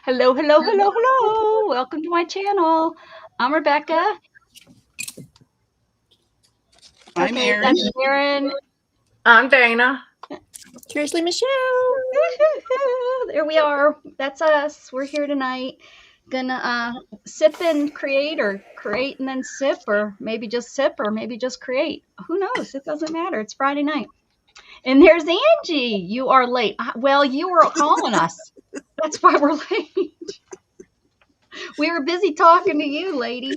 Hello, hello, hello, hello. Welcome to my channel. I'm Rebecca. I'm Erin. That's Erin. I'm Dana. Seriously, Michelle. There we are. That's us. We're here tonight. Gonna sip and create, or create and then sip, or maybe just sip, or maybe just create. Who knows? It doesn't matter. It's Friday night. And there's Angie. You are late. Well, you were calling us. That's why we're late. We were busy talking to you, lady.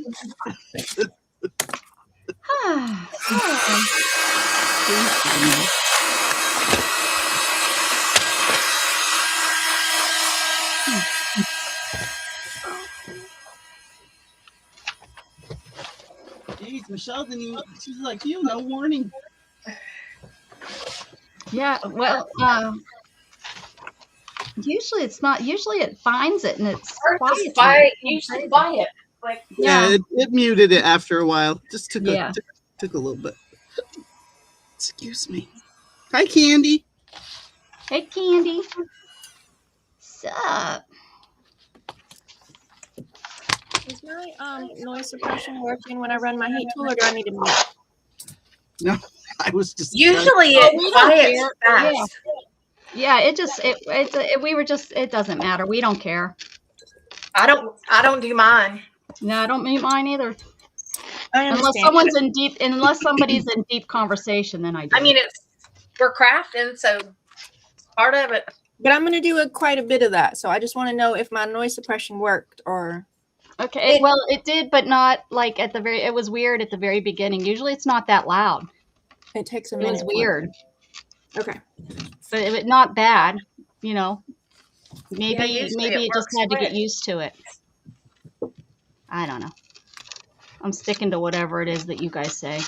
Jeez, Michelle didn't even, she's like you, no warning. Yeah, well, usually it's not. Usually it finds it and it's quiet. Usually quiet. Like Yeah, it muted it after a while. Just took Yeah. took a little bit. Excuse me. Hi, Candy. Hey, Candy. Sup? Is my noise suppression working when I run my heat tool, or do I need to mute? No, I was just usually it quiets fast. Yeah, it doesn't matter. We don't care. I don't do mine. No, I don't mute mine either. Unless Unless somebody's in deep conversation, then I do. I mean, we're crafting, so part of it. But I'm going to do quite a bit of that, so I just want to know if my noise suppression worked or. Okay, well, it did, but not like at the very. It was weird at the very beginning. Usually, it's not that loud. It takes a It minute. was weird, Okay. but it not bad. You know, maybe usually it just works had to get quick. used to it. I don't know. I'm sticking to whatever it is that you guys say.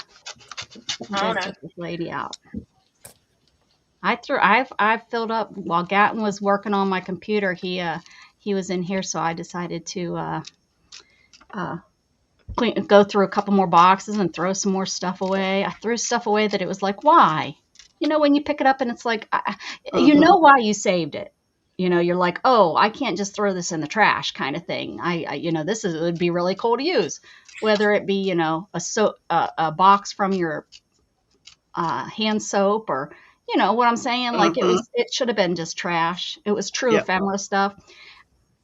You I don't guys know. took this lady out. I've filled up while Gatton was working on my computer. He was in here, so I decided to go through a couple more boxes and throw some more stuff away. I threw stuff away that it was like, why? You know, when you pick it up and it's like, you know why you saved it. You know, you're like, oh, I can't just throw this in the trash, kind of thing. It would be really cool to use, whether it be, you know, a box from your hand soap, or, you know what I'm saying? Like it should have been just trash. It was true ephemera stuff.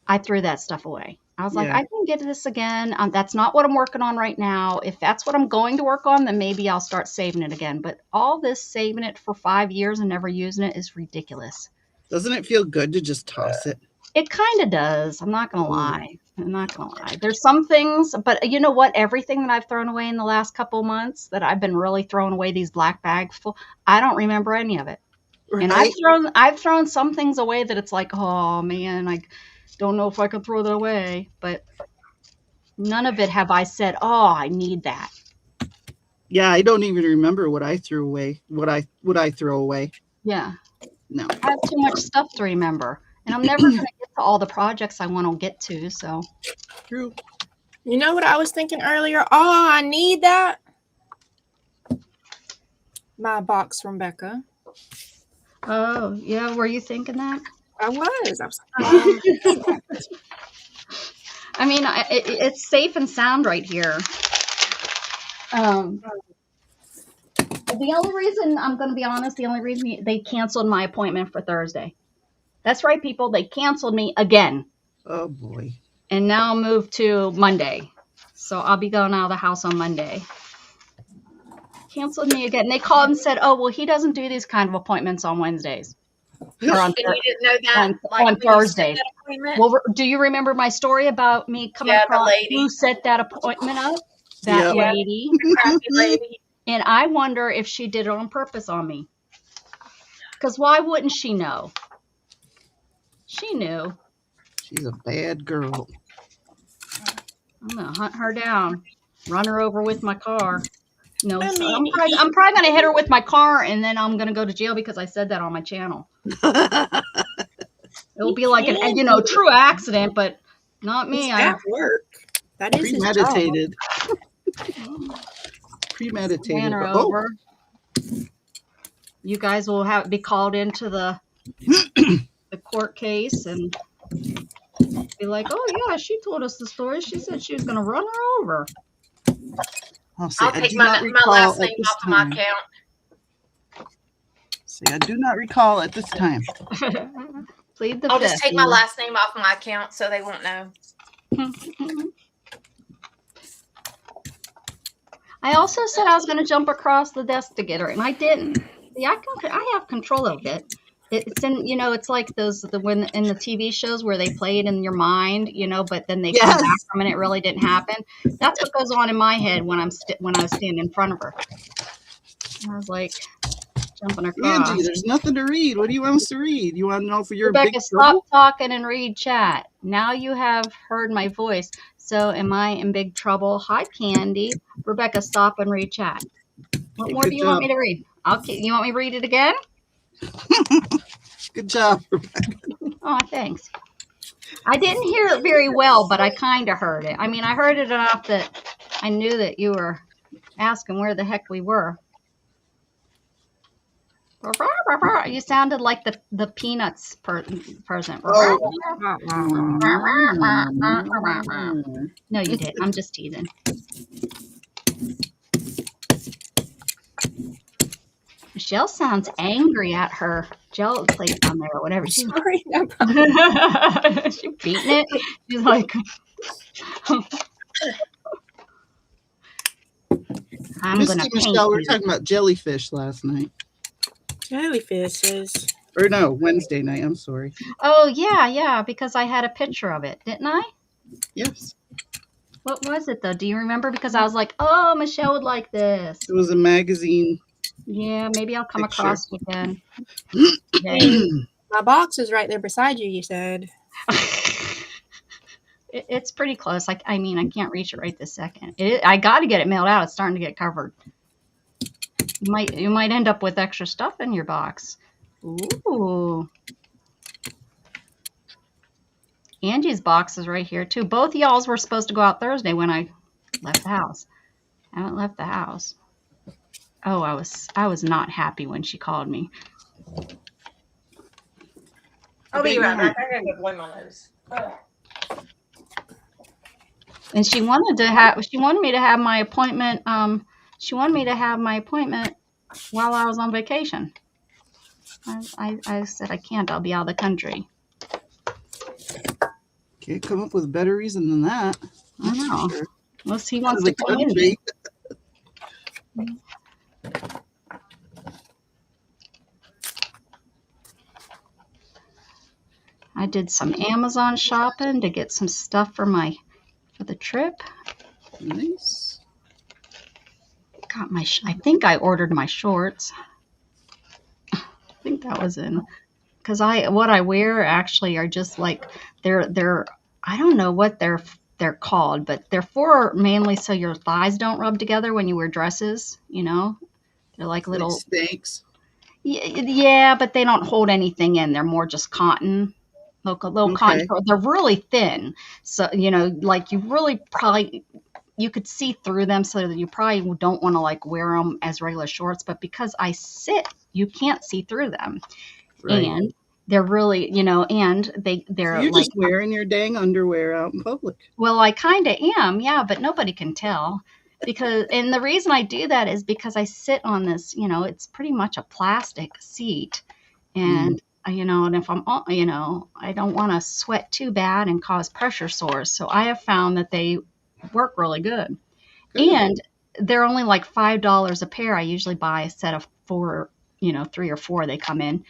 I threw that stuff away. I was like, I can get this again. That's not what I'm working on right now. If that's what I'm going to work on, then maybe I'll start saving it again. But all this saving it for 5 years and never using it is ridiculous. Doesn't it feel good to just toss it? It kind of does. I'm not going to lie. There's some things, but you know what? Everything that I've thrown away in the last couple of months that I've been really throwing away, these black bags full, I don't remember any of it. Right. And I've thrown some things away that it's like, oh man, I don't know if I could throw that away, but none of it have I said, oh, I need that. Yeah, I don't even remember what I threw away. What I throw away. Yeah. No. I have too much stuff to remember, and I'm never going to get to all the projects I want to get to. So True. You know what I was thinking earlier? Oh, I need that. My box from Becca. Oh, yeah. Were you thinking that? I was like, I mean, it's safe and sound right here. The only reason, I'm going to be honest, the only reason they canceled my appointment for Thursday. That's right, people. They canceled me again. Oh, boy. And now I'll move to Monday. So I'll be going out of the house on Monday. Canceled me again. They called and said, oh, well, he doesn't do these kind of appointments on Wednesdays. Or on, And you didn't know that on Thursdays. Well, do you remember my story about me coming across who set that appointment up? That lady. The crappy lady. And I wonder if she did it on purpose on me. Because why wouldn't she know? She knew. She's a bad girl. I'm going to hunt her down. Run her over with my car. No, I so mean, I'm probably going to hit her with my car, and then I'm going to go to jail because I said that on my channel. It'll be like an true accident, but not me. That work. That is premeditated. Premeditated. Ran her over. You guys will be called into the court case, and Be like, oh yeah, she told us the story. She said she was gonna run her over. I'll say I'll I take do my not my recall last at name this off of my time. account. Say I do not recall at this time. Plead the I'll just fifth. take my last name off my account so they won't know. I also said I was going to jump across the desk to get her, and I didn't. See, I have control of it. It's in, it's like when in the TV shows where they play it in your mind, but then they come back Yes. from it. It really didn't happen. That's what goes on in my head when when I was standing in front of her. And I was like jumping across. Angie, there's nothing to read. What do you want us to read? You want to know if you're in Rebecca, big stop trouble? talking and read chat. Now you have heard my voice. So am I in big trouble? Hi, Candy. Rebecca, stop and read chat. What more Good do you want job. me to read? You want me to read it again? Good job. Oh, thanks. I didn't hear it very well, but I kind of heard it. I mean, I heard it enough that I knew that you were asking where the heck we were. You sounded like the Peanuts person. Oh. No, you didn't. I'm just teasing. Michelle sounds angry at her gel plate on there or whatever. She's Sorry. No she's beating it. She's like, I'm Misty, gonna paint Michelle, we were you. talking about jellyfish last night. Jellyfishes. Or no, Wednesday night. I'm sorry. Oh yeah, because I had a picture of it, didn't I? Yes. What was it though? Do you remember? Because I was like, oh, Michelle would like this. It was a magazine. Yeah, maybe I'll come Picture. across it again. Today. My box is right there beside you, you said. It's pretty close. I mean, I can't reach it right this second. I got to get it mailed out. It's starting to get covered. You might end up with extra stuff in your box. Ooh. Angie's box is right here too. Both of y'all's were supposed to go out Thursday when I left the house. I haven't left the house. Oh, I was not happy when she called me. I'll be right back. I gotta go blow my nose. Oh. And she wanted me to have my appointment. She wanted me to have my appointment while I was on vacation. I said I can't. I'll be out of the country. Can't come up with a better reason than that. I know. Sure. Unless he wants to come in me. I did some Amazon shopping to get some stuff for the trip. Nice. Got I think I ordered my shorts. I think that was in, because what I wear actually are just like they're I don't know what they're called, but they're for mainly so your thighs don't rub together when you wear dresses. They're like little Spanks. Yeah, but they don't hold anything in. They're more just cotton. Little cotton. They're really thin. So, like you could see through them, so that you probably don't want to like wear them as regular shorts. But because I sit, you can't see through them. Right. And they're really, and they're So you're like just wearing your dang underwear out in public. Well, I kind of am, yeah, but nobody can tell. And the reason I do that is because I sit on this, it's pretty much a plastic seat. And, and if I don't want to sweat too bad and cause pressure sores. So I have found that they work really good. And they're only like $5 a pair. I usually buy a set of 4, 3 or 4 they come in.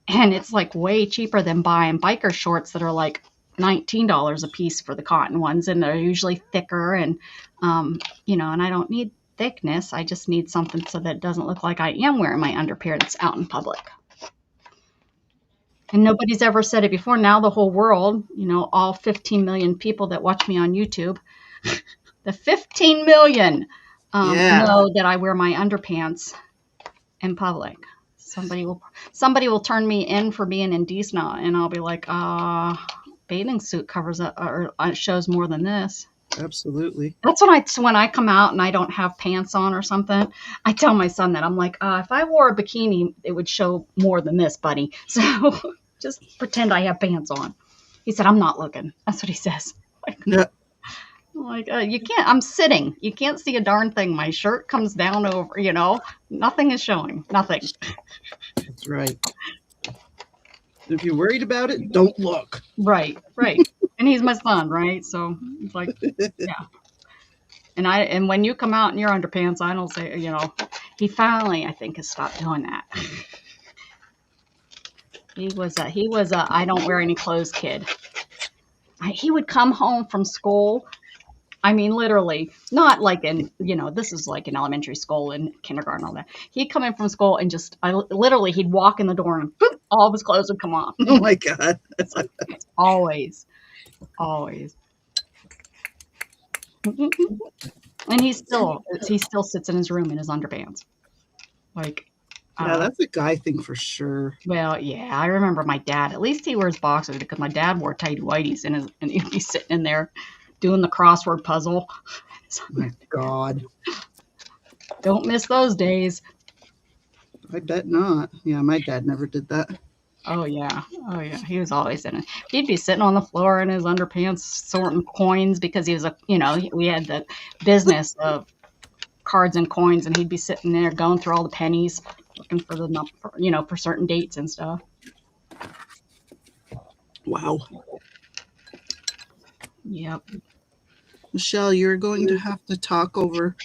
And it's like way cheaper than buying biker shorts that are like $19 a piece for the cotton ones. And they're usually thicker and, and I don't need thickness. I just need something so that it doesn't look like I am wearing my underpants out in public. And nobody's ever said it before. Now the whole world, all 15 million people that watch me on YouTube, the 15 million know that I wear my underpants in public. Somebody will turn me in for being indecent, and I'll be like, bathing suit covers or shows more than this. Absolutely. That's when I come out and I don't have pants on or something. I tell my son that I'm like, if I wore a bikini, it would show more than this, buddy. So just pretend I have pants on. He said, I'm not looking. That's what he says. Yeah, Like, you can't, I'm sitting. You can't see a darn thing. My shirt comes down over, nothing is showing. Nothing. that's right. If you're worried about it, don't look. Right. And he's my son, right? So it's like, yeah. And when you come out in your underpants, I don't say, he finally, I think, has stopped doing that. He was a I don't wear any clothes kid. He would come home from school. I mean, literally, not like this is like in elementary school and kindergarten, all that. He'd come in from school and literally, he'd walk in the door and boop, all of his clothes would come off. Oh my God. Always. And he still sits in his room in his underpants. Like, Yeah, that's a guy thing for sure. well, yeah, I remember my dad. At least he wears boxers because my dad wore tighty whities and he'd be sitting in there doing the crossword puzzle. My God. Don't miss those days. I bet not. Yeah, my dad never did that. Oh yeah. He was always in it. He'd be sitting on the floor in his underpants sorting coins because he was we had the business of cards and coins, and he'd be sitting there going through all the pennies, looking for for certain dates and stuff. Wow. Yep. Michelle, you're going to have to talk over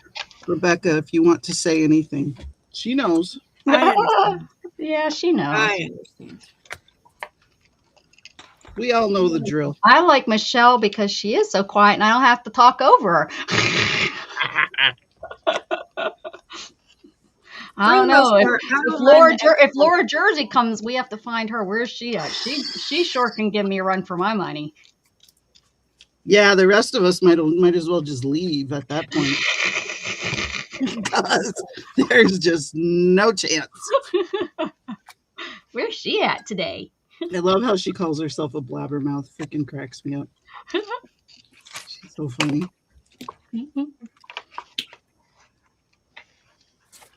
Rebecca if you want to say anything. She knows. I understand. Yeah, she knows. I understand. We all know the drill. I like Michelle because she is so quiet and I don't have to talk over her. I don't know. If Laura Jersey comes, we have to find her. Where's she at? She sure can give me a run for my money. Yeah, the rest of us might as well just leave at that point. Because there's just no chance. Where's she at today? I love how she calls herself a blabbermouth. Freaking cracks me up. She's so funny.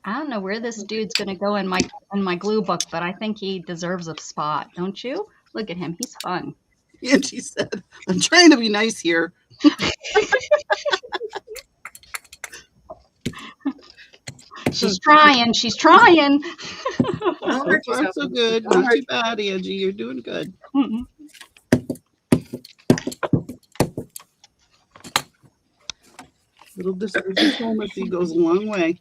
I don't know where this dude's gonna go in my glue book, but I think he deserves a spot, don't you? Look at him, he's fun. And she said, I'm trying to be nice here. She's trying. So far, so good. Not too bad, Angie. You're doing good. Mm-mm. Little diplomacy goes a long way.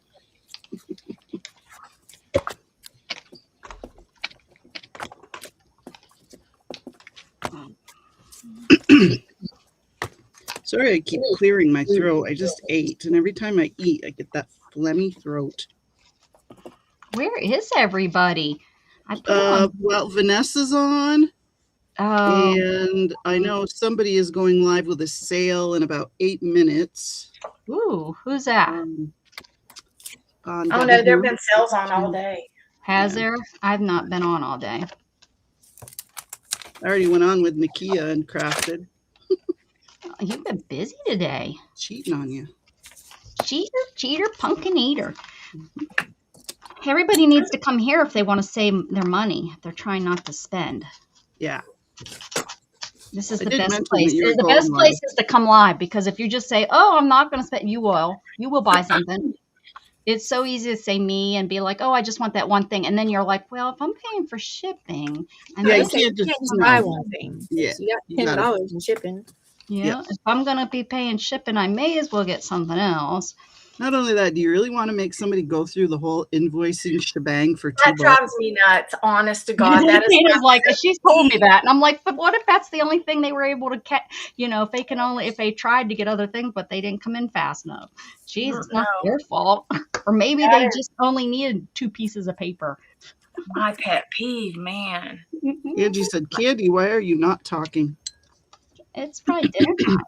Sorry, I keep clearing my throat. I just ate, and every time I eat, I get that phlegmy throat. Where is everybody? Well, Vanessa's on. Oh. And I know somebody is going live with a sale in about 8 minutes. Ooh, who's that? Oh no, there have been sales on all day. Has there? I've not been on all day. I already went on with Nakia and crafted. You've been busy today. Cheating on you. Cheater, pumpkin eater. Everybody needs to come here if they want to save their money. They're trying not to spend. Yeah. This is the best place. The best place is to come live, because if you just say, "Oh, I'm not going to spend," you will buy something. It's so easy to say me and be like, "Oh, I just want that one thing," and then you're like, "Well, if I'm paying for shipping," and yeah, you can't just buy one thing. Yeah, so you got $10 in shipping. Yeah, if I'm going to be paying shipping, I may as well get something else. Not only that, do you really want to make somebody go through the whole invosing shebang for $2? That drives me nuts, honest to God. That is like, she's told me that, and I'm like, but what if that's the only thing they were able to catch? If they tried to get other things, but they didn't come in fast enough. Jeez, it's not their fault. Or maybe they just only needed 2 pieces of paper. My pet peeve, man. Angie said, Candy, why are you not talking? It's probably dinner time.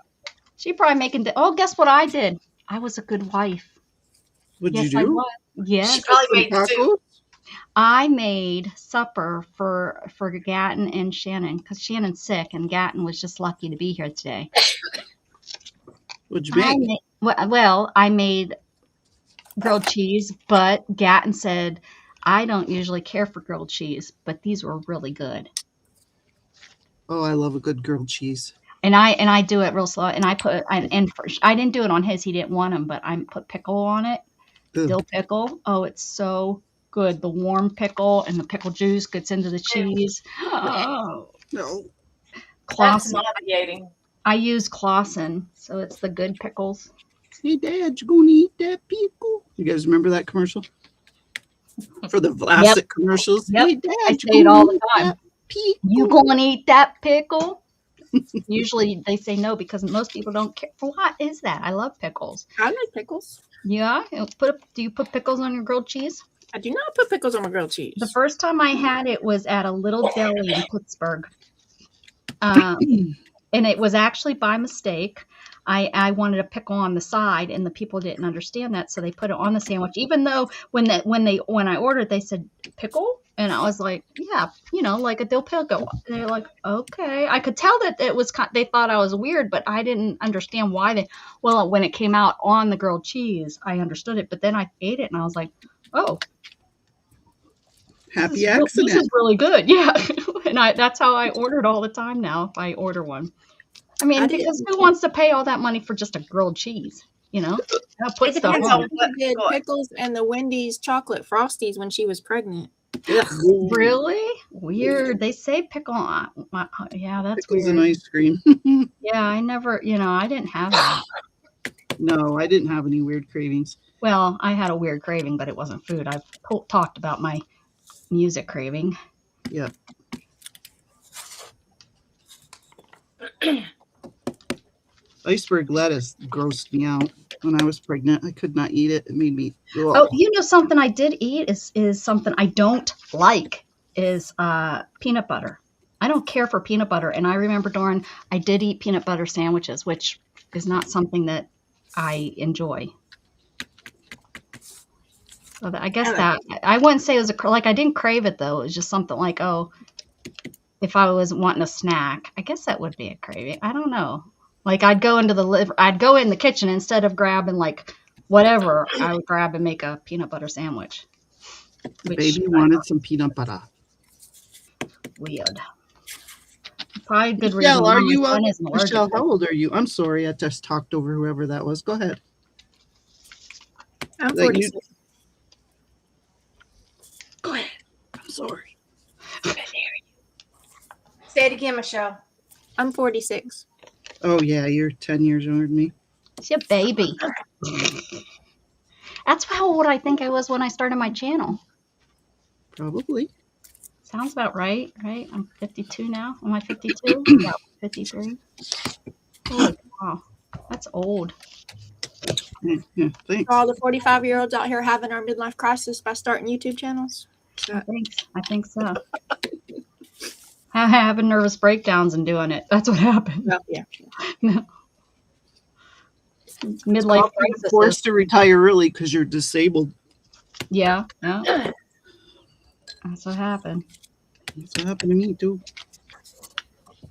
She probably making guess what I did? I was a good wife. What'd you do? Yes. She probably made soup. I made supper for Gatton and Shannon, because Shannon's sick and Gatton was just lucky to be here today. What'd you make? I made grilled cheese, but Gatton said, I don't usually care for grilled cheese, but these were really good. Oh, I love a good grilled cheese. And I do it real slow. And I didn't do it on his. He didn't want them, but I put pickle on it. Ugh. Dill pickle. Oh, it's so good. The warm pickle and the pickle juice gets into the cheese. Oh, No. That's Clausen. nauseating. I use Clausen, so it's the good pickles. Hey, Dad, you gonna eat that pickle? You guys remember that commercial? For the Vlasic commercials. Yep. Hey, Dad, I you say it gonna all the eat time. that pickle? You gonna eat that pickle? Usually they say no because most people don't care. What is that? I love pickles. I like pickles. Yeah. Do you put pickles on your grilled cheese? I do not put pickles on my grilled cheese. The first time I had it was at a little deli in Pittsburgh. And it was actually by mistake. I wanted a pickle on the side, and the people didn't understand that, so they put it on the sandwich. Even though when I ordered, they said pickle, and I was like, yeah, like a dill pickle. And they're like, okay. I could tell that it was. They thought I was weird, but I didn't understand why they. Well, when it came out on the grilled cheese, I understood it, but then I ate it, and I was like, oh. Happy accident. This is really good, yeah. And that's how I ordered all the time now. If I order one. I mean, because who wants to pay all that money for just a grilled cheese? I'll put It stuff depends on on it. what She did pickles and the Wendy's chocolate frosties when she was pregnant. Really? Weird. They say pickle on. Yeah, that's Pickles weird. and ice cream. Yeah, I never, I didn't have that. No, I didn't have any weird cravings. Well, I had a weird craving, but it wasn't food. I've talked about my music craving. Yeah. Iceberg lettuce grossed me out when I was pregnant. I could not eat it. It made me. Oh, something I did eat is something I don't like is peanut butter. I don't care for peanut butter, and I remember, Doran, I did eat peanut butter sandwiches, which is not something that I enjoy. So I guess that I wouldn't say it was I didn't crave it though. It was just something like, oh, if I was wanting a snack, I guess that would be a craving. I don't know. Like I'd go in the kitchen instead of grabbing like whatever, I would grab and make a peanut butter sandwich. Baby wanted some peanut butter. Weird. Probably good Michelle, reason. Michelle, how old are you? I'm sorry, I just talked over whoever that was. Go ahead. I'm 46. Go ahead. I'm sorry. Say it again, Michelle. I'm 46. Oh yeah, you're 10 years younger than me. It's your baby. That's how old I think I was when I started my channel. Probably. Sounds about right? I'm 52 now. Am I 52? Yeah, 53. Oh, wow. That's old. Yeah, thanks. All the 45-year-olds out here having our midlife crisis by starting YouTube channels. I think so. Having nervous breakdowns and doing it. That's what happened. Well, yeah. Midlife crisis. Forced to retire early because you're disabled. Yeah. That's what happened. That's what happened to me too.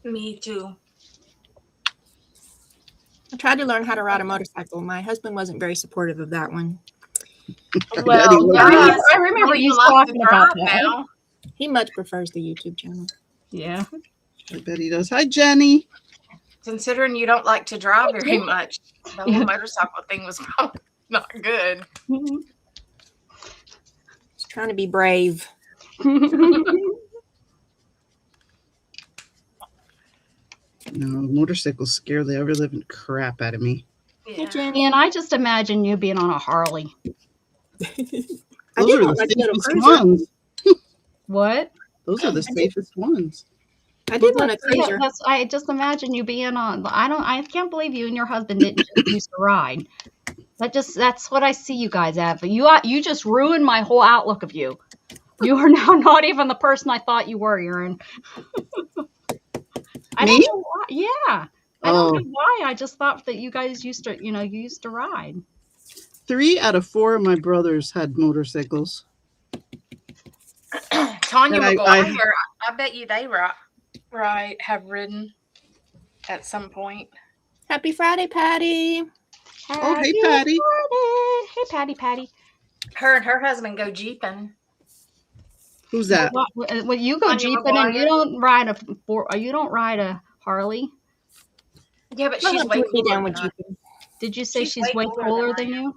Me too. I tried to learn how to ride a motorcycle. My husband wasn't very supportive of that one. Well, I remember you talking about that. now. He much prefers the YouTube channel. Yeah. I bet he does. Hi, Jenny. Considering you don't like to drive very much, the whole motorcycle thing was probably not good. Just trying to be brave. No, motorcycles scare the ever living crap out of me. Yeah. And I just imagine you being on a Harley. Those are the safest ones. What? Those are the safest ones. I did want a cruiser. I just imagine you being on. I can't believe you and your husband didn't used to ride. That's what I see you guys have. You just ruined my whole outlook of you. You are now not even the person I thought you were. You're in. I don't know why. Yeah. I don't know why. I just thought that you guys used to, you used to ride. 3 out of 4 of my brothers had motorcycles. Tanya will go on here. I bet you they have ridden at some point. Happy Friday, Patty. Oh, hey, Patty. Hey, Patty. Her and her husband go jeeping. Who's that? Well, you go Tanya jeeping and you McGuire. don't ride a Harley. Yeah, but My she's husband way would be cooler down than with I. Jeeping. Did you say she's way way cooler cooler than than I you?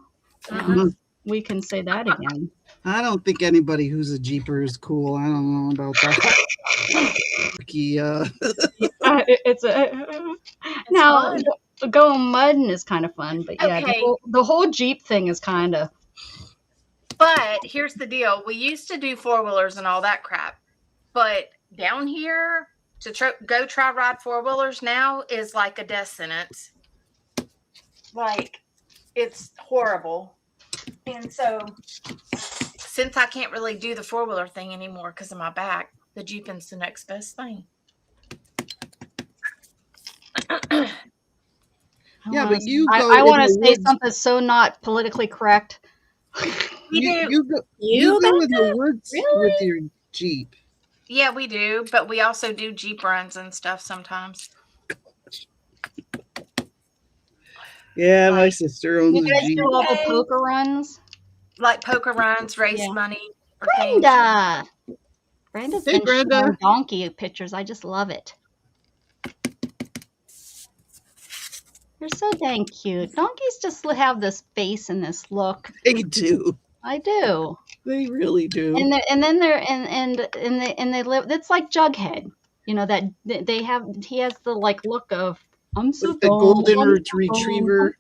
Uh-huh. Mhm. We can say that again. I don't think anybody who's a Jeeper is cool. I don't know about that. It's a now fun. going mudding is kind of fun, but yeah, Okay. the whole Jeep thing is kind of. But here's the deal. We used to do four-wheelers and all that crap. But down here, to go try ride four-wheelers now is like a death sentence. Like, it's horrible. And so, since I can't really do the four-wheeler thing anymore because of my back, the Jeeping's the next best thing. Yeah, but you go I in want to the say woods. something so not politically correct. You go in the woods Really? with your Jeep. Yeah, we do, but we also do Jeep runs and stuff sometimes. Yeah, my sister owns You a guys Jeep. do all the Okay. poker runs? Like poker runs, raise Yeah. money for things. Brenda's Hey, been Brenda. showing donkey pictures. I just love it. They're so dang cute. Donkeys just have this face and this look. They do. I do. They really do. And then they're and they live. It's like Jughead. You know that he has the like look of I'm so With the dumb, golden I'm so dumb, retriever.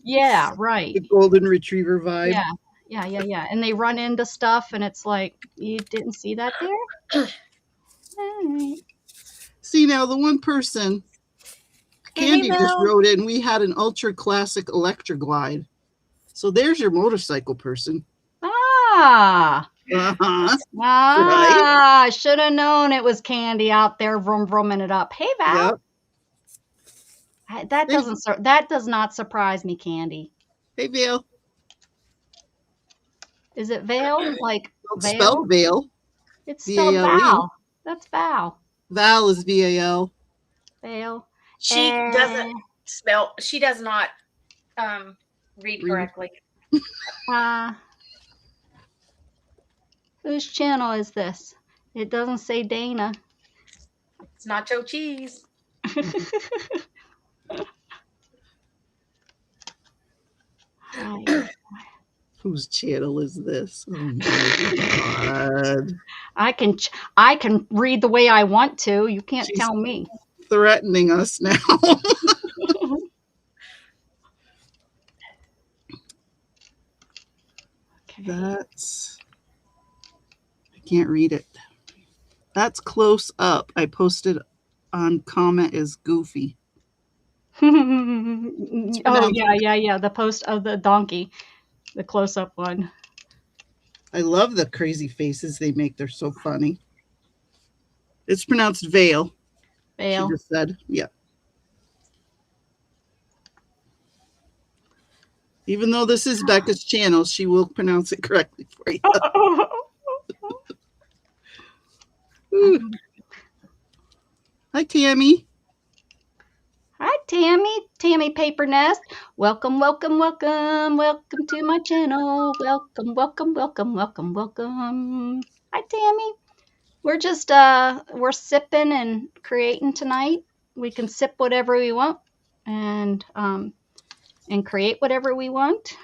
Yeah, right. The golden retriever vibe. Yeah. And they run into stuff, and it's like you didn't see that there. Alright. See, now the one person, Candy just wrote in, we had an ultra classic Electra Glide. So there's your motorcycle person. Ah, Uh-huh. I should have known it was Candy out there vroom vrooming it up. Hey Val, Yep. that does not surprise me, Candy. Hey, Vale. Is it Vale? Like It's Vale? spelled Vale. It's spelled V-A-L-E. Val. That's Val. Val is V-A-L. Vale. She doesn't spell. She does not read correctly. Whose channel is this? It doesn't say Dana. It's nacho cheese. Whose channel is this? Oh my God. I can read the way I want to. You can't She's tell me. threatening us now. That's, I can't read it. That's close up. I posted on comment as goofy. Oh yeah. The post of the donkey, the close-up one. I love the crazy faces they make. They're so funny. It's pronounced Vale. Vale. She just said, yeah. Even though this is Becca's channel, she will pronounce it correctly for you. Ooh. Hi, Tammy. Hi, Tammy Paper Nest. Welcome to my channel. Welcome. Hi, Tammy. We're just we're sipping and creating tonight. We can sip whatever we want and create whatever we want.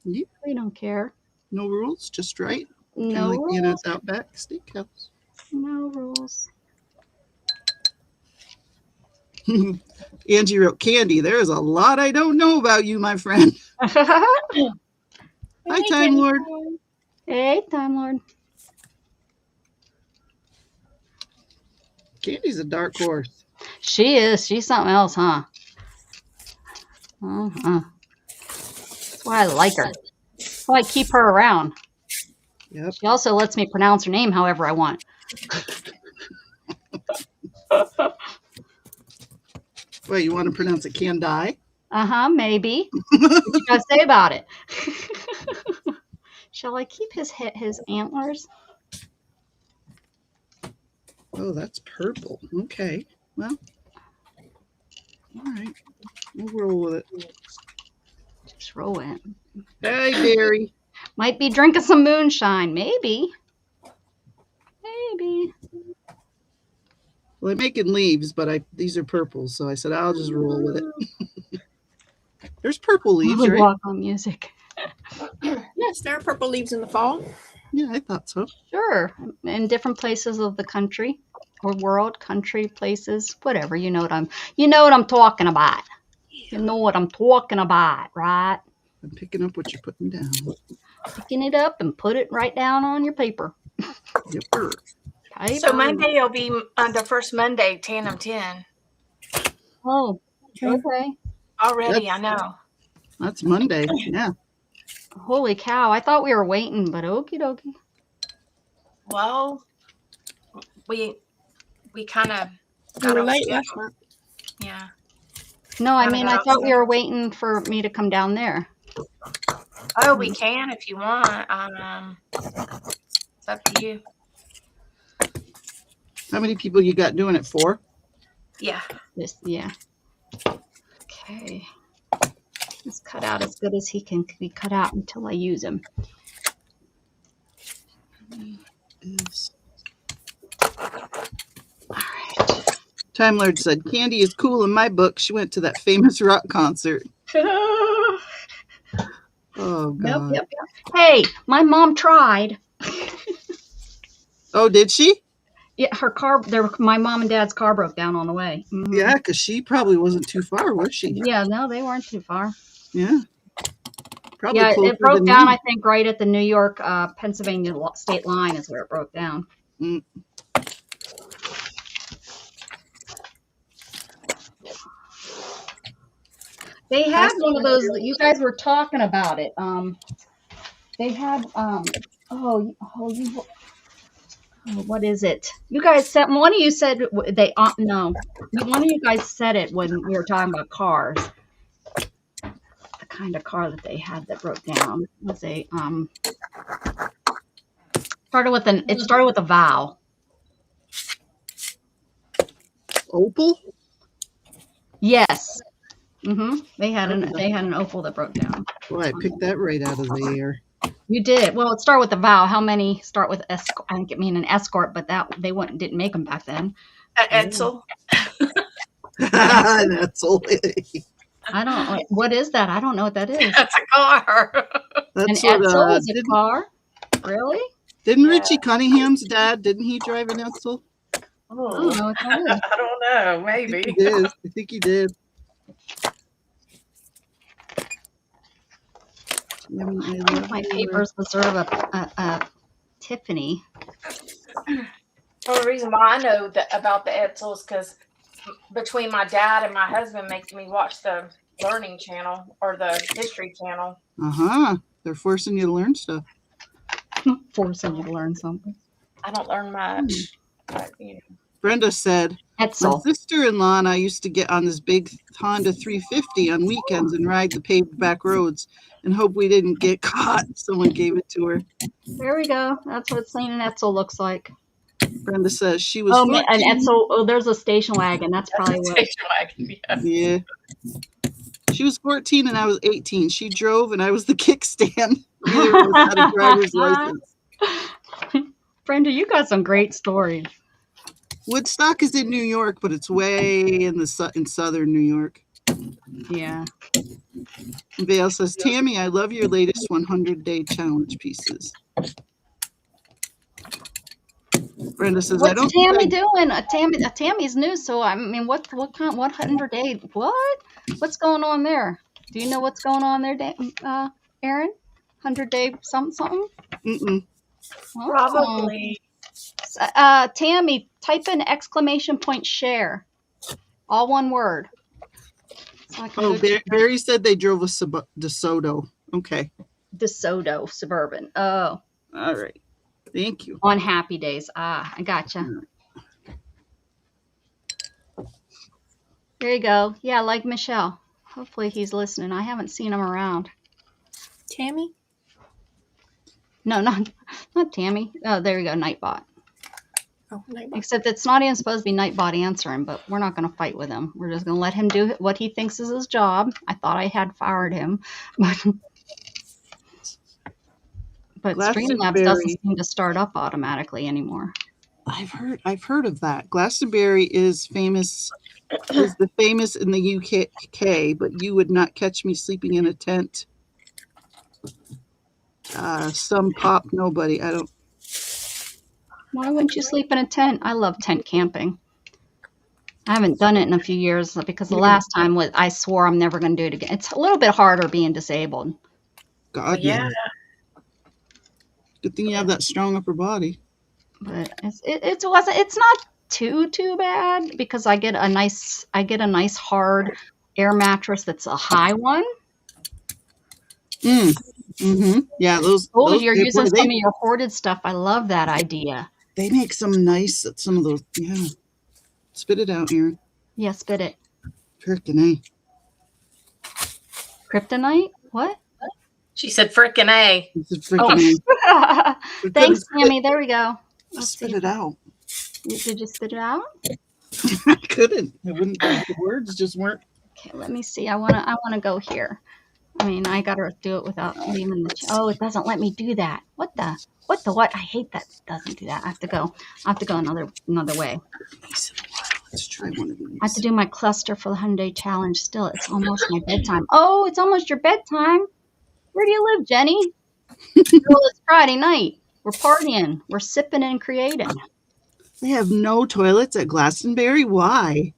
Yep. We don't care. No rules, just right. No like rules. being at Outback Steakhouse. No rules. Angie wrote, Candy, there's a lot I don't know about you, my friend. Hi, Time Lord. Hey, Time Lord. Candy's a dark horse. She is. She's something else, huh? That's why I like her. That's why I keep her around. Yep. She also lets me pronounce her name however I want. Wait, you want to pronounce it Candy? Maybe. What you gotta say about it? Shall I keep his antlers? Oh, that's purple. Okay. Well, all right. We'll roll with it. Just roll it. Hey, Barry. Might be drinking some moonshine. Maybe. Well, I'm making leaves, but these are purples, so I said I'll just roll with it. There's purple leaves, right? Walk on music. Yes, there are purple leaves in the fall. Yeah, I thought so. Sure. In different places of the country or world, country, places, whatever. You know what I'm talking about. You know what I'm talking about, right? I'm picking up what you're putting down. Picking it up and put it right down on your paper. Yep. Paper. So Monday will be the first Monday, 10 of 10. Oh, okay. Already, I know. That's Monday. Yeah. Holy cow. I thought we were waiting, but okie dokie. Well, we kind of We got were off late schedule. last month. Yeah. No, I Kinda mean, got I off thought we were schedule. waiting for me to come down there. Oh, we can if you want. It's up to you. How many people you got doing it for? Yeah. Yeah. Okay. He's cut out as good as he can be cut out until I use him. All right. Time Lord said, Candy is cool in my book. She went to that famous rock concert. Oh, God. Yep. Hey, my mom tried. Oh, did she? Yeah, my mom and dad's car broke down on the way. Mm-hmm. Yeah, because she probably wasn't too far, was she? Yeah, no, they weren't too far. Yeah. Probably Yeah, closer it broke than down, me. I think, right at the New York, Pennsylvania state line is where it broke down. Mm. They had one of those, you guys were talking about it. They had, what is it? You guys said, one of you said no. One of you guys said it when we were talking about cars. The kind of car that they had that broke down was it started with a vowel. Opal? Yes. Mm-hmm. They had an Opal that broke down. Boy, I picked that right out of the air. You did. Well, it started with a vowel. How many start with escort? I think it mean an escort, but that they didn't make them back then. Edsel. That's all. I don't. What is that? I don't know what that is. That's a car. That's An what. Edsel is a car. Really? Didn't Richie Cunningham's dad? Didn't he drive an Edsel? I don't know what that is. I don't know. I think Maybe. he did. I think he did. I think my papers deserve a Tiffany. Well, the reason why I know about the Edsel is because between my dad and my husband making me watch the Learning Channel or the History Channel. They're forcing you to learn stuff. Forcing you to learn something. I don't learn much. But, you know. Brenda said, Edsel. my sister-in-law and I used to get on this big Honda 350 on weekends and ride the paved back roads and hope we didn't get caught. Someone gave it to her. There we go. That's what saying an Edsel looks like. Brenda says she was 14. An Edsel. Oh, there's a station wagon. That's probably what. Station wagon, Yeah. She was 14 and I was 18. She drove and I was the kickstand. Neither of us had a driver's license. Brenda, you got some great stories. Woodstock is in New York, but it's way in southern New York. Yeah. Vale says, Tammy, I love your latest 100-day challenge pieces. Brenda says, What's I don't Tammy doing? Tammy's new, so I mean, what 100-day? What? What's going on there? Do you know what's going on there, Aaron? 100-day something? Mm-mm. Oh. Probably. Tammy, type in ! share. All one word. So Barry said they drove a DeSoto. Okay. DeSoto Suburban. Oh. All right. Thank you. On happy days. I gotcha. There you go. Yeah, like Michelle. Hopefully he's listening. I haven't seen him around. Tammy? No, not Tammy. Oh, there you go. Nightbot. Oh, Nightbot. Except it's not even supposed to be Nightbot answering, but we're not going to fight with him. We're just going to let him do what he thinks is his job. I thought I had fired him. But Streamlabs doesn't seem to start up automatically anymore. I've heard of that. Glastonbury is the famous in the UK, but you would not catch me sleeping in a tent. Some pop, nobody. I don't. Why wouldn't you sleep in a tent? I love tent camping. I haven't done it in a few years because the last time I swore I'm never going to do it again. It's a little bit harder being disabled. God, yeah. Good thing you have that strong upper body. But it's not too bad because I get a nice hard air mattress that's a high one. Yeah, those. You're using some of your hoarded stuff. I love that idea. They make some of those. Yeah. Spit it out, Erin. Yeah, spit it. Kryptonite. Kryptonite? What? She said frickin' A. Oh. Thanks, Tammy. There we go. Spit it out. Did you spit it out? I couldn't. It wouldn't. The words just weren't. Okay, let me see. I wanna go here. I mean, I gotta do it without leaving the. Oh, it doesn't let me do that. What the what? I hate that. It doesn't do that. I have to go another way. Let's try one of these. I have to do my cluster for the 100-day challenge. Still, it's almost my bedtime. Oh, it's almost your bedtime. Where do you live, Jenny? Well, it's Friday night. We're partying. We're sipping and creating. They have no toilets at Glastonbury. Why?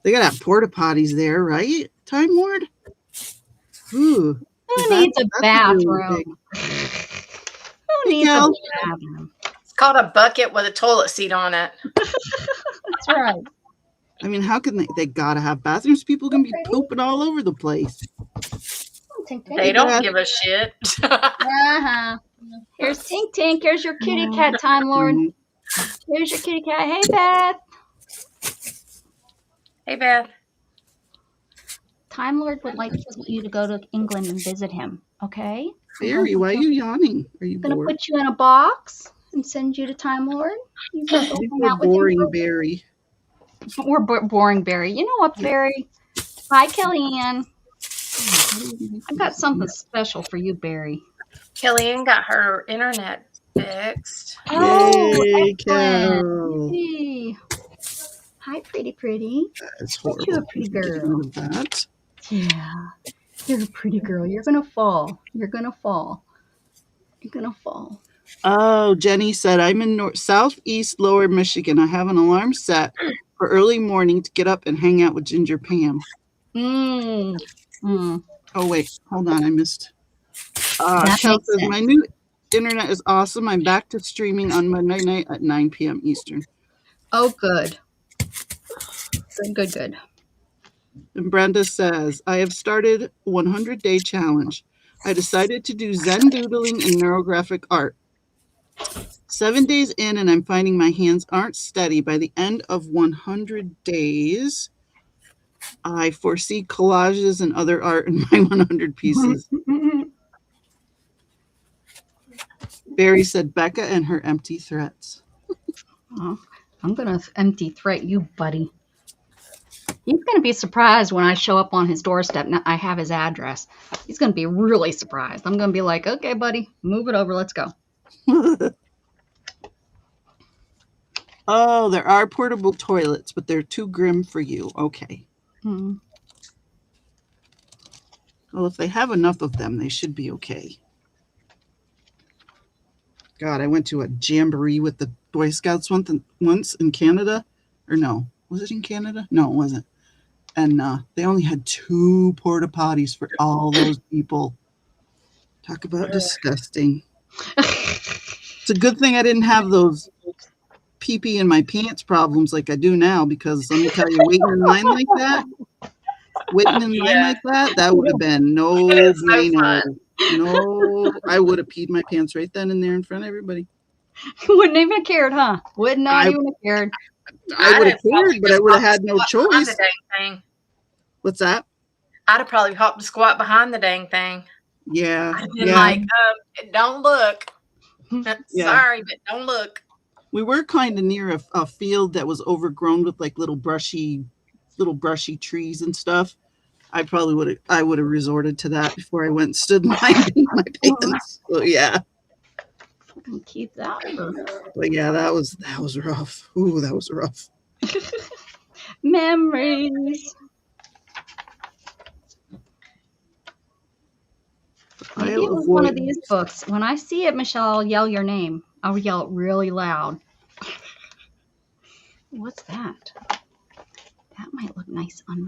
They gotta have porta potties there, right? Time Lord. Ooh. Who needs a bathroom? Who needs a bathroom? It's called a bucket with a toilet seat on it. That's right. I mean, how can they gotta have bathrooms? People can be pooping all over the place. They don't give a shit. Here's Tink Tink. Here's your kitty cat, Time Lord. Here's your kitty cat. Hey, Beth. Hey, Beth. Time Lord would like you to go to England and visit him. Okay? Barry, why are you yawning? Are you I'm gonna bored? put you in a box and send you to Time Lord. You go hang out with boring him. Barry. We're boring Barry. You know what, Barry? Hi, Kellyanne. I've got something special for you, Barry. Kellyanne got her internet fixed. Oh, Yay, excellent. Carol. Hey. Hi, pretty. That's horrible. You're a pretty girl. That. Yeah. You're a pretty girl. You're going to fall. You're going to fall. You're going to fall. Oh, Jenny said, I'm in southeast lower Michigan. I have an alarm set for early morning to get up and hang out with Ginger Pam. Oh, wait. Hold on. I missed. Kel says, my new internet is awesome. I'm back to streaming on Monday night at 9 p.m. Eastern. Oh, good. Good. And Brenda says, I have started 100-day challenge. I decided to do Zen doodling and neurographic art. 7 days in, and I'm finding my hands aren't steady. By the end of 100 days, I foresee collages and other art in my 100 pieces. Barry said, Becca and her empty threats. Oh, I'm going to empty threat you, buddy. He's going to be surprised when I show up on his doorstep. Now I have his address. He's going to be really surprised. I'm going to be like, okay, buddy, move it over. Let's go. Oh, there are portable toilets, but they're too grim for you. Okay. Well, if they have enough of them, they should be okay. God, I went to a jamboree with the Boy Scouts once in Canada. Or no, was it in Canada? No, it wasn't. And they only had 2 porta potties for all those people. Talk about disgusting. It's a good thing I didn't have those pee-pee in my pants problems like I do now, because let me tell you, waiting in line like that, that would have been no bueno. No, I would have peed my pants right then and there in front of everybody. Wouldn't even have cared, huh? Would not even have cared. I would have cared, but I would have had no choice. What's that? I'd have probably hopped and squat behind the dang thing. Yeah. I'd been like, don't look. Sorry, but don't look. We were kind of near a field that was overgrown with like little brushy trees and stuff. I would have resorted to that before I went and stood in line in my pants. So yeah. I'll keep that. But yeah, that was rough. Ooh, that was rough. Memories. Maybe it was one of these books. When I see it, Michelle, I'll yell your name. I'll yell it really loud. What's that? That might look nice on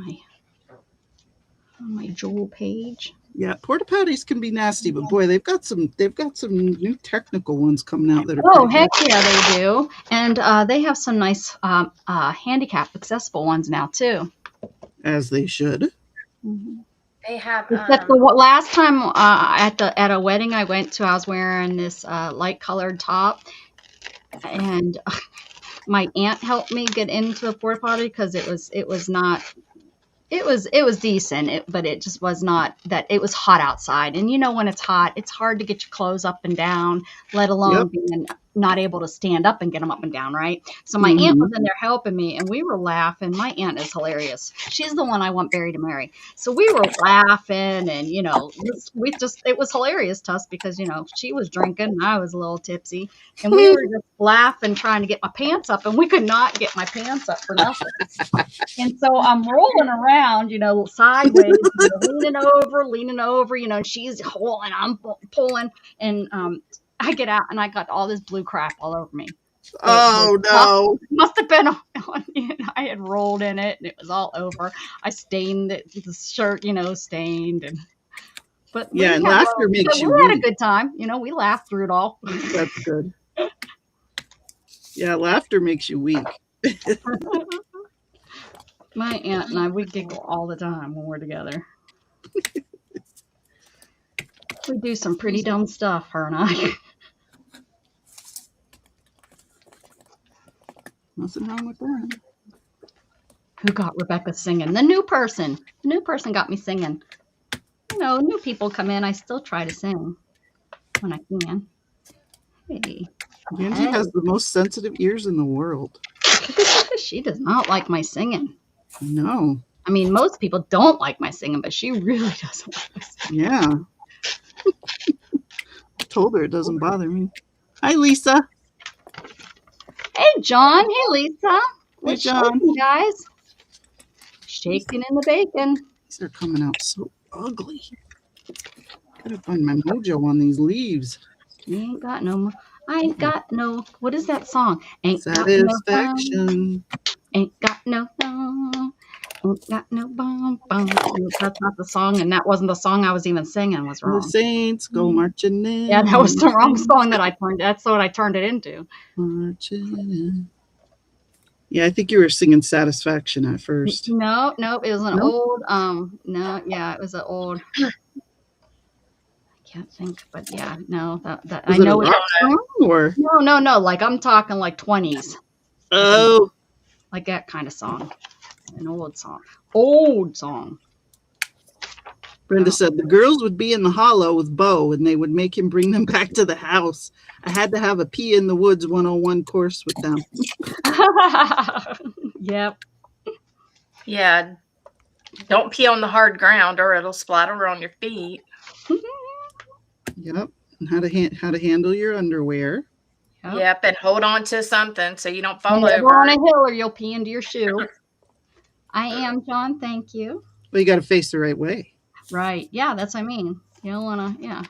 my jewel page. Yeah, porta potties can be nasty, but boy, they've got some new technical ones coming out that are Oh, heck yeah, they do. And they have some nice handicap accessible ones now too. As they should. Mm-hmm. They have. Except the last time at a wedding I went to, I was wearing this light colored top, and my aunt helped me get into a porta potty because it was not. It was decent, but it just was not that. It was hot outside, and when it's hot, it's hard to get your clothes up and down, let alone being not able to stand up and get them up and down, right? So my aunt was in there helping me, and we were laughing. My aunt is hilarious. She's the one I want Barry to marry. So we were laughing, and it was hilarious to us because she was drinking, and I was a little tipsy, and we were just laughing, trying to get my pants up, and we could not get my pants up for nothing. And so I'm rolling around, sideways, leaning over, and she's holding, I'm pulling, and I get out and I got all this blue crap all over me. No. Must have been I had rolled in it and it was all over. I stained the shirt, stained. But yeah, and laughter makes you weak. We had a good time. We laughed through it all. That's good. Yeah, laughter makes you weak. My aunt and I, we giggle all the time when we're together. We do some pretty dumb stuff, her and I. Nothing wrong with that. Who got Rebecca singing? The new person. The new person got me singing. New people come in. I still try to sing when I can. Hey. Angie has the most sensitive ears in the world. She does not like my singing. No. I mean, most people don't like my singing, but she really doesn't like my singing. Yeah. I told her it doesn't bother me. Hi, Lisa. Hey, John. Hey, Lisa. Hey, John. Shaking, guys. Shaking in the bacon. These are coming out so ugly. Gotta find my mojo on these leaves. I ain't got no. What is that song? Ain't Satisfaction. Ain't got no. Ain't got no bum bum. That's not the song, and that wasn't the song I was even singing. Was wrong. The Saints go marching in. Yeah, that was the wrong song that I turned. That's what I turned it into. Marching in. Yeah, I think you were singing Satisfaction at first. No, it was an old. It was an old. I can't think, but yeah, no, that I know it. Or no, like I'm talking like 20s. Oh, like that kind of song, an old song. Brenda said the girls would be in the hollow with Bo, and they would make him bring them back to the house. I had to have a Pee in the Woods 101 course with them. Yep. Yeah. Don't pee on the hard ground, or it'll splatter on your feet. Yep. And how to handle your underwear. Yep. And hold on to something so you don't fall over. On a hill, or you'll pee into your shoe. I am, John. Thank you. Well, you got to face the right way. Right. Yeah, that's what I mean. You don't want to, yeah.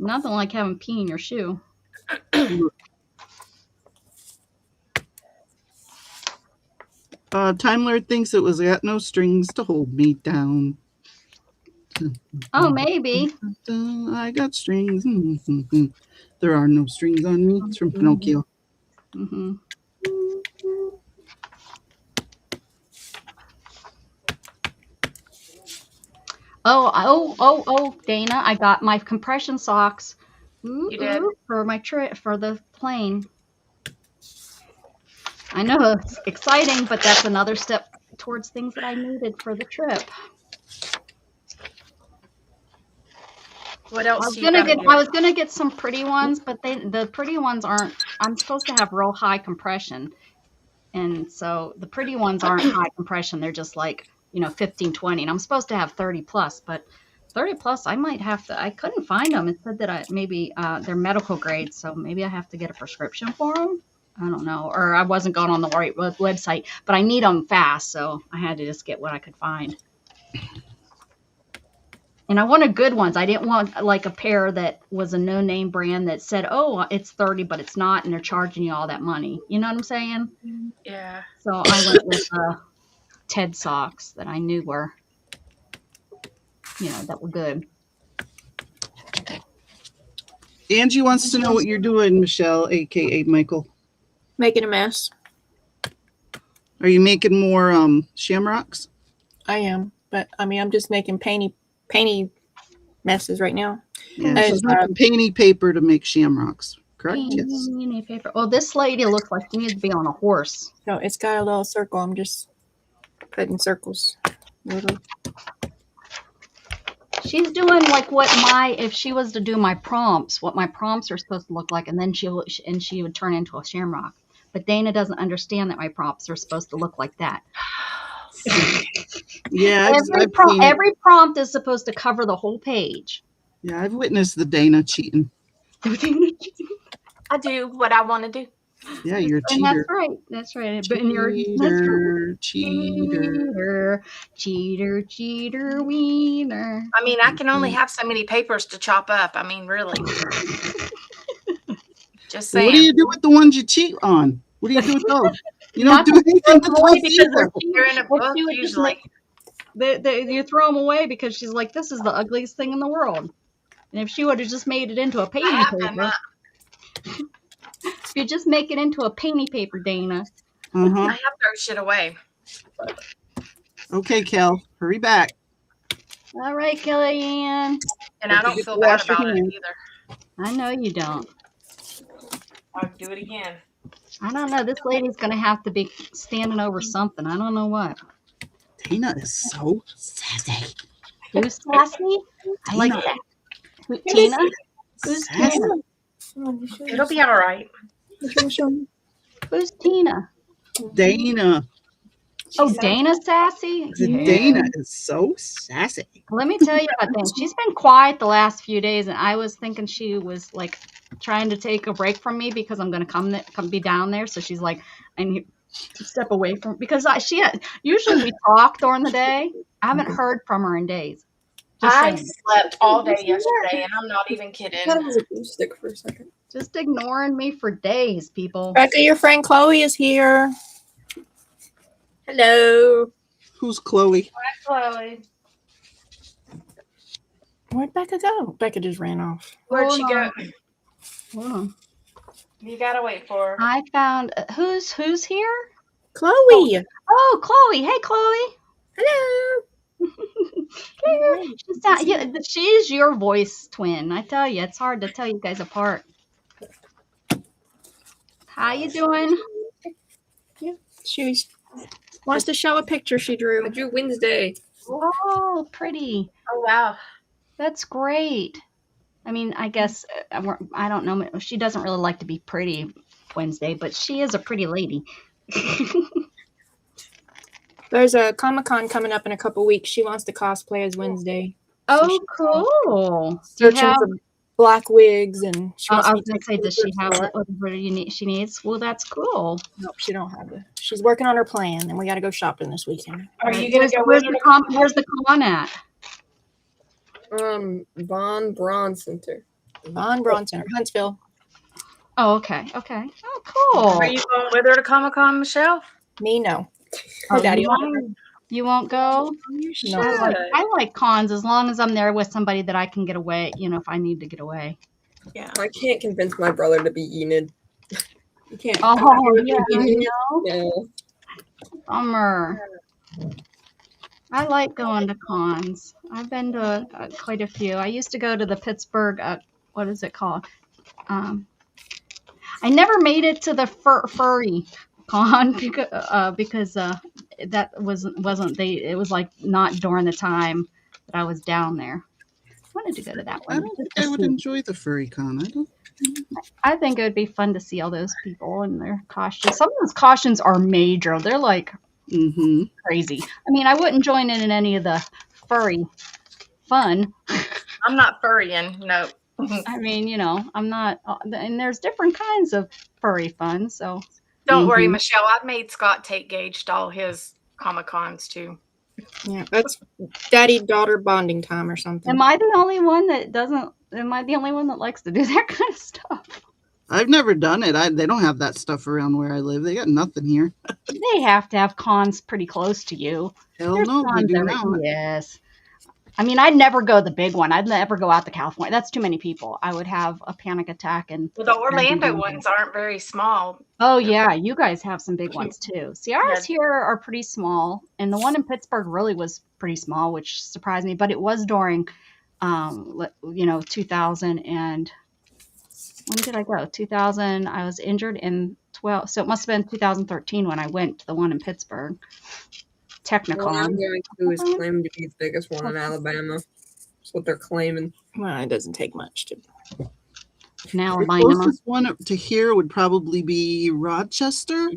Nothing like having pee in your shoe. Time Lord thinks it was got no strings to hold me down. Oh, maybe. I got strings. There are no strings on me. It's from Pinocchio. Mm-hmm. Oh, Dana, I got my compression socks. You did? For my trip, for the plane. I know it's exciting, but that's another step towards things that I needed for the trip. What else? I was gonna get some pretty ones, but the pretty ones aren't. I'm supposed to have real high compression, and so the pretty ones aren't high compression. They're just like 15, 20, and I'm supposed to have 30 plus, but 30 plus, I might have to. I couldn't find them. It said that maybe they're medical grades, so maybe I have to get a prescription for them. I don't know, or I wasn't going on the right website, but I need them fast, so I had to just get what I could find. And I wanted good ones. I didn't want like a pair that was a no-name brand that said, "Oh, it's 30, but it's not," and they're charging you all that money. You know what I'm saying? Yeah. So I went with Ted socks that I knew were, that were good. Angie wants to know what you're doing, Michelle, aka Michael. Making a mess. Are you making more shamrocks? I am, but I mean, I'm just making painty messes right now. Yeah, she's making painty paper to make shamrocks. Correct? Yes. Painty paper. Oh, this lady looks like she needs to be on a horse. So it's got a little circle. I'm just putting circles. She's doing like if she was to do my prompts, what my prompts are supposed to look like, and then she would turn into a shamrock. But Dana doesn't understand that my prompts are supposed to look like that. Yeah, every prompt is supposed to cover the whole page. Yeah, I've witnessed the Dana cheating. I do what I want to do. Yeah, you're a cheater. And that's right. That's right. Cheater, wiener. I mean, I can only have so many papers to chop up. I mean, really. Just saying. What do you do with the ones you cheat on? What do you do with those? You don't do anything to those either. They're in a book usually. You throw them away because she's like, this is the ugliest thing in the world. And if she would have just made it into a painting paper. If you just make it into a painting paper, Dana. I have to throw shit away. Okay, Kel, hurry back. All right, Kellyanne. And I don't feel bad about it either. I know you don't. I'll do it again. I don't know. This lady's going to have to be standing over something. I don't know what. Dana is so sassy. Who's sassy? I like that. Tina? Who's Tina? It'll be all right. Who's Tina? Dana. Oh, Dana's sassy? Yeah. Dana is so sassy. Let me tell you about Dana. She's been quiet the last few days, and I was thinking she was like trying to take a break from me because I'm going to come be down there. So she's like, I need to step away from, because usually we talk during the day. I haven't heard from her in days. I slept all day yesterday, and I'm not even kidding. I thought it was a glue stick for a second. Just ignoring me for days, people. Becca, your friend Chloe is here. Hello. Who's Chloe? Hi, Chloe. Where'd Becca go? Becca just ran off. Where'd she go? Hold on. You gotta wait for her. I found who's here? Chloe. Oh, Chloe. Hey, Chloe. Hello. She is your voice twin. I tell you, it's hard to tell you guys apart. How you doing? Yeah, she wants to show a picture she drew. I drew Wednesday. Oh, pretty. Oh, wow. That's great. I mean, I guess, I don't know. She doesn't really like to be pretty Wednesday, but she is a pretty lady. There's a Comic-Con coming up in a couple weeks. She wants to cosplay as Wednesday. Oh, cool. Searching for black wigs, and she wants I was going to say, does she have whatever she needs? Well, that's cool. Nope, she don't have it. She's working on her plan, and we got to go shopping this weekend. Are you going to go where's the con at? Von Braun Center. Von Braun Center, Huntsville. Oh, okay. Okay. Oh, cool. Are you going with her to Comic-Con, Michelle? Me, no. Oh, Her daddy you won't go? You should. No. I like cons as long as I'm there with somebody that I can get away, if I need to get away. Yeah. I can't convince my brother to be Enid. You can't. Oh, yeah. Yeah. Bummer. I like going to cons. I've been to quite a few. I used to go to the Pittsburgh, what is it called? I never made it to the furry con because that wasn't it was like not during the time that I was down there. I wanted to go to that one. I don't think I would enjoy the furry con. I think it would be fun to see all those people in their costumes. Some of those costumes are major. They're like crazy. I mean, I wouldn't join in any of the furry fun. I'm not furrying. No. I mean, you know, I'm not, and there's different kinds of furry fun. So Don't worry, Mhm. Michelle. I've made Scott take Gage to all his Comic Cons too. Yeah, that's daddy-daughter bonding time or something. am I the only one that doesn't? Am I the only one that likes to do that kind of stuff? I've never done it. They don't have that stuff around where I live. They got nothing here. They have to have cons pretty close to you. Hell There's no, they cons do every, not. yes. I mean, I'd never go the big one. I'd never go out to California. That's too many people. I would have a panic attack. And Well, the Orlando ones aren't very small. oh yeah, you guys have some big ones too. See, ours Yeah. here are pretty small, and the one in Pittsburgh really was pretty small, which surprised me. But it was during, 2000 and when did I go? 2000. I was injured in 12, so it must have been 2013 when I went to the one in Pittsburgh. The one I'm Technicon. going to is claimed to be the biggest one in Alabama. That's what they're claiming. Well, it doesn't take much to. Now The Alabama. closest one to here would probably be Rochester,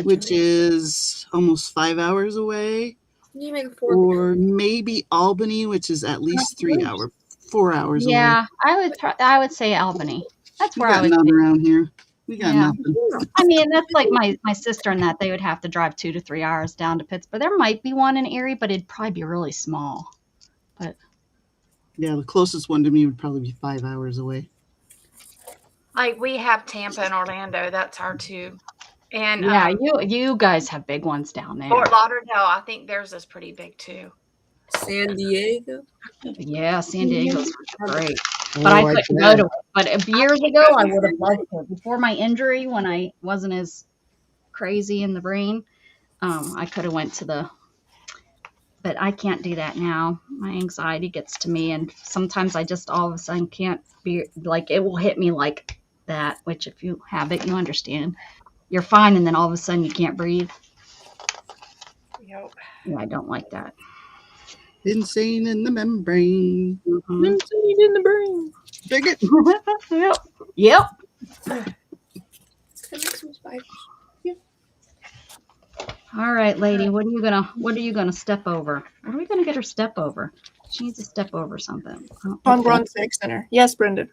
which is almost 5 hours away, You make a 4 or maybe Albany, which is at least 4 hours away. Yeah, I would say Albany. That's We where I got would. none around here. We got Yeah. nothing. I mean, that's like my sister and that they would have to drive 2 to 3 hours down to Pittsburgh. There might be one in Erie, but it'd probably be really small. Yeah, the closest one to me would probably be 5 hours away. Like we have Tampa and Orlando. That's our two. And Yeah, you guys have big ones down there. Fort Lauderdale, I think theirs is pretty big too. San Diego. Yeah, San Diego's great, Oh, but I I couldn't bet. go to it. But years ago, I would have loved to. Before my injury, when I wasn't as crazy in the brain, I could have went to the. But I can't do that now. My anxiety gets to me, and sometimes I just all of a sudden can't be like it will hit me like that. Which, if you have it, you understand. You're fine, and then all of a sudden you can't breathe. Yep. Yeah, I don't like that. Insane in the membrane. Mhm. Insane in the brain. Dig it. Yep. Yep. Can I make some spiders? All right, lady. What are you gonna step over? What are we gonna get her step over? She needs to step over something. Oh, On okay. Bronze Egg Center. Yes, Brendan.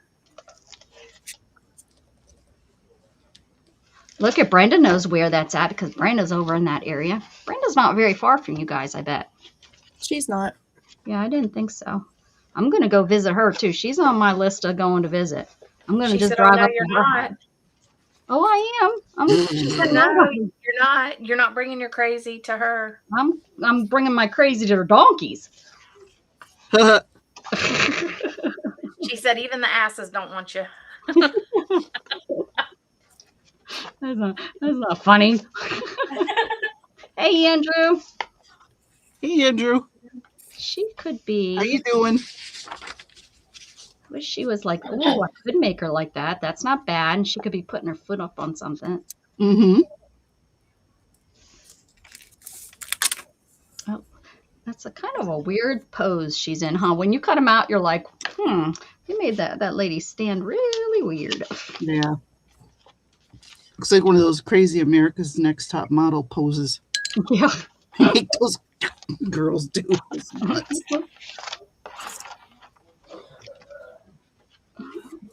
Look at Brenda knows where that's at because Brenda's over in that area. Brenda's not very far from you guys, I bet. She's not. Yeah, I didn't think so. I'm gonna go visit her too. She's on my list of going to visit. I'm gonna She just said, "Oh, drive no, up you're to her. not." Oh, I am. She said, "No, you're not. You're not bringing your crazy to her." I'm bringing my crazy to her donkeys. She said, "Even the asses don't want you." That's not funny. Hey, Andrew. Hey, Andrew. She could be. How you doing? Wish she was like, oh, I could make her like that. That's not bad. And she could be putting her foot up on something. Mm-hmm. Oh, that's a kind of a weird pose she's in, huh? When you cut them out, you're like, you made that lady stand really weird. Yeah. Looks like one of those crazy America's Next Top Model poses. Yeah. Like those girls do. It's nuts.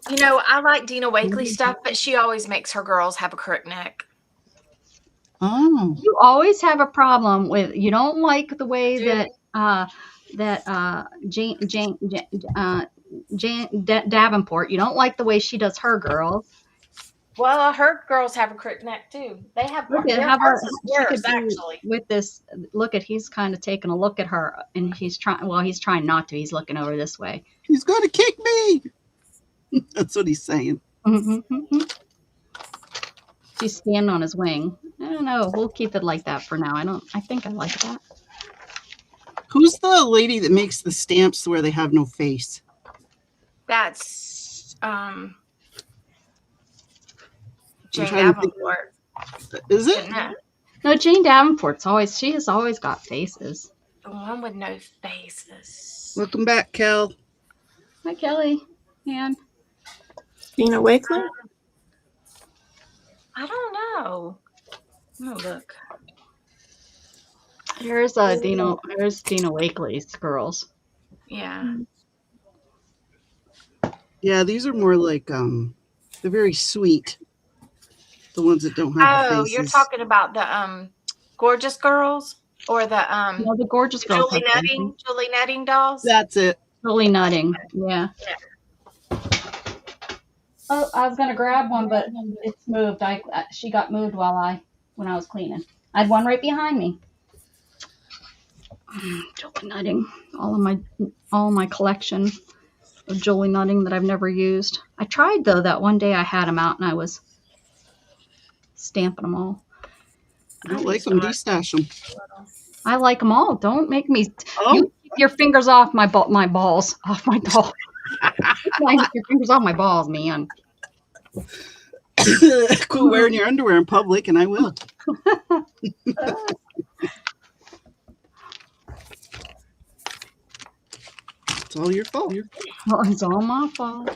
You know, I like Dina Wakely stuff, but she always makes her girls have a crook neck. Oh. You always have a problem with, you don't like the way Dude. Jane Davenport, you don't like the way she does her girls. Well, her girls have a crook neck too. They have Look at their how hearts she are could worse, be actually. with this. Look at, he's kind of taking a look at her, and he's trying. Well, he's trying not to. He's looking over this way. He's going to kick me. That's what he's saying. Mm-hmm. She's standing on his wing. I don't know. We'll keep it like that for now. I think I like that. Who's the lady that makes the stamps where they have no face? That's Jane trying to think. Davenport. Is it? Isn't it? No, Jane Davenport's she has always got faces. The one with no faces. Welcome back, Cal. Hi, Kelly. And Dina Wakely? I don't know. Oh, look. here's Dina Wakely's girls. Yeah. Yeah, these are more like they're very sweet. The ones that don't have the Oh, faces. you're talking about the gorgeous girls or the No, the gorgeous girls. Julie Nutting dolls? That's it. Julie Nutting. Yeah. Oh, I was gonna grab one, but it's moved. She got moved when I was cleaning. I had one right behind me. Julie Nutting. All of my collection of Julie Nutting that I've never used. I tried though that one day I had them out and I was stamping them all. I don't like them. Destash them. I like them all. Don't make me. Oh. You keep your fingers off my balls. Off my balls. Keep your fingers off my balls, man. Quit wearing your underwear in public, and I will. It's all your fault. Well, it's all my fault.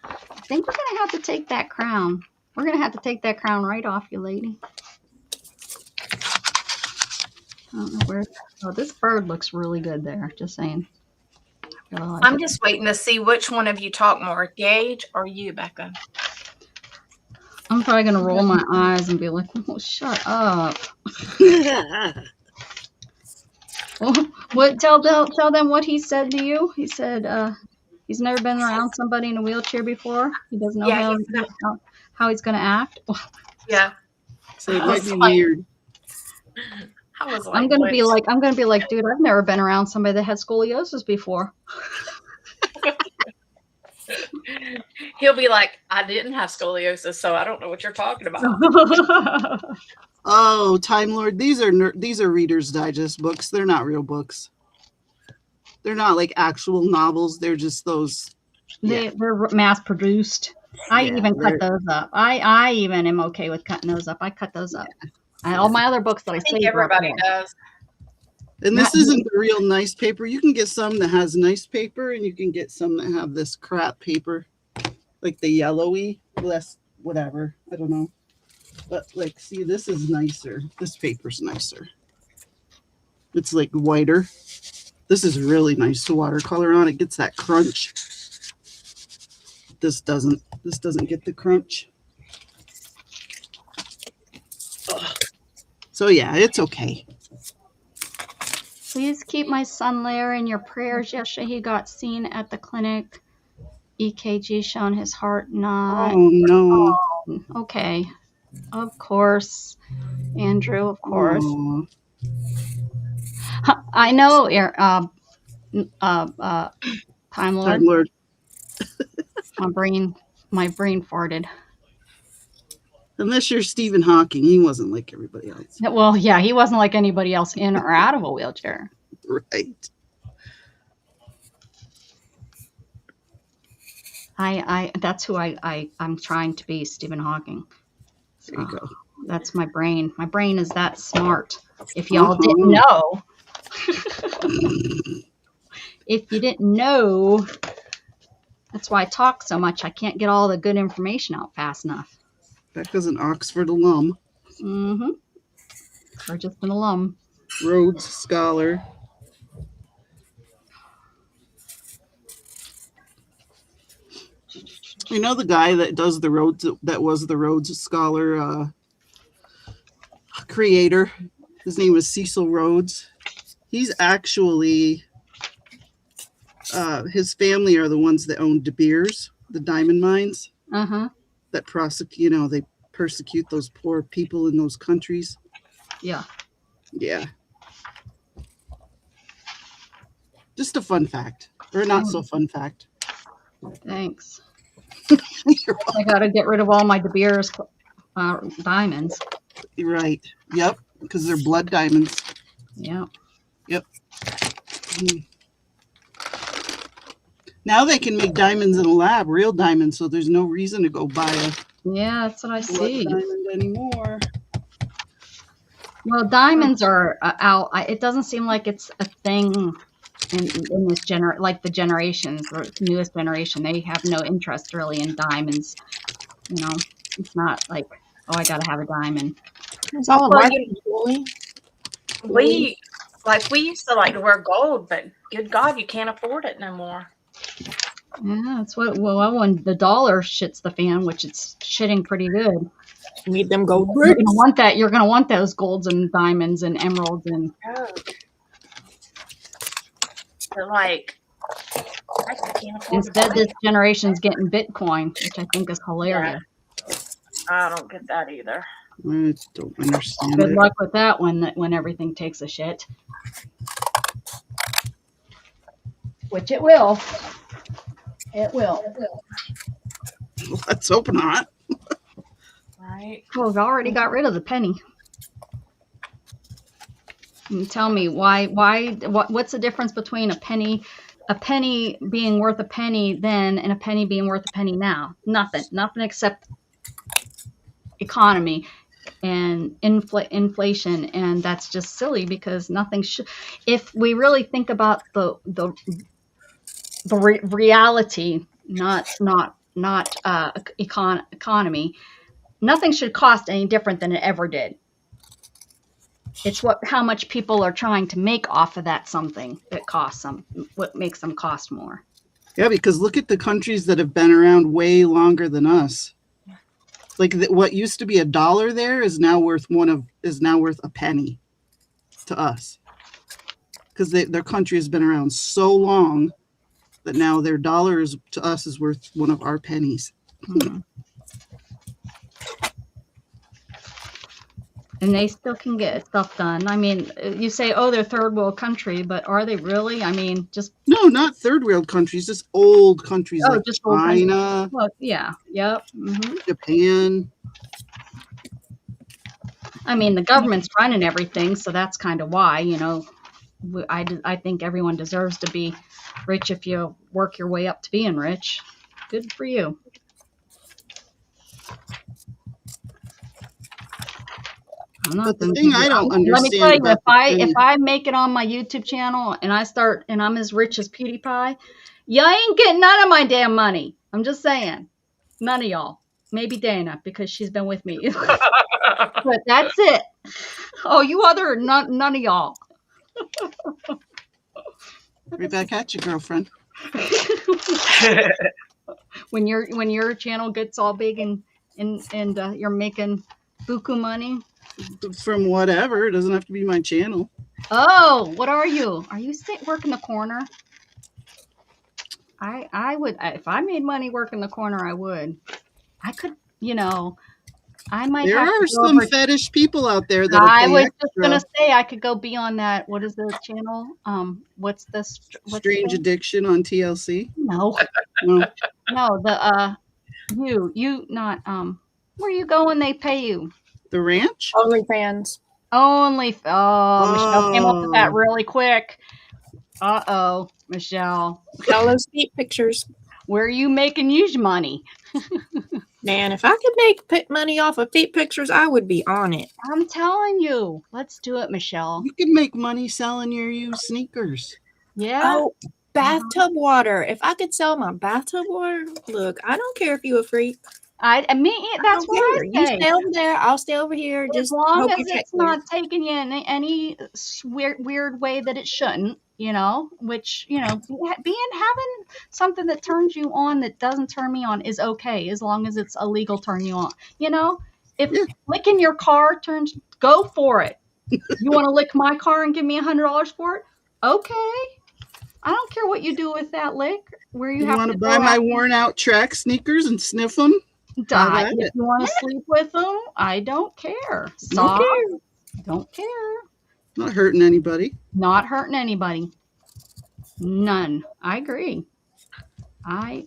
I think we're gonna have to take that crown. We're gonna have to take that crown right off you, lady. I don't know where. Oh, this bird looks really good there. Just saying. Really like I'm it. just waiting to see which one of you talk more, Gage or you, Becca. I'm probably gonna roll my eyes and be like, "Oh, shut up." What? Tell them what he said to you. He said he's never been around somebody in a wheelchair before. He doesn't know how he's gonna act. Yeah. So it might be weird. I was like, I'm gonna be like, dude, I've never been around somebody that had scoliosis before. He'll be like, I didn't have scoliosis, so I don't know what you're talking about. Oh, Time Lord, these are Reader's Digest books. They're not real books. They're not like actual novels. They're just those. They're mass produced. I even cut those up. I even am okay with cutting those up. I cut those up. All my other books that I think saved everybody does. And this isn't the real nice paper. You can get some that has nice paper, and you can get some that have this crap paper, like the yellowy, less whatever. I don't know. But like, see, this is nicer. This paper's nicer. It's like whiter. This is really nice to watercolor on. It gets that crunch. This doesn't. This doesn't get the crunch. Ugh. So yeah, it's okay. Please keep my son Larry in your prayers. Yesterday he got seen at the clinic. EKG showing his heart not. Oh no. Oh, okay. Of course, Andrew. Of course. Oh. I know. Time Lord. Time Lord. My brain farted. Unless you're Stephen Hawking, he wasn't like everybody else. Well, yeah, he wasn't like anybody else in or out of a wheelchair. Right. That's who I'm trying to be, Stephen Hawking. There you go. That's my brain. My brain is that smart. If y'all didn't know. If you didn't know, that's why I talk so much. I can't get all the good information out fast enough. Becca's an Oxford alum. Mm-hmm. Or just an alum. Rhodes Scholar. You know the guy that does the Rhodes, that was the Rhodes Scholar creator? His name was Cecil Rhodes. He's actually, his family are the ones that own De Beers, the diamond mines. Uh-huh. That they persecute those poor people in those countries. Yeah. Yeah. Just a fun fact, or not so fun fact. Thanks. I got to get rid of all my De Beers diamonds. Right. Yep. Because they're blood diamonds. Yeah. Yep. Now they can make diamonds in a lab, real diamonds, so there's no reason to go buy a Yeah, that's what I see. diamond anymore. Well, diamonds are out. It doesn't seem like it's a thing in this the generations, or newest generation. They have no interest really in diamonds. You know, it's not like, oh, I got to have a diamond. It's all Well, right, Julie. Like we used to like to wear gold, but good God, you can't afford it no more. Yeah, that's what. Well, when the dollar shits the fan, which it's shitting pretty good, Need them gold you're bricks. gonna want that. You're gonna want those golds and diamonds and emeralds and. But like, I can't afford to Instead, buy this it. generation's getting Bitcoin, which I think is hilarious. I don't get that either. I don't understand Good it. luck with that when everything takes a shit. Which it will. It will. Let's hope not. Right? Oh, we've already got rid of the penny. And tell me what's the difference between a penny being worth a penny then and a penny being worth a penny now? Nothing except economy and inflation, and that's just silly because nothing should. If we really think about the reality, not economy, nothing should cost any different than it ever did. It's how much people are trying to make off of that something that costs them, what makes them cost more. Yeah, because look at the countries that have been around way longer than us. Like what used to be $1 there is now worth a penny to us, because their country has been around so long that now their dollar to us is worth one of our pennies. Mm-hmm. And they still can get stuff done. I mean, you say, oh, they're third world country, but are they really? I mean, just No, not third world countries, just old countries like just old countries. China. Well, yeah, yep. Mm-hmm. Japan. I mean, the government's running everything, so that's kind of why, I think everyone deserves to be rich if you work your way up to being rich. Good for you. But the thing I don't understand. Let me tell you, if I make it on my YouTube channel and I'm as rich as PewDiePie, you ain't getting none of my damn money. I'm just saying, none of y'all. Maybe Dana, because she's been with me. But that's it. Oh, you other none of y'all. Right back at you, girlfriend. When your channel gets all big and you're making buku money. From whatever, it doesn't have to be my channel. Oh, what are you? Are you working the corner? I would, if I made money working the corner, I would. I could, I might. There are some fetish people out there that I was extra. just gonna say I could go be on that. What is the channel? What's this? Strange Addiction on TLC? No, No. no. The you not where you go when they pay you? The Ranch? OnlyFans. Michelle came up with that really quick. Michelle. All those feet pictures. Where are you making huge money? Man, if I could make money off of feet pictures, I would be on it. I'm telling you. Let's do it, Michelle. You can make money selling your used sneakers. Yeah. Oh, bathtub water. If I could sell my bathtub water, look, I don't care if you a freak. That's what I say. You stay over there, I'll stay over here. As Just long hope as you check it's not taking you in any weird way that it shouldn't, which, having something that turns you on that doesn't turn me on is okay, as long as it's illegal turn you on. If licking your car go for it. You want to lick my car and give me $100 for it? Okay. I don't care what you do with that lick. Where you have want to buy my worn out track sneakers and sniff them? If you want to sleep with them, I don't care. Don't care. Not hurting anybody. Not hurting anybody. None. I agree. I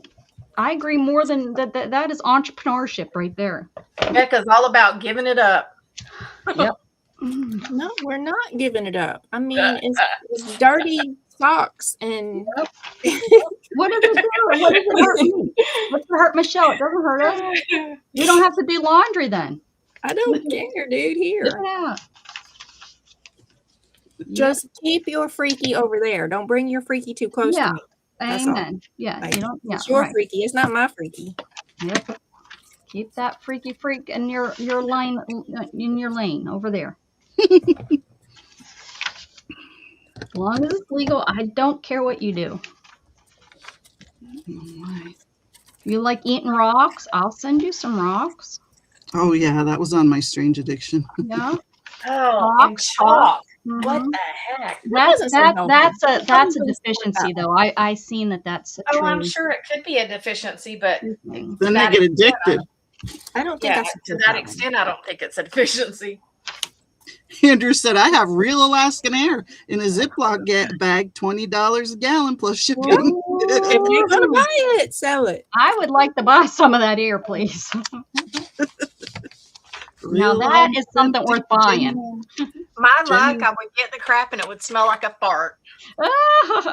agree more than that. That is entrepreneurship right there. Becca's all about giving it up. Yep. No, we're not giving it up. I mean, it's dirty socks and. What does it do? What does it hurt me? What's it hurt Michelle? It doesn't hurt us. You don't have to do laundry then. I don't care, dude. Here. Yeah. Just keep your freaky over there. Don't bring your freaky too close to me. That's Amen. all. Yeah. Like, You don't. Yeah. it's your Right. freaky. It's not my freaky. Yep. Keep that freaky freak in your lane over there. As long as it's legal, I don't care what you do. You like eating rocks? I'll send you some rocks. Oh yeah, that was on my strange addiction. Yeah. Oh, and Rocks. chalk. Mhm. What the heck? That's wasn't so helpful. that's a Something deficiency that though. I seen that's a Oh, true I'm sure it could be a deficiency, but thing. Then they that get extent, addicted. I don't think yeah, I to support that one. extent, I don't think it's a deficiency. Andrew said, "I have real Alaskan air in a Ziploc bag, $20 a gallon plus shipping." If you're gonna buy it, sell it. I would like to buy some of that air, please. Now Real that is something worth buying. My Jenny- luck, I would get the crap and it would smell like a fart.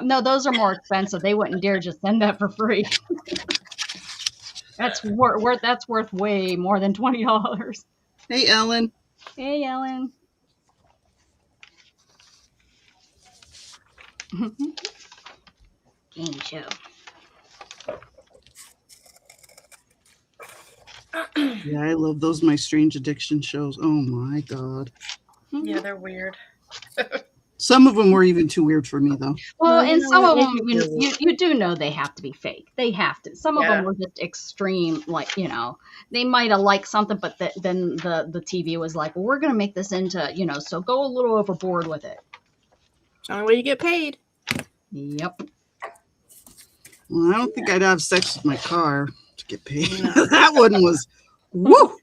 No, those are more expensive. They wouldn't dare just send that for free. That's worth way more than $20. Hey, Ellen. Hey, Ellen. Game show. Yeah, I love those My Strange Addiction shows. Oh my God. Yeah, they're weird. Some of them were even too weird for me, though. Well, Well, you and know some what, of they them, do you do know they have to be fake. They have to. Some of Yeah. them were just extreme, like, they might have liked something, but then the TV was like, well, we're going to make this into, so go a little overboard with it. It's the only way you get paid. Yep. Well, I don't think I'd have sex with my car to get paid. That one was, woo!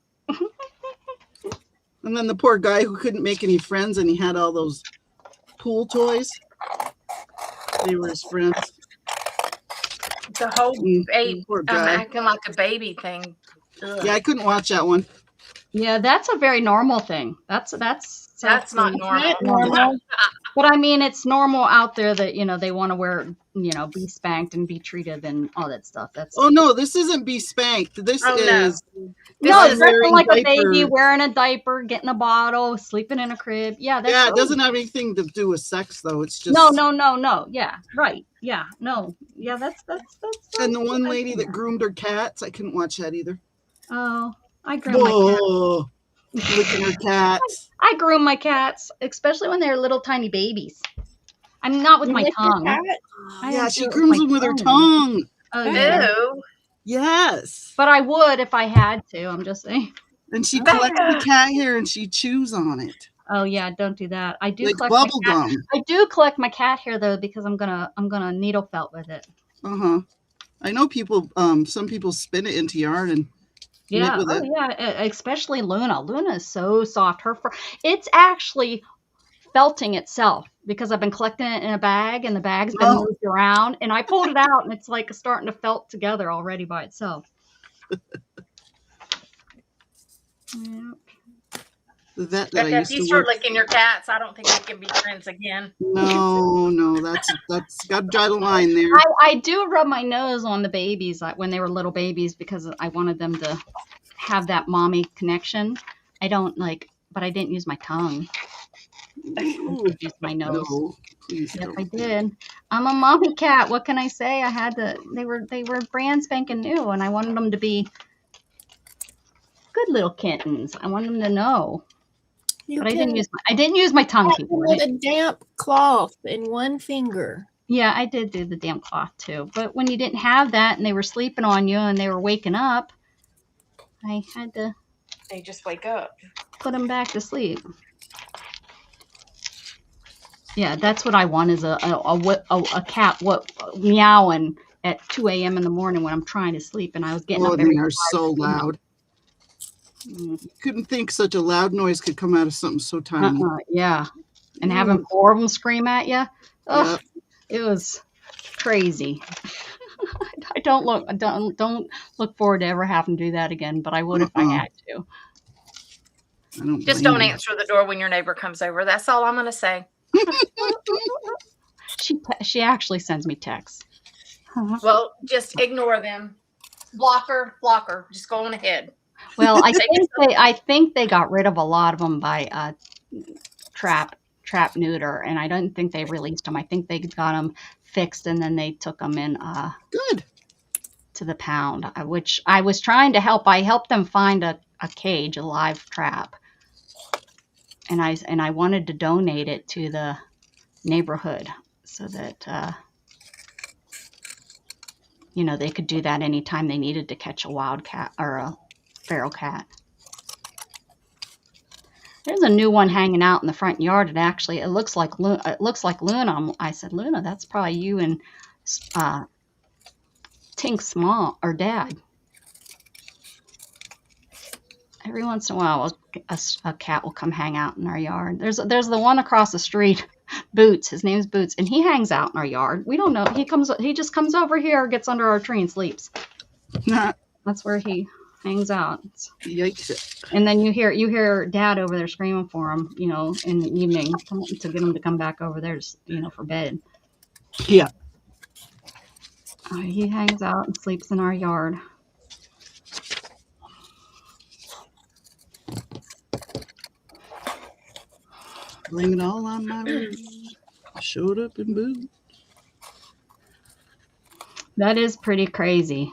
And then the poor guy who couldn't make any friends and he had all those pool toys. They were his friends. The whole Poor guy. acting like a baby thing. Ugh. Yeah, I couldn't watch that one. Yeah, that's a very normal thing. That's not normal. Normal. But I mean, it's normal out there that, they want to wear, be spanked and be treated and all that stuff. That's Oh no, this isn't Be Spanked. This Oh, no. is no, is it's dressing wearing like a diaper. baby, wearing a diaper, getting a bottle, sleeping in a crib. Yeah, that's yeah, it doesn't have anything to do with sex though. It's just No. Yeah, right. Yeah, no. Yeah, that's. And the one lady that groomed her cats, I couldn't watch that either. Oh, I groom my cats. Whoa, licking her cats. I groom my cats, especially when they're little tiny babies. I mean, not with You my lick your tongue. cat? I Yeah, don't she do it grooms my them with her tongue. Oh, yeah. Ew. Yes. But I would if I had to. I'm just saying. And she collects the cat hair and she chews on it. Oh yeah, don't do that. I do Like collect bubble my cat. gum. I do collect my cat hair though because I'm gonna needle felt with it. Uh-huh. I know people some people spin it into yarn and Yeah. knit with Oh it. yeah. Especially Luna. Luna is so soft. Her fur. It's actually felting itself because I've been collecting it in a bag and the bag's been Oh. moved around and I pulled it out and it's like starting to felt together already by itself. Yeah. The vet that But I if used you to start work. licking your cats, I don't think we can be friends again. No, that's got to draw the line there. I do rub my nose on the babies when they were little babies because I wanted them to have that mommy connection. I don't but I didn't use my tongue. Ooh, I used my nose. no, please Yes, don't. I did. I'm a mommy cat. What can I say? I had to. They were brand spanking new, and I wanted them to be good little kittens. I wanted them to know, You but I can didn't use my tongue. People. with a damp cloth in one finger. Yeah, I did do the damn cloth too. But when you didn't have that, and they were sleeping on you, and they were waking up, I had to They just wake up. put them back to sleep. Yeah, that's what I want is a cat meowing at 2 a.m. in the morning when I'm trying to sleep, and I was getting Oh, up they every are so loud. Couldn't think such a loud noise could come out of something so tiny. Yeah, and having 4 of them scream at you, it was crazy. I don't look forward to ever having to do that again, but I would if I had to. I don't Just blame don't you. answer the door when your neighbor comes over. That's all I'm going to say. She actually sends me texts. Well, just ignore them. Blocker. Just go on ahead. Well, I think they got rid of a lot of them by trap neuter, and I don't think they released them. I think they got them fixed, and then they took them in Good. to the pound, which I was trying to help. I helped them find a cage, a live trap, and I wanted to donate it to the neighborhood so that they could do that anytime they needed to catch a wild cat or a feral cat. There's a new one hanging out in the front yard, and actually, it looks like Luna. I said, Luna, that's probably you and Tink's mom or dad. Every once in a while, a cat will come hang out in our yard. There's the one across the street, Boots. His name's Boots, and he hangs out in our yard. We don't know. He just comes over here, gets under our tree, and sleeps. That's where he hangs out. Yikes! And then you hear Dad over there screaming for him, in the evening to get him to come back over there, for bed. Yeah. He hangs out and sleeps in our yard. Blame it all on my words. Showed up in boots. That is pretty crazy.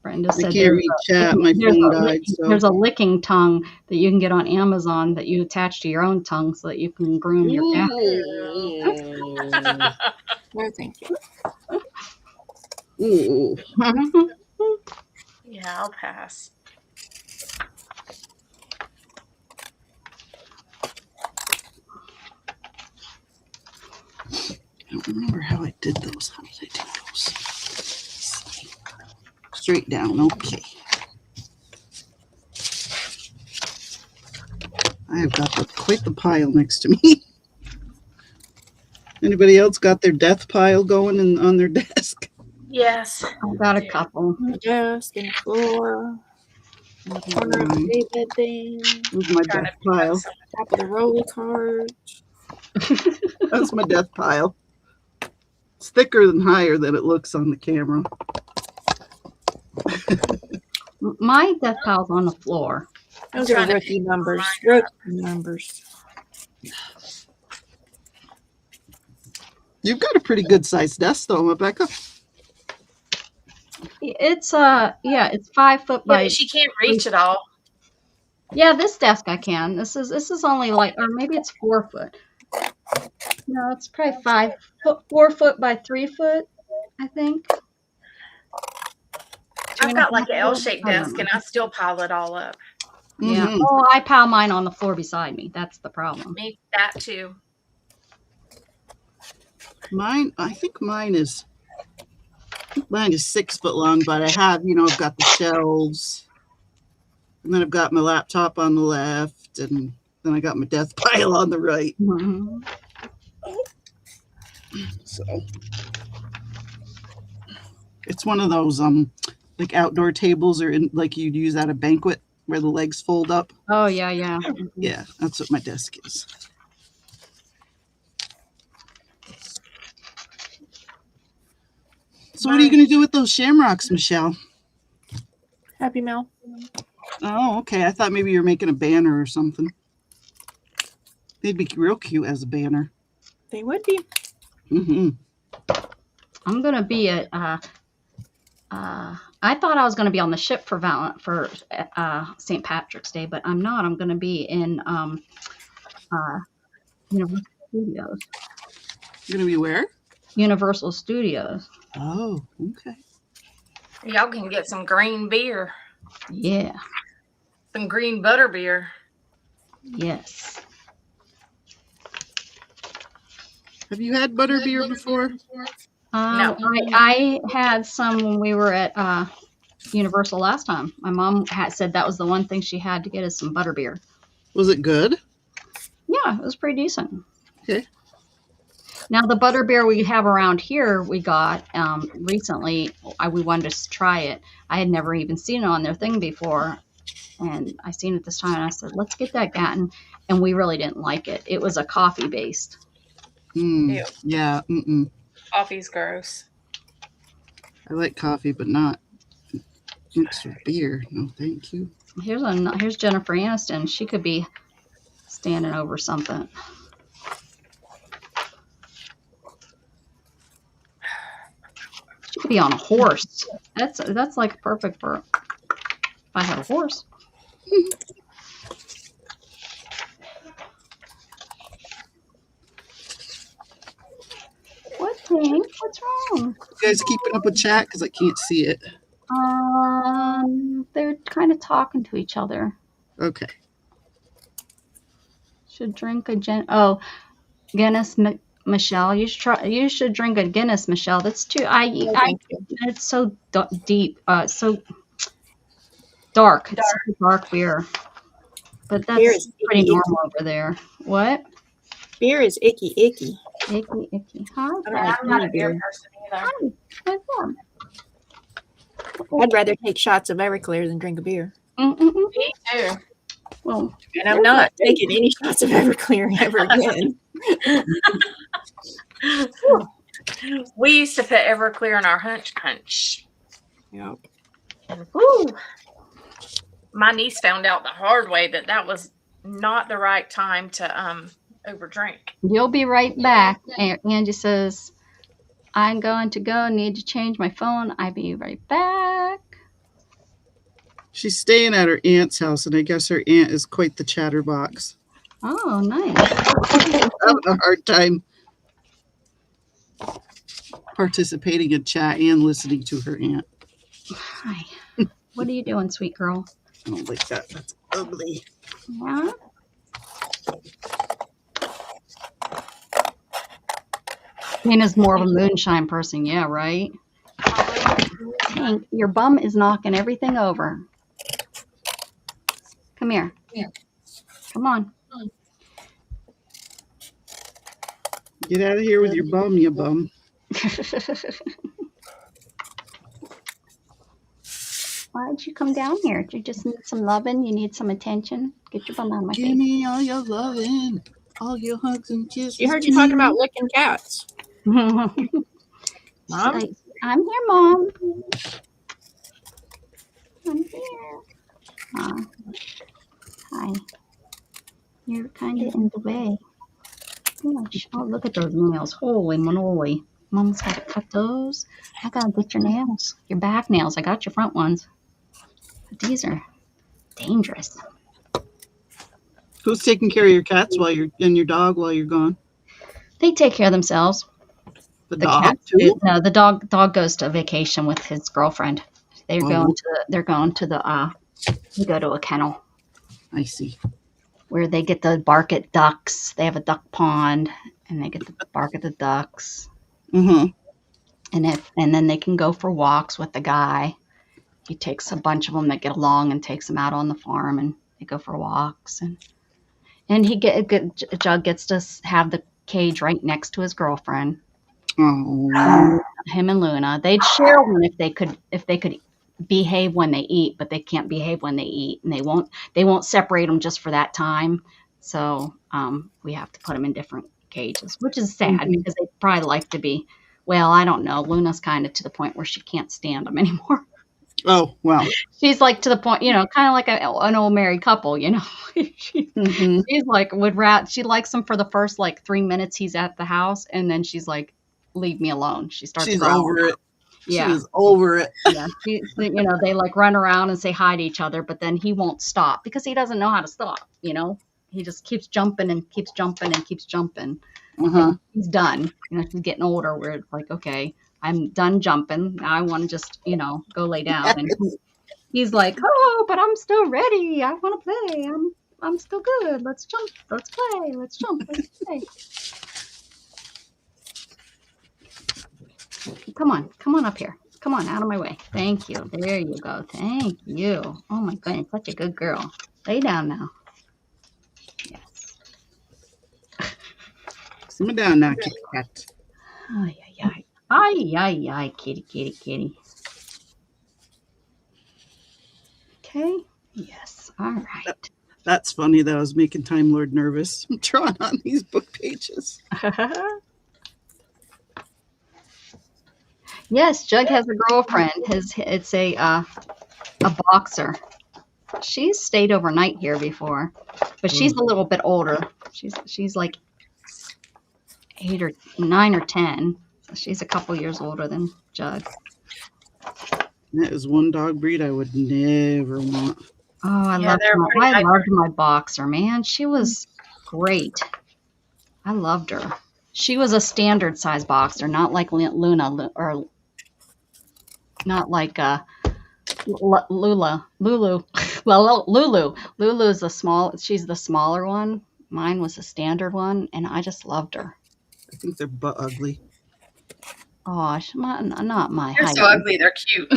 Brenda I said can't read chat. My phone died. So there's a licking tongue that you can get on Amazon that you attach to your own tongue so that you can groom your cat. No, thank you. ooh. Yeah, I'll pass. I don't remember how I did those. How did I do those? Straight down. Okay. I have got quite the pile next to me. Anybody else got their death pile going on their desk? Yes. I've got a couple. The desk and the floor. In the corner of the daybed thing. Where's my Trying death to pick up pile? some- Top of the roller cart. That's my death pile. It's thicker and higher than it looks on the camera. My death pile's on the floor. Those trying are to rookie pick numbers. mine Rookie numbers. You've got a pretty good sized desk though, Rebecca. It's 5 foot Yeah, by. but she can't reach it all. Yeah, this desk I can. This is only or maybe it's 4 foot. No, it's probably 4 foot by 3 foot, I think. I've got like an 2.5 L-shaped foot. I don't desk know. and I still pile it all up. Yeah. Mhm. Oh, I pile mine on the floor beside me. That's the problem. Me, that too. I think mine is 6 foot long, but I have, I've got the shelves, and then I've got my laptop on the left, and then I got my death pile on the right. Mhm. So it's one of those like outdoor tables, or like you'd use at a banquet where the legs fold up. Oh yeah. Yeah, that's what my desk is. So what are you going to do with those shamrocks, Michelle? Happy Mel. Oh, okay. I thought maybe you were making a banner or something. They'd be real cute as a banner. They would be. Mm-hmm. I'm gonna be at. I thought I was gonna be on the ship for St. Patrick's Day, but I'm not. I'm gonna be in Universal Studios. You're going to be where? Universal Studios. Oh, okay. Y'all can get some green beer, Yeah. some green butter beer. Yes. Have you had butterbeer before? No. I had some when we were at Universal last time. My mom said that was the one thing she had to get is some butterbeer. Was it good? Yeah, it was pretty decent. Okay. Now the butterbeer we have around here, we got recently. We wanted to try it. I had never even seen it on their thing before, and I seen it this time. And I said, "Let's get that Gatton," and we really didn't like it. It was a coffee based. Ew. Yeah. Mm-mm. Coffee's gross. I like coffee, but not mixed with beer. No, thank you. Here's Jennifer Aniston. She could be standing over something. She could be on a horse. That's like perfect for if I had a horse. Pink, what's wrong? You guys keeping up with chat? Because I can't see it. They're kind of talking to each other. Okay. Should drink a Guinness, Michelle. You should drink a Guinness, Michelle. That's too. Thank you. It's so deep. So dark. It's such a dark beer. But Beer that's is pretty icky, normal over there. What? Beer is icky. Icky. Hi. I mean, I'm not a beer person either. Hi. What's up? I'd rather take shots of Everclear than drink a beer. Mm-mm-mm. Me too. Well, And I'm not taking any shots of Everclear ever again. We used to put Everclear in our hunch punch. Yep. Woo. My niece found out the hard way that was not the right time to overdrink. you'll be right back. Angie says, I'm going to go. Need to change my phone. I'll be right back. She's staying at her aunt's house, and I guess her aunt is quite the chatterbox. Oh, nice. Having a hard time participating in chat and listening to her aunt. Hi. What are you doing, sweet girl? I don't like that. That's ugly. Yeah. Nina's more of a moonshine person. Yeah, right? Hank, your bum is knocking everything over. Come here. Yeah. Come on. Get out of here with your bum, you bum. Why'd you come down here? Do you just need some loving? You need some attention? Get your bum out of my Give face. me all your loving, all your hugs and kisses. You heard you talking about licking cats. Mom? Mom? I'm here, Mom. I'm here. Hi. You're kind of in the way. Gosh. Oh, look at those nails. Holy moly. Mom's got to cut those. I got to get your nails. Your back nails. I got your front ones. But these are dangerous. Who's taking care of your cats while you're and your dog while you're gone? They take care of themselves. The The dog cat too. No, the dog goes to vacation with his girlfriend. They're Oh. going to they go to a kennel I see. where they get to bark at ducks. They have a duck pond and they get to bark at the ducks. Mm-hmm. And then they can go for walks with the guy. He takes a bunch of them that get along and takes them out on the farm and they go for walks and Jug gets to have the cage right next to his girlfriend. Oh. Him and Luna. They'd share one if they could behave when they eat, but they can't behave when they eat, and they won't separate them just for that time. So we have to put them in different cages, which is sad because they probably like to be. Well, I don't know. Luna's kind of to the point where she can't stand them anymore. Oh, wow. She's like to the point, kind of like an old married couple, She's like she likes him for the first like 3 minutes he's at the house, and then she's like, leave me alone. She starts She's growling. over it. Yeah. She's over it. Yeah, they like run around and say hi to each other, but then he won't stop because he doesn't know how to stop. He just keeps jumping and keeps jumping and keeps jumping. Uh-huh. He's done. He's getting older. Where it's like, okay, I'm done jumping. Now I want to just, go lay down. And he's like, oh, but I'm still ready. I want to play. I'm still good. Let's jump. Let's play. Let's jump. Let's play. Come on up here. Come on, out of my way. Thank you. There you go. Thank you. Oh my goodness, such a good girl. Lay down now. Yes. Simmer down now, kitty cat. Ay, ay, ay. Ay, ay, ay, kitty. Okay. Yes. All right. That's funny that I was making Time Lord nervous. I'm drawing on these book pages. Yes, Jug has a girlfriend. It's a boxer. She's stayed overnight here before, but she's a little bit older. She's like 8 or 9 or 10. So she's a couple years older than Jug. That is one dog breed I would never want. Oh, I loved my boxer, man. She was great. I loved her. She was a standard size boxer, not like Luna or not like Lulu. Well, Lulu is she's the smaller one. Mine was a standard one, and I just loved her. I think they're butt ugly. Oh, not my They're Heidi. so ugly. They're cute.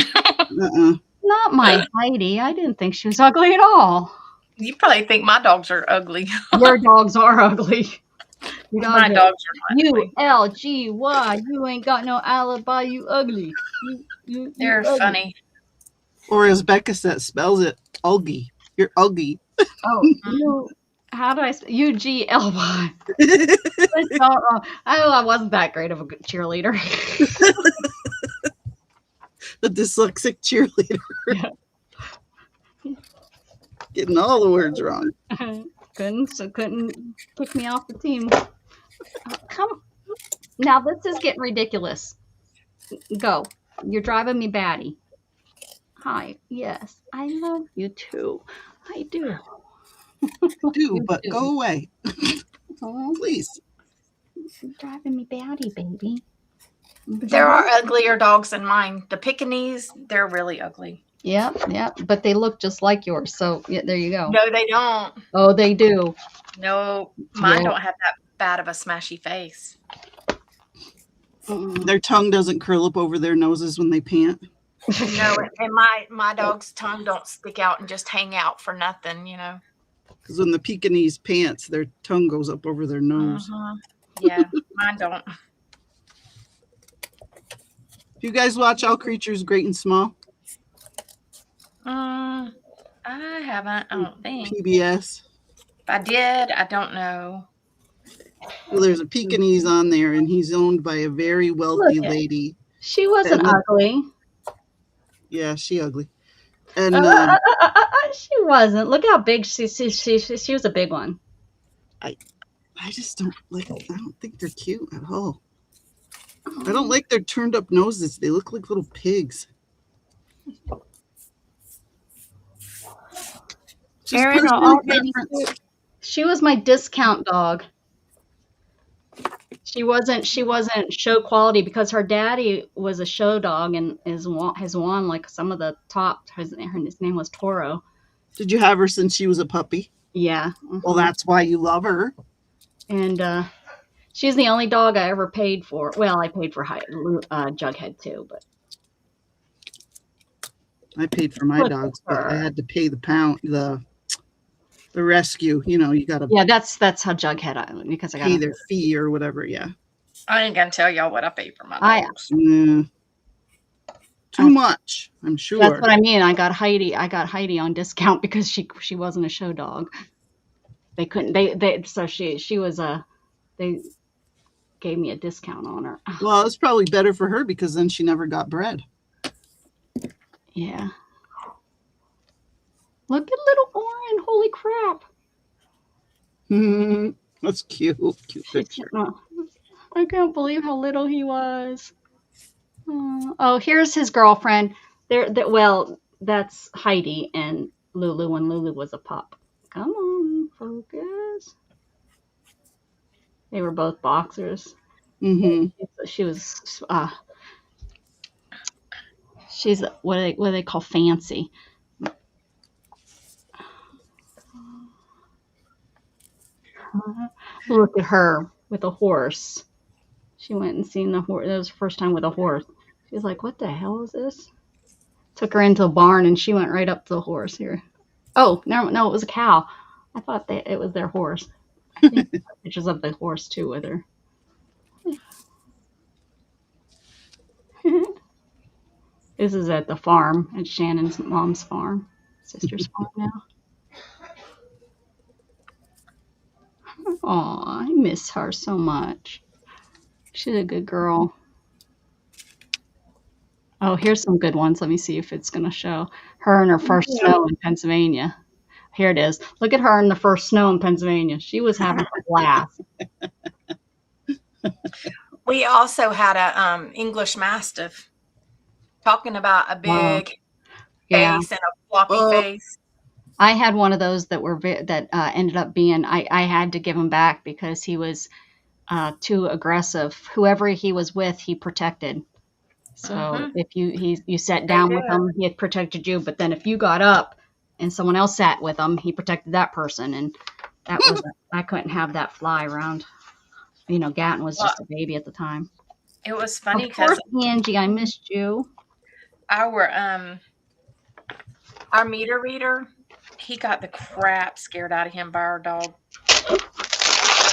Not my Heidi. I didn't think she was ugly at all. You probably think my dogs are ugly. Your dogs are ugly. My dogs are not ugly. ULGY. You ain't got no alibi. You ugly. You They're ugly. funny. Or as Becca spells it, ugly. You're ugly. Oh, how do I UGLY? I wasn't that great of a good cheerleader. The dyslexic cheerleader. Yeah. Getting all the words wrong. couldn't pick me off the team. Come now, this is getting ridiculous. Go. You're driving me batty. Hi. Yes, I love you too. I do. But go away. Oh, Please. you're driving me batty, baby. There are uglier dogs than mine. The Pekingese, they're really ugly. Yeah, but they look just like yours. So yeah, there you go. No, they don't. Oh, they do. No, mine Yeah. don't have that bad of a smashy face. Their tongue doesn't curl up over their noses when they pant. No, and my dog's tongue don't stick out and just hang out for nothing, you know. Because when the Pekingese pants, their tongue goes up over their nose. Yeah, mine don't. Do you guys watch All Creatures Great and Small? I haven't. I don't think. PBS. If I did, I don't know. Well, there's a Pekingese on there, and he's owned by a very wealthy Look at- lady. She wasn't ugly. Yeah, she ugly. And She wasn't. Look how big she was a big one. I just don't like. I don't think they're cute at all. I don't like their turned up noses. They look like little pigs. Just Erin, personal all preference. She was my discount dog. She wasn't show quality because her daddy was a show dog and has won like some of the top. His name was Toro. Did you have her since she was a puppy? Yeah. Well, that's why you love her. And she's the only dog I ever paid for. Well, I paid for Jughead too, but I paid for my Look dogs, at but I her. had to pay the rescue. You know, you got to yeah, that's how Jughead because I got pay their fee or whatever. Yeah. I ain't gonna tell y'all what I paid for my I- dogs. Too much, I'm sure. That's what I mean. I got Heidi on discount because she wasn't a show dog. They couldn't. So she was they gave me a discount on her. Well, it's probably better for her because then she never got bred. Yeah. Look at little Oren. Holy crap. That's cute. Cute picture. I can't believe how little he was. Oh, here's his girlfriend. Well, that's Heidi and Lulu when Lulu was a pup. Come on, focus. They were both boxers. She was she's what do they call fancy. Look at her with a horse. She went and seen the horse. That was the first time with a horse. She was like, what the hell is this? Took her into a barn and she went right up to the horse here. Oh, no, it was a cow. I thought it was their horse. I think pictures of the horse too with her. This is at the farm, at Shannon's mom's farm, sister's farm now. Aw, I miss her so much. She's a good girl. Oh, here's some good ones. Let me see if it's going to show. Her in her first snow in Pennsylvania. Here it is. Look at her in the first snow in Pennsylvania. She was having a blast. We also had a English Mastiff. Talking about a big Yeah. face and a floppy face. I had one of those that were that ended up being. I had to give him back because he was too aggressive. Whoever he was with, he protected. So if you sat down with him, he had protected you. But then if you got up and someone else sat with him, he protected that person. And that was I couldn't have that fly around. You know, Gatton was just a baby at the time. It was funny Of course, because Angie, I missed you. our meter reader, he got the crap scared out of him by our dog.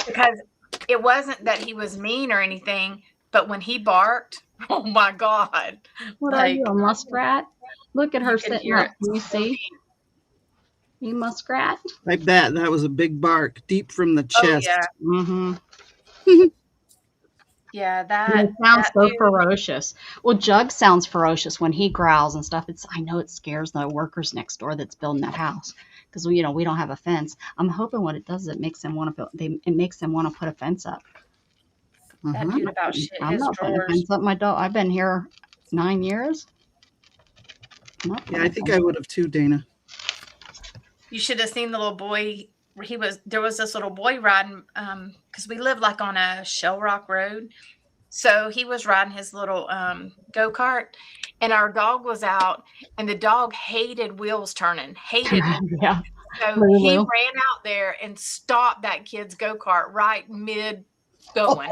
Because it wasn't that he was mean or anything, but when he barked, oh my God. What are you, a muskrat? Look at her sitting up. Can you see? You muskrat? I bet that was a big bark, deep from the chest. Oh, Mm-hmm. Yeah, that It sounds so dude, ferocious. Well, Jug sounds ferocious when he growls and stuff. I know it scares the workers next door that's building that house because we don't have a fence. I'm hoping what it does is it makes them want to put a fence up. that dude about shit I'm his not putting a drawers. fence up my dog. I've been here 9 years. Yeah, I think I would have too, Dana. You should have seen the little boy. There was this little boy riding, because we live like on a Shell Rock Road. So he was riding his little go-kart, and our dog was out, and the dog hated wheels turning, hated it. Yeah. So he ran out there and stopped that kid's go-kart right mid going.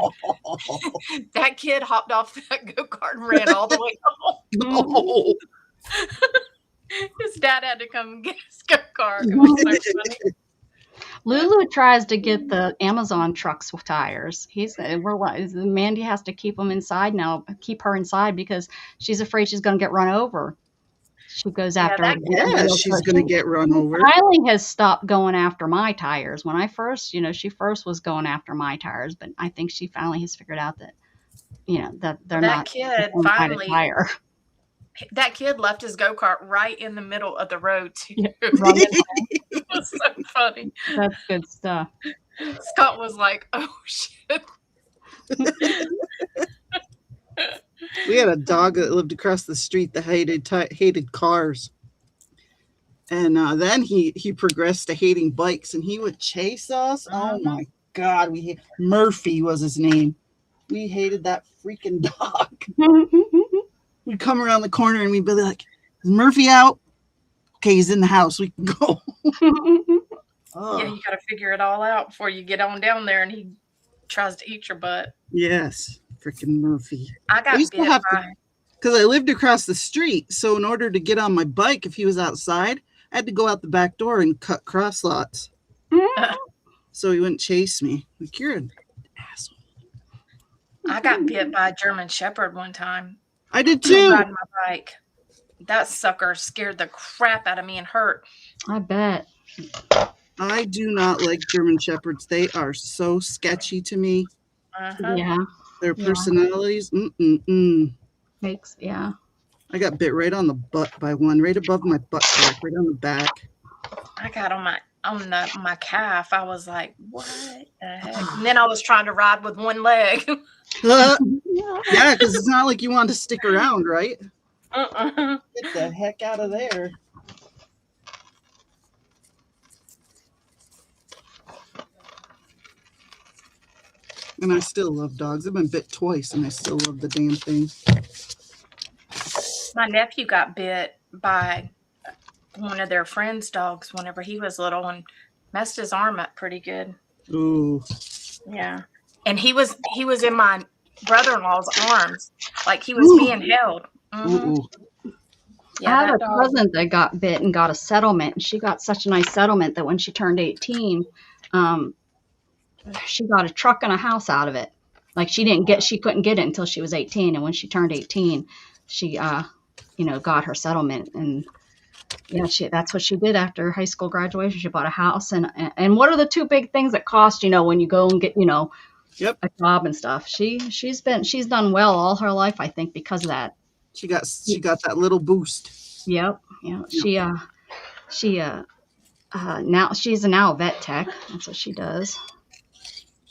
That kid hopped off that go-kart and ran all the way home. Oh. His dad had to come get his go-kart. It was so funny. Lulu tries to get the Amazon trucks with tires. Mandy has to keep them inside now, keep her inside because she's afraid she's going to get run over. She goes after. Yeah, she's going to get run over. Riley has stopped going after my tires. When I first, she first was going after my tires, but I think she finally has figured out that, that they're not. That kid finally. That kid left his go-kart right in the middle of the road too. Yeah, it was so funny. That's good stuff. Scott was like, "Oh shit." We had a dog that lived across the street that hated cars. And then he progressed to hating bikes, and he would chase us. Oh my God. Murphy was his name. We hated that freaking dog. We'd come around the corner and we'd be like, is Murphy out? Okay, he's in the house. We can go. Yeah, you got to figure it all out before you get on down there and he tries to eat your butt. Yes, freaking Murphy. I got bit by... Because I lived across the street. So in order to get on my bike, if he was outside, I had to go out the back door and cut cross lots. So he wouldn't chase me. Like, you're an asshole. I got bit by a German Shepherd one time. I did too. Riding my bike. That sucker scared the crap out of me and hurt. I bet. I do not like German Shepherds. They are so sketchy to me. Yeah. Their personalities. Yeah. I got bit right on the butt by one, right above my butt crack, right on the back. I got on my calf. I was like, what the heck? And then I was trying to ride with one leg. Yeah, because it's not like you want to stick around, right? Get the heck out of there. And I still love dogs. I've been bit twice, and I still love the damn thing. My nephew got bit by one of their friends' dogs whenever he was little and messed his arm up pretty good. Ooh. Yeah. And he was in my brother-in-law's arms. Like he was being held. Ooh. Yeah, I had a cousin that got bit and got a settlement. And she got such a nice settlement that when she turned 18, she got a truck and a house out of it. Like she couldn't get it until she was 18. And when she turned 18, she, got her settlement. And yeah, that's what she did after high school graduation. She bought a house. And what are the two big things that cost, when you go and get, Yep. a job and stuff? She's done well all her life, I think, because of that. She got that little boost. Yep. Yeah. Now she's a vet tech. That's what she does.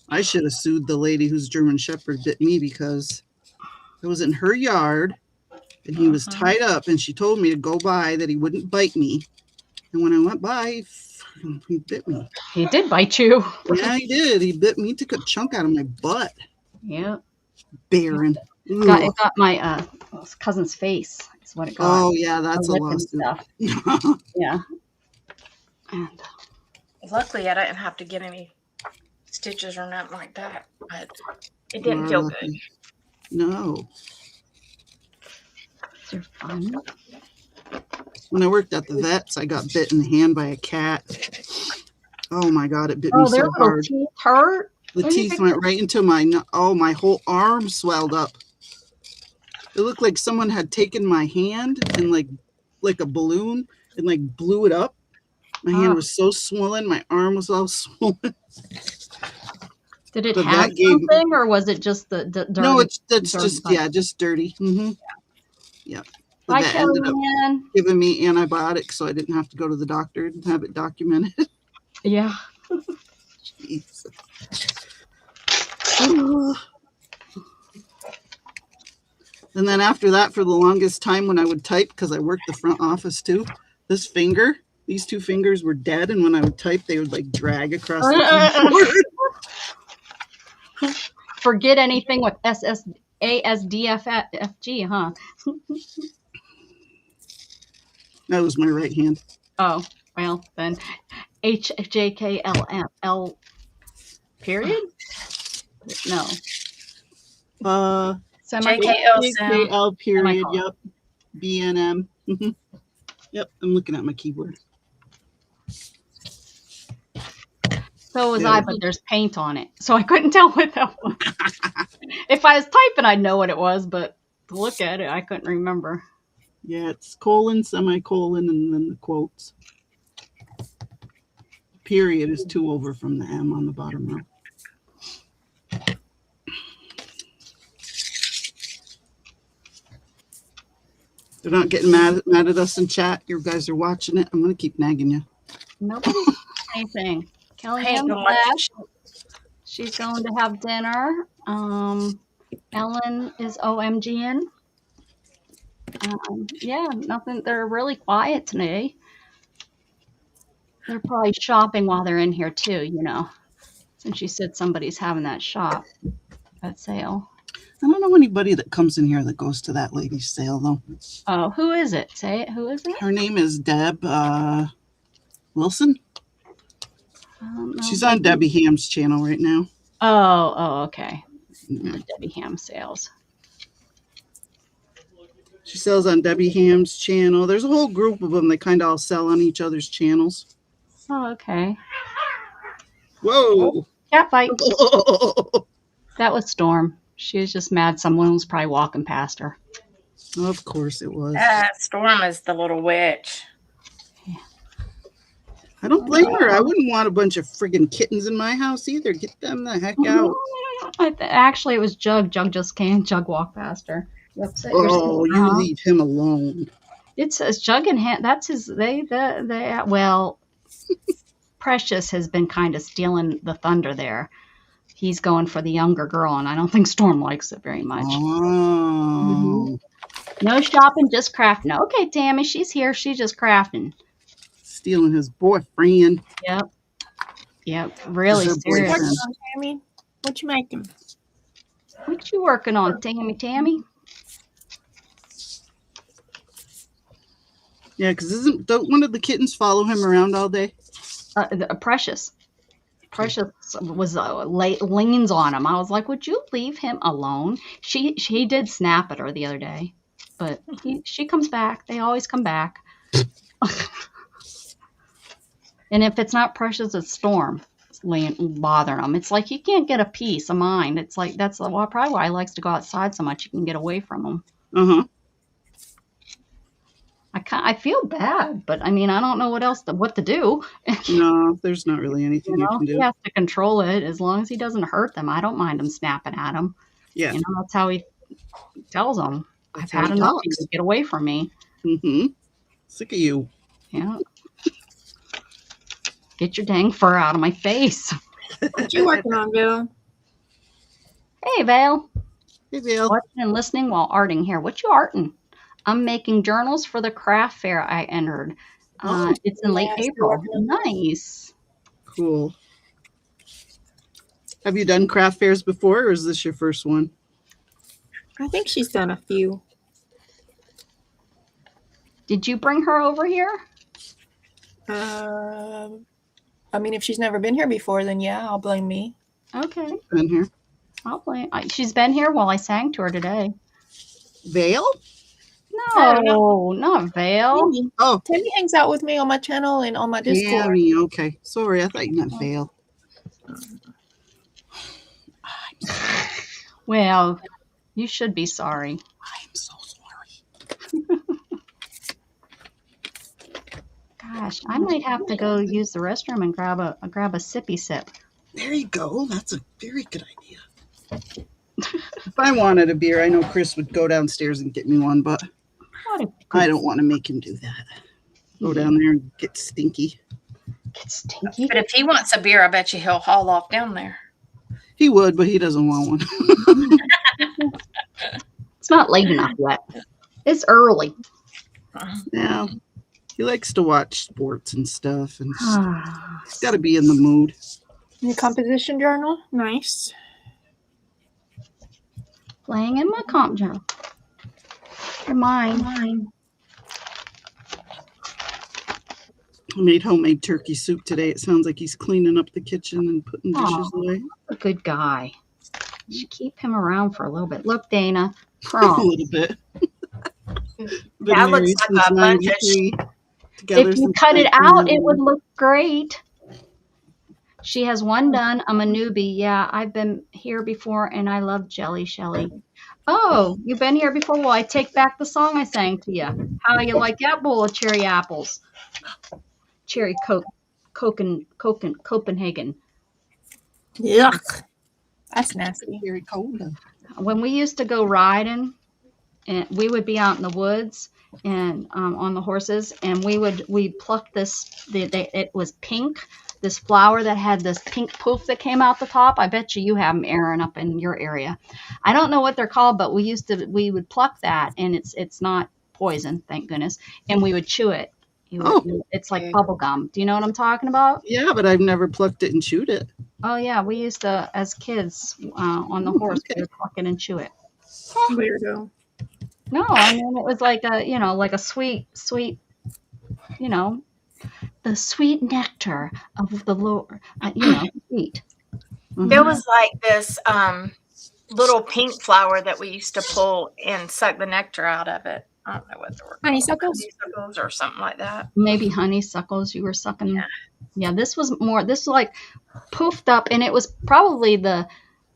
I should have sued the lady whose German Shepherd bit me because it was in her yard and he was tied up, and she told me to go by that he wouldn't bite me. And when I went by, He bit me. He did bite you. Yeah, he did. He bit me. He took a chunk out of my butt. Yeah. Baron. It got my cousin's face. Is what it got. Oh yeah, that's a lip and lawsuit. stuff. Yeah. And Luckily, I didn't have to get any stitches or nothing like that, but it didn't feel good. No. they're fun. When I worked at the vets, I got bit in the hand by a cat. Oh my God, it bit me their so little hard. teeth hurt. The teeth went right into my whole arm swelled up. It looked like someone had taken my hand and like a balloon and like blew it up. My hand was so swollen. My arm was all swollen. Did it have something, or was it just the dirt? No, that's just dirty. Mm-hmm. Yeah. The vet ended up giving me antibiotics, so I didn't have to go to the doctor and have it documented. Yeah. Jeez. And then after that, for the longest time when I would type, because I worked the front office too, these two fingers were dead, and when I would type, they would like drag across the keyboard. Forget anything with ASDFG, huh? That was my right hand. Oh, well, then HJKLL period? No. JKL period. Yep. BNM. Mm-hmm. Yep. I'm looking at my keyboard. So was I, but there's paint on it, so I couldn't tell what that was. If I was typing, I'd know what it was, but to look at it, I couldn't remember. Yeah, it's colon, semicolon, and then the quotes. Period is 2 over from the M on the bottom row. They're not getting mad at us in chat. You guys are watching it. I'm going to keep nagging you. Nobody's anything. Kellyanne left. She's going to have dinner. Ellen is OMGing. Yeah, nothing. They're really quiet today. They're probably shopping while they're in here too, since you said somebody's having that sale. I don't know anybody that comes in here that goes to that lady's sale, though. Oh, who is it? Say it. Who is it? Her name is Deb Wilson. She's on Debbie Ham's channel right now. Oh, okay. Debbie Ham sales. She sells on Debbie Ham's channel. There's a whole group of them that kind of all sell on each other's channels. Oh, okay. Whoa. Cat fight. That was Storm. She was just mad someone was probably walking past her. Of course it was. Storm is the little witch. Yeah. I don't blame her. I wouldn't want a bunch of friggin' kittens in my house either. Get them the heck out. Actually, it was Jug. Jug just came. Jug walked past her. You leave him alone. It says Jug and Han. That's his. Well, Precious has been kind of stealing the thunder there. He's going for the younger girl, and I don't think Storm likes it very much. Oh. No shopping, just crafting. Okay, Tammy, she's here. She's just crafting. Stealing his boyfriend. Yep. Really serious. Tammy, what you making? What you working on, Tammy? Yeah, because don't one of the kittens follow him around all day? Precious. Precious was leans on him. I was like, would you leave him alone? He did snap at her the other day, but she comes back. They always come back. And if it's not Precious, it's Storm bothering him. It's like you can't get a peace of mind. It's like that's probably why he likes to go outside so much. You can get away from him. Uh-huh. I feel bad, but I mean, I don't know what to do. No, there's not really anything you can do. He has to control it as long as he doesn't hurt them. I don't mind him snapping at him. Yeah. That's how he tells them. I've had enough. You get away from me. Mm-hmm. Sick of you. Yeah. Get your dang fur out of my face. What you working on, Bill? Hey, Val. Hey, Val. Watching and listening while arting here. What you arting? I'm making journals for the craft fair I entered. Oh, It's in late Yes, they're April. working on that. Nice. cool. Have you done craft fairs before, or is this your first one? I think she's done a few. Did you bring her over here? I mean, if she's never been here before, then yeah, I'll blame me. Okay. Been here. I'll play. She's been here while I sang to her today. Vale? No, not Vale. Tammy. Oh, Tammy hangs out with me on my channel and on my Discord. Tammy. Okay. Sorry, I thought you meant Vale. Well, you should be sorry. I'm so sorry. Gosh, I might have to go use the restroom and grab a sippy sip. There you go. That's a very good idea. If I wanted a beer, I know Chris would go downstairs and get me one, but What a good I don't want to make him do that. Go down there and get stinky. Get stinky. But if he wants a beer, I bet you he'll haul off down there. He would, but he doesn't want one. It's not late enough yet. It's early. Yeah. He likes to watch sports and stuff, and he's got to be in the mood. Your composition journal, nice. Playing in my comp journal. You're mine. I made homemade turkey soup today. It sounds like he's cleaning up the kitchen and putting dishes away. A good guy. You should keep him around for a little bit. Look, Dana. A Prom. little bit. That looks like a bunch of If you cut it out, it would look great. She has one done. I'm a newbie. Yeah, I've been here before, and I love Jelly Shelly. Oh, you've been here before? Well, I take back the song I sang to you. How you like that bowl of cherry apples? Cherry Copenhagen. Yuck. That's nasty. Very cold. When we used to go riding, and we would be out in the woods and on the horses, and we plucked this. It was pink. This flower that had this pink poof that came out the top. I bet you have them, Aaron, up in your area. I don't know what they're called, but we would pluck that, and it's not poison, thank goodness, and we would chew it. It's like bubble gum. Do you know what I'm talking about? Yeah, but I've never plucked it and chewed it. Oh yeah, we used to, as kids, on the horse, we would pluck it and chew it. Weirdo. No, I mean it was like a sweet, the sweet nectar of the Lord. Sweet. There was like this little pink flower that we used to pull and suck the nectar out of it. I don't know what they were called. Honeysuckles? Honeysuckles or something like that. Maybe honeysuckles you were sucking. Yeah, this was like poofed up, and it was probably it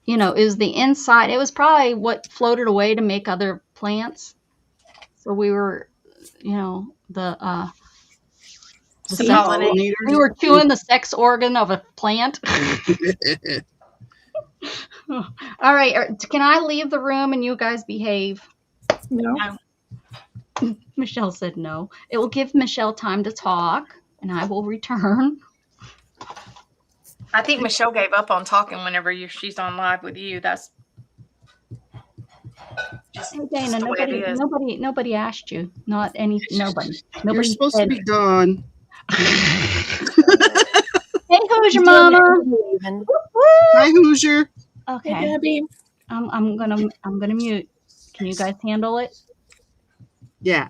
was the inside. It was probably what floated away to make other plants. So we were, the pollinators. we were chewing the sex organ of a plant. All right, can I leave the room and you guys behave? No. Michelle said no. It will give Michelle time to talk, and I will return. I think Michelle gave up on talking whenever she's on live with you. That's just, Hey, Dana, the way it is. nobody asked you. Nobody. You're supposed to be gone. Hey, Hoosier Mama. Hi, Hoosier. Okay. Hey, Debbie. I'm gonna mute. Can you guys handle it? Yeah.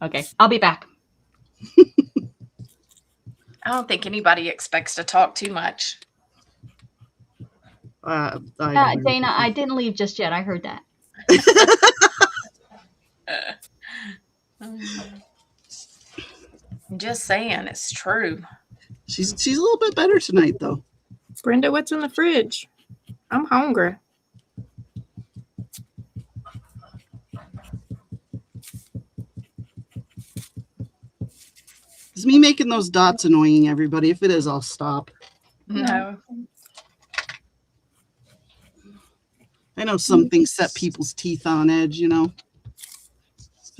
Okay, I'll be back. I don't think anybody expects to talk too much. Dana, I didn't leave just yet. I heard that. I'm just saying, it's true. She's a little bit better tonight, though. Brenda, what's in the fridge? I'm hungry. Is me making those dots annoying everybody? If it is, I'll stop. No. I know some things set people's teeth on edge, If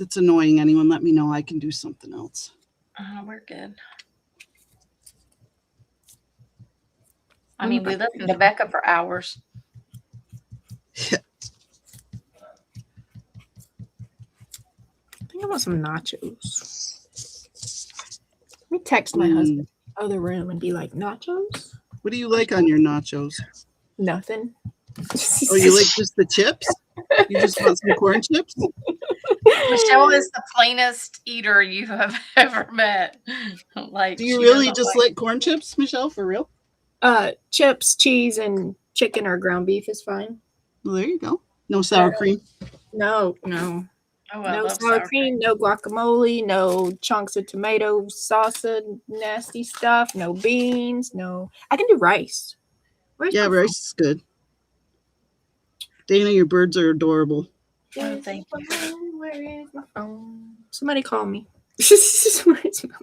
it's annoying anyone, let me know. I can do something else. We're good. I mean, we listened to Becca for hours. I think I want some nachos. me text my husband other room and be like, nachos? What do you like on your nachos? Nothing. Oh, you like just the chips? You just want some corn chips? Michelle is the plainest eater you have ever met. Like, Do you she really doesn't just like corn chips, Michelle, for real? Chips, cheese, and chicken or ground beef is fine. Well, there you go. No sour cream. No. Oh, I No love sour cream, no guacamole, no chunks of tomato salsa, nasty stuff, no beans, no. I can do rice. Where's Yeah, my rice is good. Dana, your birds are adorable. Oh, thank you. Where is my phone? Somebody call me. Where's my phone?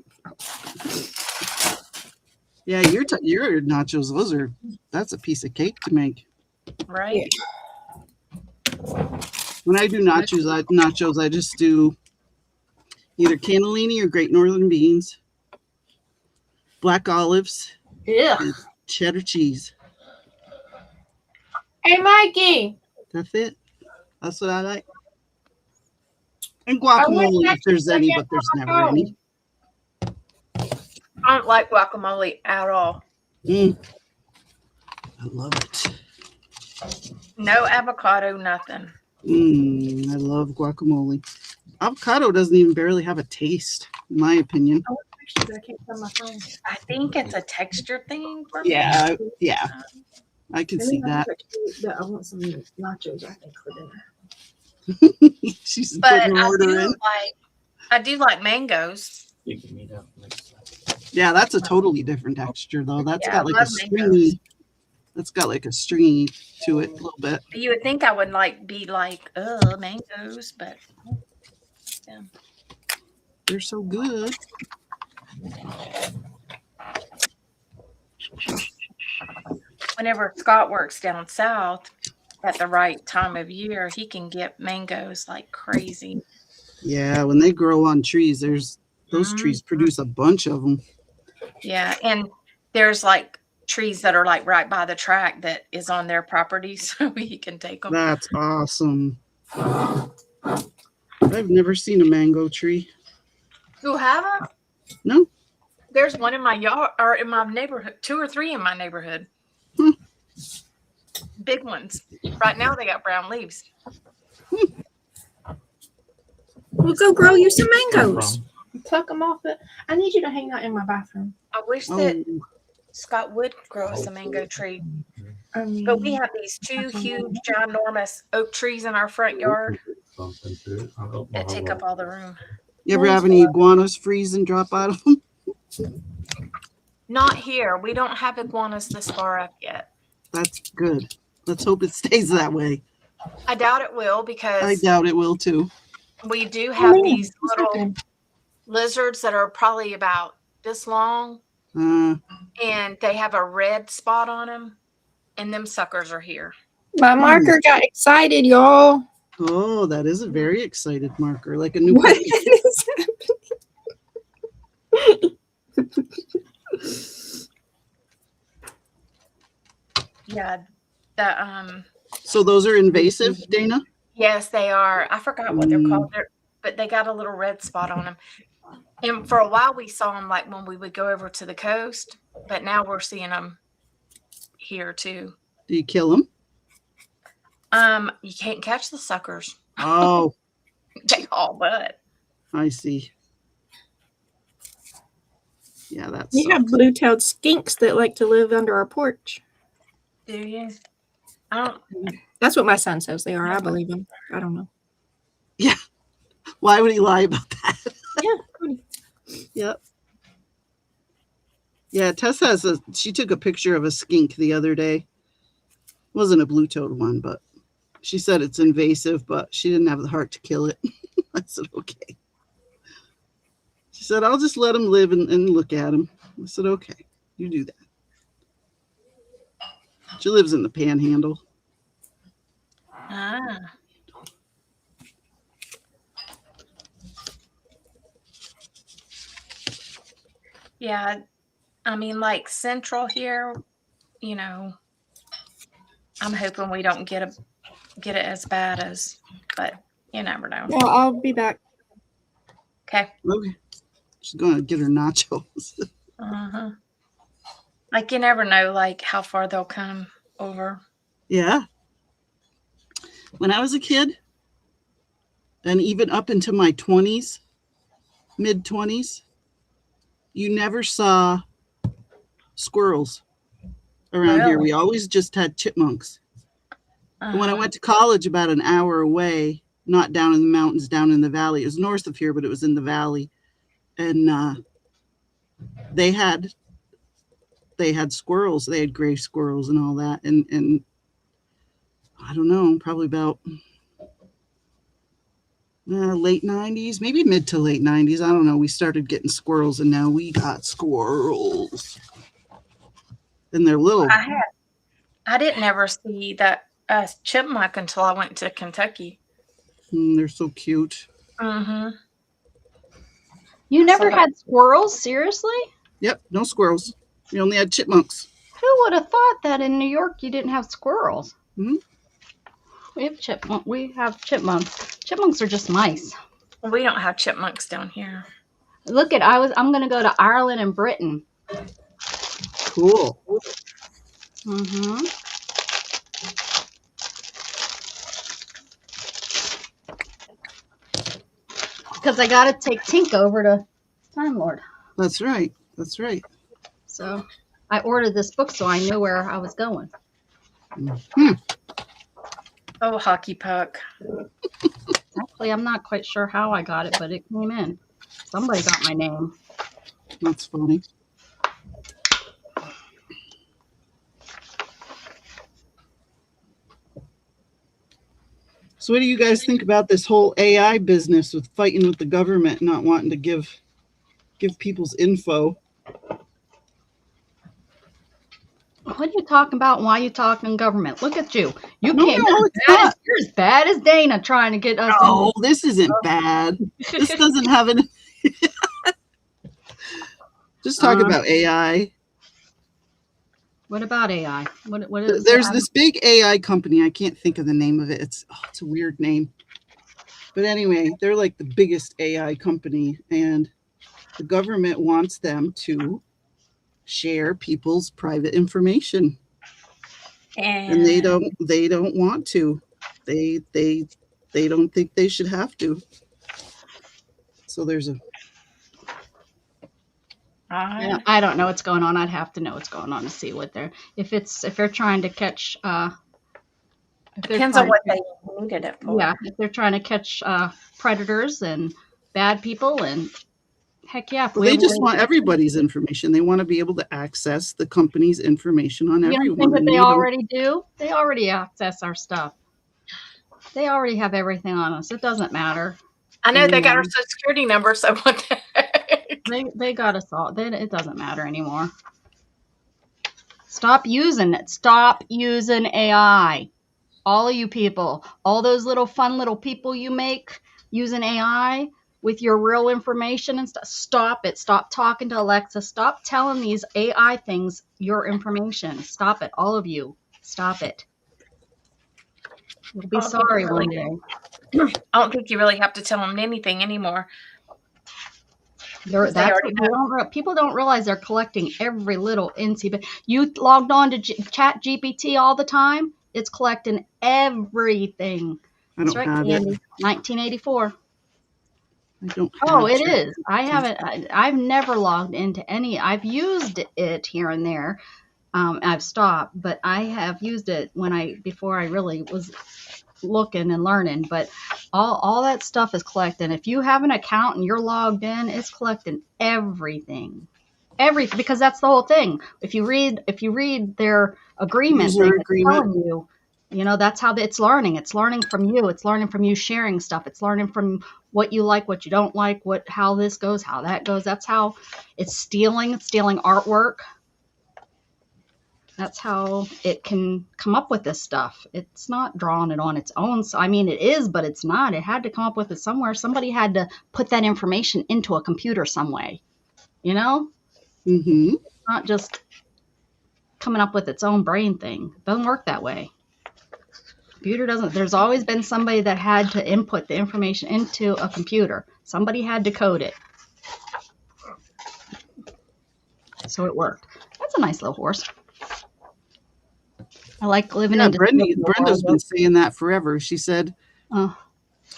Yeah, your nachos, that's a piece of cake to make. Right? When I do nachos, I just do either cannellini or great northern beans, black olives, Yeah. and cheddar cheese. Hey, Mikey. That's it. That's what I like. And guacamole if there's any, but there's never any. I don't like guacamole at all. I love it. No avocado, nothing. I love guacamole. Avocado doesn't even barely have a taste, in my opinion. I can't find my phone. I think it's a texture thing for me. Yeah, I can see that. I want some nachos, I think, for dinner. She's But putting an order in. I do like mangoes. Yeah, that's a totally different texture though. That's Yeah, got like I a love stringy. mangoes. That's got like a stringy to it a little bit. You would think I would be like, mangoes, but yeah. They're so good. Whenever Scott works down south at the right time of year, he can get mangoes like crazy. Yeah, when they grow on trees, those trees produce a bunch of them. Yeah, and there's like trees that are like right by the track that is on their property, so he can take them. That's awesome. I've never seen a mango tree. You haven't? No. There's one in my yard or in my neighborhood, 2 or 3 in my neighborhood. Big ones. Right now they got brown leaves. We'll go grow you some mangoes. Pluck them off. I need you to hang out in my bathroom. I wish that Scott would grow us a mango tree. But we have these 2 huge, ginormous oak trees in our front yard that take up all the room. You ever have any iguanas freeze and drop out of them? Not here. We don't have iguanas this far up yet. That's good. Let's hope it stays that way. I doubt it will because I doubt it will too. we do have these little lizards that are probably about this long, and they have a red spot on them, and them suckers are here. My marker got excited, y'all. Oh, that is a very excited marker, like a new. What is happening? Yeah. So those are invasive, Dana? Yes, they are. I forgot what they're called, but they got a little red spot on them. And for a while we saw them like when we would go over to the coast, but now we're seeing them here too. Do you kill them? You can't catch the suckers. Oh, They all but. I see. Yeah, that's. We have blue-tailed skinks that like to live under our porch. Do you? I don't. That's what my son says they are. I believe him. I don't know. Yeah. Why would he lie about that? Yeah. Yep. Yeah, Tess she took a picture of a skink the other day. It wasn't a blue-toed one, but she said it's invasive, but she didn't have the heart to kill it. I said, okay. She said, I'll just let him live and look at him. I said, okay, you do that. She lives in the Panhandle. Ah. Yeah, I mean, like central here, you know, I'm hoping we don't get it as bad as, but you never know. Well, I'll be back. Okay. Okay. She's going to get her nachos. Uh-huh. Like you never know, like how far they'll come over. Yeah. When I was a kid, and even up into my 20s, mid 20s, you never saw squirrels around here. Really? We always just had chipmunks. And when I Uh-huh. went to college about an hour away, not down in the mountains, down in the valley, it was north of here, but it was in the valley. And they had squirrels. They had gray squirrels and all that. And I don't know, probably about late 90s, maybe mid to late 90s. I don't know. We started getting squirrels, and now we got squirrels. And they're little. I didn't ever see that chipmunk until I went to Kentucky. They're so cute. Mm-hmm. You never So- had squirrels? Seriously? Yep, no squirrels. We only had chipmunks. Who would have thought that in New York you didn't have squirrels? Mhm. We have chipmunks. Chipmunks are just mice. We don't have chipmunks down here. Look at I'm going to go to Ireland and Britain. Cool. Mm-hmm. Because I got to take Tink over to Time Lord. That's right. That's right. So I ordered this book so I knew where I was going. Oh, hockey puck. Actually, I'm not quite sure how I got it, but it came in. Somebody got my name. That's funny. So what do you guys think about this whole AI business with fighting with the government, not wanting to give people's info? What are you talking about? Why are you talking government? Look at you. You No, can't. no, it's You're not. as bad as Dana trying to get us. Oh, this isn't bad. This doesn't have an. Just talk about AI. What about AI? What is There's it? this big AI company. I can't think of the name of it. It's a weird name. But anyway, they're like the biggest AI company, and the government wants them to share people's private information, and they don't want to. They don't think they should have to. So there's a. I don't know what's going on. I'd have to know what's going on to see what they're if they're trying to catch. Depends on what they needed it for. Yeah, if they're trying to catch predators and bad people, and heck yeah. Well, they just want everybody's information. They want to be able to access the company's information on You don't everyone. think that and they you don't- already do? They already access our stuff. They already have everything on us. It doesn't matter. I know they got our social security number, so what the heck? They got us all. It doesn't matter anymore. Stop using it. Stop using AI. All of you people, all those little fun little people you make using AI with your real information and stuff. Stop it. Stop talking to Alexa. Stop telling these AI things your information. Stop it. All of you. Stop it. You'll be sorry one day. I don't think you really have to tell them anything anymore. People don't realize they're collecting every little incy. But you logged on to Chat GPT all the time. It's collecting everything. I That's don't right, have Candy. it. 1984. I don't. Oh, have it Chat is. I haven't. I've never logged into any. I've used it here and there. I've stopped, but I have used it before I really was looking and learning. But all that stuff is collecting. If you have an account and you're logged in, it's collecting everything. Everything, because that's the whole thing. If you read their agreement, User it's agreement. telling you, that's how it's learning. It's learning from you. It's learning from you sharing stuff. It's learning from what you like, what you don't like, how this goes, how that goes. That's how it's stealing. It's stealing artwork. That's how it can come up with this stuff. It's not drawing it on its own. So, I mean, it is, but it's not. It had to come up with it somewhere. Somebody had to put that information into a computer some way. Mm-hmm. It's not just coming up with its own brain thing. It doesn't work that way. Computer doesn't. There's always been somebody that had to input the information into a computer. Somebody had to code it. So it worked. That's a nice little horse. I like living Yeah, in Brenda's been saying that forever. She said Oh,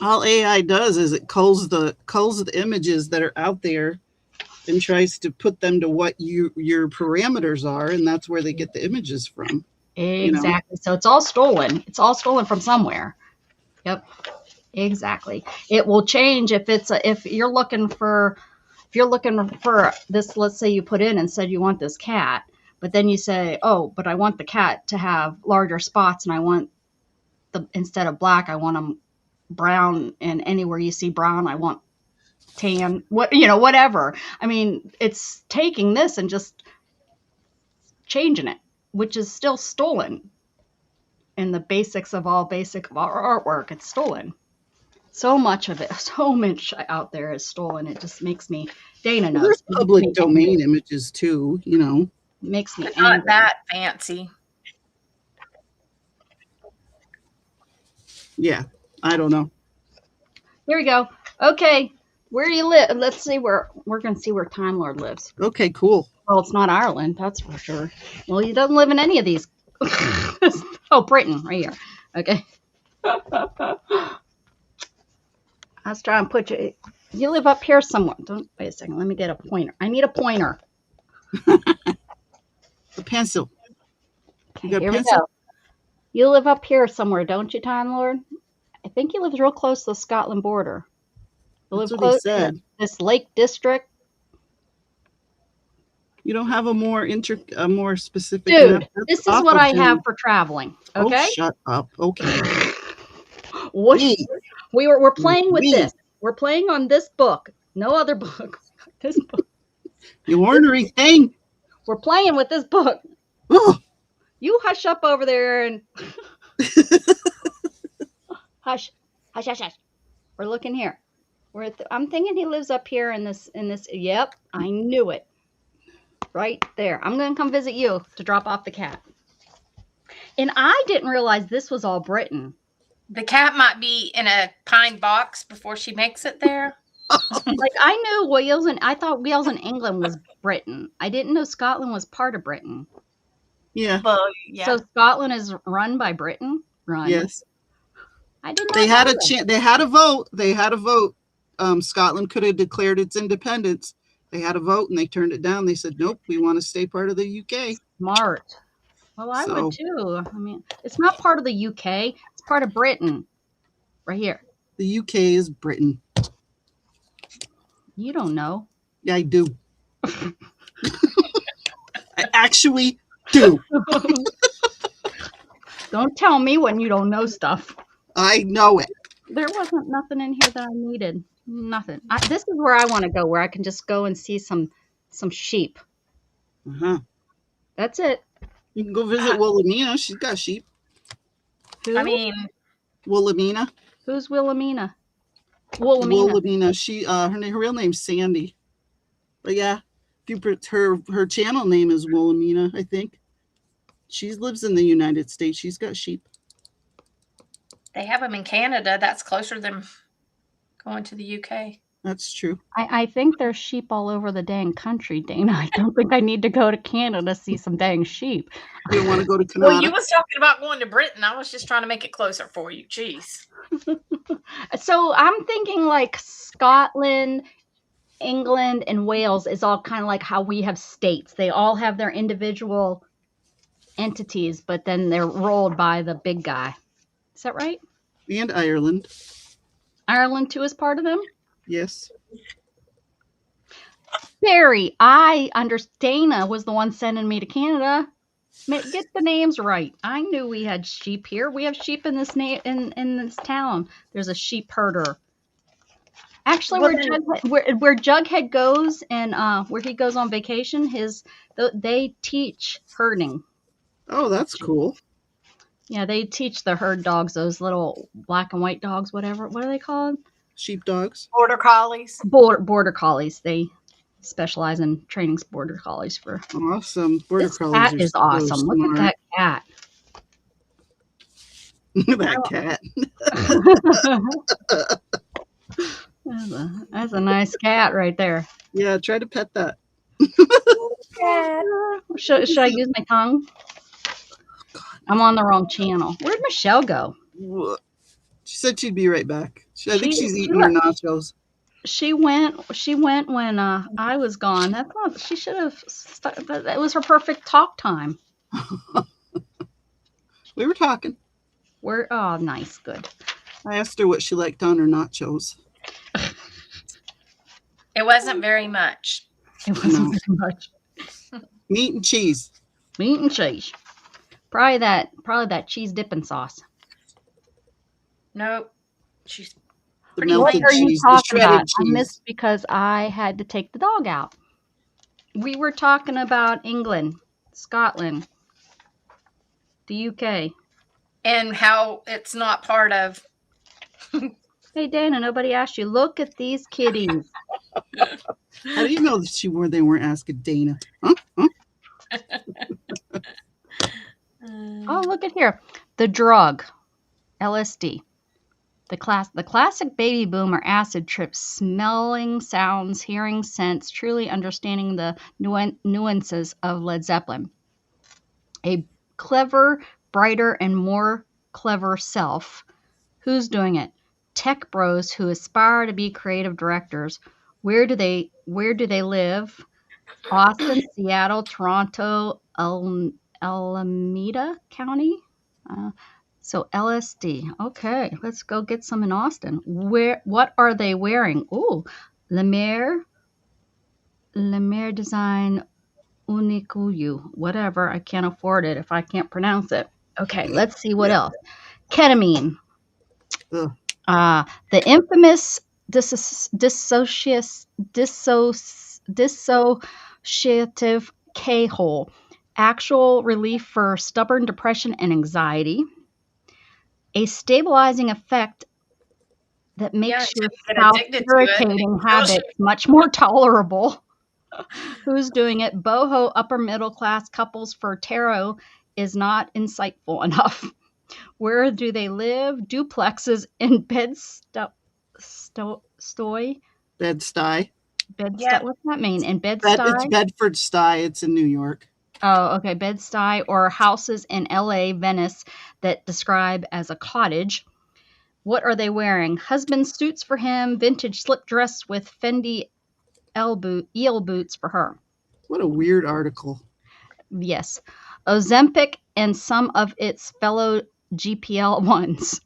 all AI does is it culls the images that are out there and tries to put them to what your parameters are, and that's where they get the images from. exactly. So it's all stolen. It's all stolen from somewhere. Yep. Exactly. It will change if you're looking for this, let's say you put in and said you want this cat, but then you say, "Oh, but I want the cat to have larger spots and I want instead of black, I want them brown, and anywhere you see brown, I want tan." Whatever. I mean, it's taking this and just changing it, which is still stolen. In the basics of our artwork, it's stolen. So much of it, so much out there is stolen. It just makes me, Dana knows. There's public domain images too, Makes me Not angry. that fancy. Yeah, I don't know. Here we go. Okay, where do you live? Let's see we're going to see where Time Lord lives. Okay, cool. Well, it's not Ireland, that's for sure. Well, he doesn't live in any of these. Oh, Britain, right here. Okay. I was trying to put you. You live up here somewhere. Don't wait a second. Let me get a pointer. I need a pointer. The pencil. Okay, You got a here we pencil? go. You live up here somewhere, don't you, Time Lord? I think you live real close to the Scotland border. You live That's what he close said. to this Lake District. You don't have a more specific Dude, map? That's this is awful, what I Jen. have for traveling. Okay? Oh, shut up. Okay. What? Wait. We're playing with Wait. this. We're playing on this book. No other book. This book. You ornery thing. We're playing with this book. Oh, You hush up over there and hush. We're looking here. I'm thinking he lives up here in this. Yep, I knew it. Right there. I'm gonna come visit you to drop off the cat. And I didn't realize this was all Britain. The cat might be in a pine box before she makes it there. Like I knew Wales, and I thought Wales and England was Britain. I didn't know Scotland was part of Britain. yeah. Well, yeah. So Scotland is run by Britain. Run. Yes. I didn't. They know had that. a chance. They had a vote. Scotland could have declared its independence. They had a vote and they turned it down. They said, nope, we want to stay part of the UK. Smart. Well, I So- would too. I mean, it's not part of the UK. It's part of Britain. Right here. The UK is Britain. You don't know. Yeah, I do. I actually do. Don't tell me when you don't know stuff. I know it. There wasn't nothing in here that I needed. Nothing. This is where I want to go, where I can just go and see some sheep. Uh-huh. That's it. You can go visit Wilhelmina. She's got sheep. Who? I mean, Wilhelmina. Who's Wilhelmina? Wilhelmina. Wilhelmina. She her real name's Sandy. But yeah, if you put her channel name is Wilhelmina, I think. She lives in the United States. She's got sheep. they have them in Canada. That's closer than going to the UK. That's true. I think there's sheep all over the dang country, Dana. I don't think I need to go to Canada to see some dang sheep. You don't want to go to Canada. Well, you was talking about going to Britain. I was just trying to make it closer for you. Jeez. So I'm thinking like Scotland, England, and Wales is all kind of like how we have states. They all have their individual entities, but then they're rolled by the big guy. Is that right? And Ireland. Ireland too is part of them? Yes. Barry, I understand. Dana was the one sending me to Canada. Get the names right. I knew we had sheep here. We have sheep in this in this town. There's a sheep herder. Actually, where Jughead goes and where he goes on vacation, they teach herding. Oh, that's cool. Yeah, they teach the herd dogs, those little black and white dogs, whatever. What are they called? Sheepdogs. Border collies. Border collies. They specialize in training border collies for. Awesome. Border This collies cat are is so awesome. Look smart. at that cat. That cat. That's a nice cat right there. Yeah, try to pet that. Should I use my tongue? I'm on the wrong channel. Where'd Michelle go? She said she'd be right back. I think she's eating left. her nachos. She went when I was gone. That's not. She should have. That was her perfect talk time. We were talking. Oh, nice, good. I asked her what she liked on her nachos. It wasn't very much. It wasn't very much. Meat and cheese. Meat and cheese. Probably that cheese dipping sauce. Nope. She's The pretty melted What are you cheese, the talking shredded about? I cheese. missed because I had to take the dog out. We were talking about England, Scotland, the UK. and how it's not part of. Hey, Dana, nobody asked you. Look at these kitties. How do you know that they weren't asking Dana? Huh? Oh, look at here. The drug, LSD. The classic baby boomer acid trip, smelling sounds, hearing scents, truly understanding the nuances of Led Zeppelin. A clever, brighter, and more clever self. Who's doing it? Tech bros who aspire to be creative directors. Where do they live? Austin, Seattle, Toronto, Alameda County. So LSD. Okay, let's go get some in Austin. What are they wearing? Oh, Lemaire Design Unikuyu. Whatever. I can't afford it if I can't pronounce it. Okay, let's see what else. Ketamine. Ugh. The infamous dissociative K-hole. Actual relief for stubborn depression and anxiety. A stabilizing effect that makes your self-irritating habits much more tolerable. Who's doing it? Boho upper middle class couples for tarot is not insightful enough. Where do they live? Duplexes in Bed-Stuy. Bed-Stuy. What's that mean? In Bed-Stuy? It's Bedford-Stuy. It's in New York. Oh, okay. Bed-Stuy, or houses in LA, Venice that describe as a cottage. What are they wearing? Husband suits for him, vintage slip dress with Fendi eel boots for her. What a weird article. Yes. Ozempic and some of its fellow GPL1s.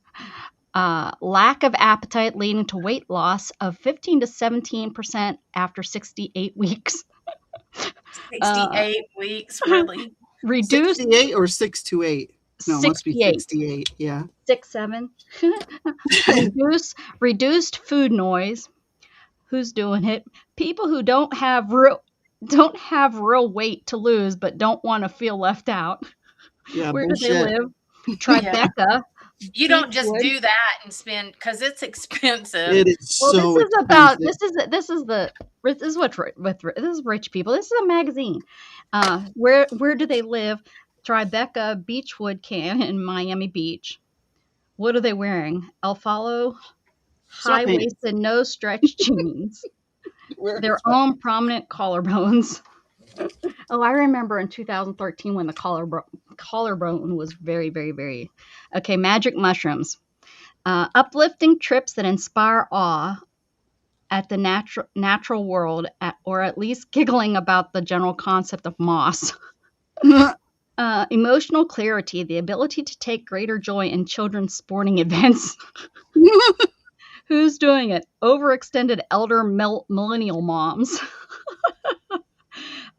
Lack of appetite leading to weight loss of 15 to 17% after 68 weeks. 68 weeks, really? Reduced 68 or 6 to 8? No, 68. It must be 68. Yeah. 6, 7. Reduced food noise. Who's doing it? People who don't have real weight to lose, but don't want to feel left out. Yeah. Where bullshit. do they live? Tribeca. You don't just do that and spend, because it's expensive. It is Well, so this is expensive. this is rich people. This is a magazine. Where do they live? Tribeca Beechwood in Miami Beach. What are they wearing? Alfalo high-waisted, no stretch jeans. Their own prominent collarbones. Oh, I remember in 2013 when the collarbone was very, very, very... Okay, magic mushrooms. Uplifting trips that inspire awe at the natural world, or at least giggling about the general concept of moss. Emotional clarity, the ability to take greater joy in children's sporting events. Who's doing it? Overextended elder millennial moms.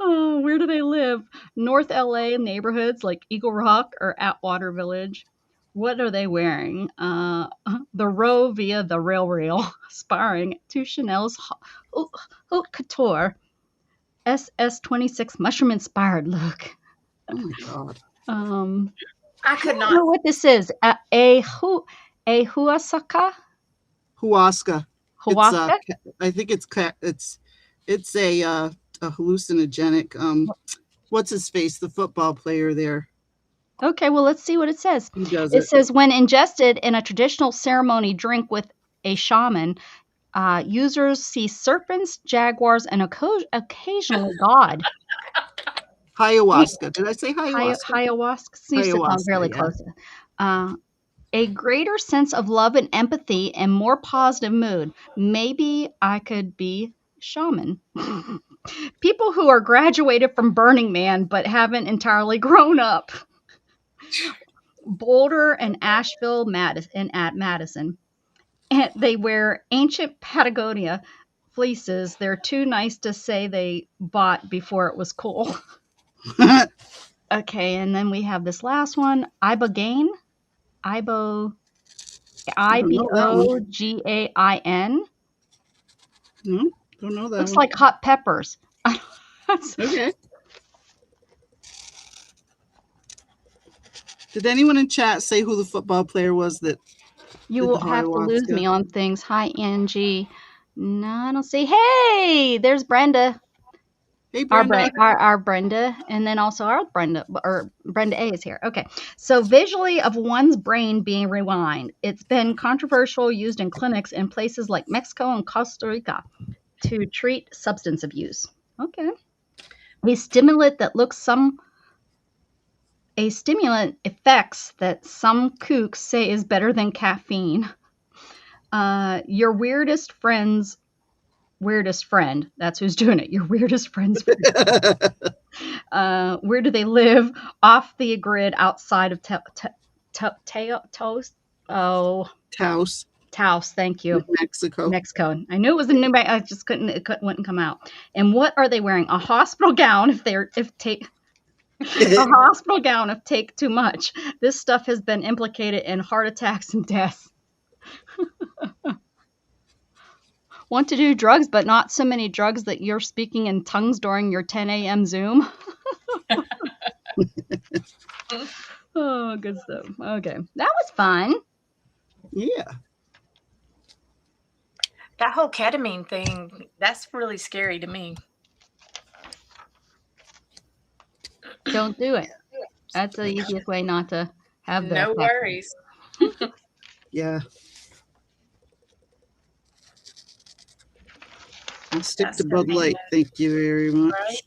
Oh, where do they live? North LA neighborhoods like Eagle Rock or Atwater Village. What are they wearing? The row via the rail, aspiring to Chanel's haute couture SS26 mushroom inspired look. Oh my God. I could I don't know not. what this is. A huasca? Huasca. Huasca? I think it's a hallucinogenic. What's his face? The football player there. Okay, well, let's see what it says. He does It says, when ingested in a traditional ceremony drink with a shaman, users see serpents, jaguars, and occasionally God. Ayahuasca. Did I say ayahuasca? Ayahuasca seems to come Ayahuasca, fairly yeah. close. A greater sense of love and empathy and more positive mood. Maybe I could be shaman. People who are graduated from Burning Man but haven't entirely grown up. Boulder and Asheville, Madison, at Madison. And they wear ancient Patagonia fleeces. They're too nice to say they bought before it was cool. Okay, and then we have this last one, Ibogaine. Ibo I don't know that one. Ibogain. No, don't know that Looks one. like hot peppers. Okay. Did anyone in chat say who the football player was that You did will the have to lose ayahuasca? me on things. Hi, Angie. No, I don't see. Hey, there's Brenda. Hey, Our, Brenda. our Brenda, and then also our Brenda, or Brenda A is here. Okay, so visually of one's brain being rewind. It's been controversial, used in clinics in places like Mexico and Costa Rica to treat substance abuse. Okay, a stimulant effects that some kooks say is better than caffeine. Your weirdest friend. That's who's doing it. Your weirdest friend's friend. Where do they live? Off the grid, outside of Taos. Oh, Taos, Taos. Thank you. Mexico. Mexico. I knew it was in New Mexico. I just wouldn't come out. And what are they wearing? A hospital gown a hospital gown if take too much. This stuff has been implicated in heart attacks and deaths. Want to do drugs, but not so many drugs that you're speaking in tongues during your 10 a.m. Zoom. Oh, good stuff. Okay. That was fun. Yeah. That whole ketamine thing, that's really scary to me. Don't do it. That's the easiest way not to have that. No worries. Yeah. I'll stick That to stuff Bud ain't Light. Thank you very much. Right?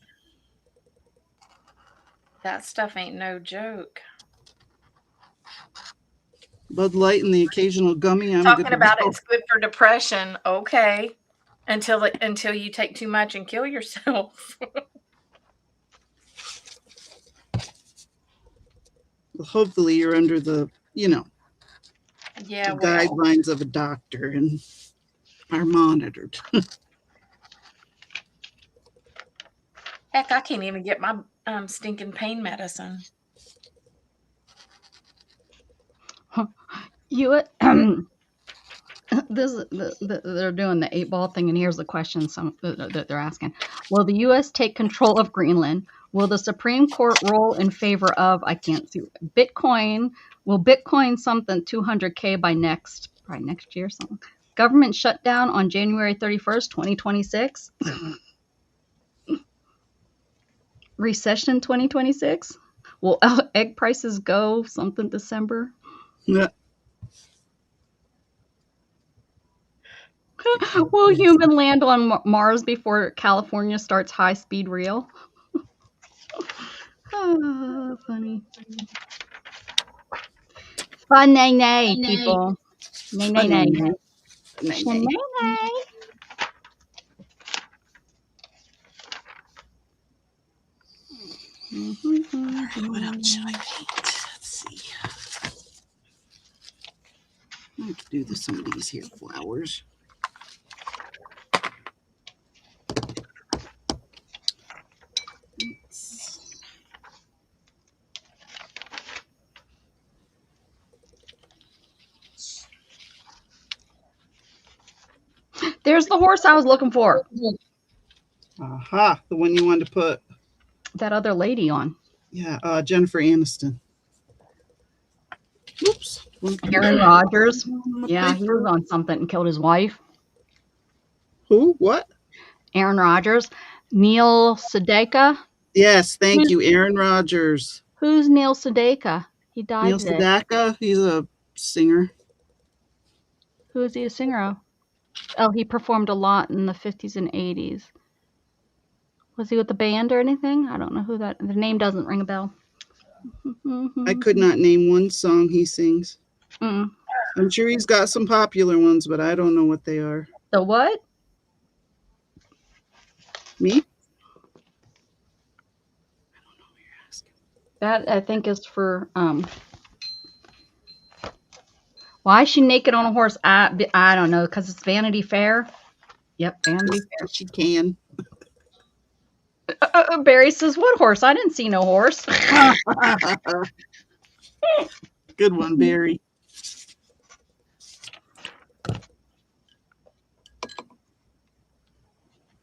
That stuff ain't no joke. Bud Light and the occasional gummy. I'm Talking good to about go. it's good for depression, okay. Until you take too much and kill yourself. Well, hopefully you're under the, Yeah, the well, guidelines of a doctor and are monitored. heck, I can't even get my stinking pain medicine. You they're doing the 8-ball thing, and here's the question that they're asking: will the U.S. take control of Greenland? Will the Supreme Court rule in favor of I can't see Bitcoin? Will Bitcoin something 200K by next year? Something. Government shutdown on January 31st, 2026. Recession 2026. Will egg prices go something December? Yeah. Will human land on Mars before California starts high-speed rail? Oh, funny. Fun nay, people. Nay. Nay. What else should I paint? Let's see. I have to do some of these here flowers. There's the horse I was looking for. Aha, the one you wanted to put that other lady on. Yeah, Jennifer Aniston. Oops. Aaron Rodgers. Yeah, he was on something and killed his wife. Who? What? Aaron Rodgers. Neil Sedaka. Yes, thank you, Aaron Rodgers. Who's Neil Sedaka? He died Neil today. Sedaka, he's a singer. Who is he a singer of? Oh, he performed a lot in the 50s and 80s. Was he with the band or anything? I don't know who that. The name doesn't ring a bell. I could not name one song he sings. Mm. I'm sure he's got some popular ones, but I don't know what they are. The what? Me? That I think is for why is she naked on a horse? I don't know, because it's Vanity Fair. Yep, Vanity Fair. She can. Barry says, "What horse? I didn't see no horse." Good one, Barry.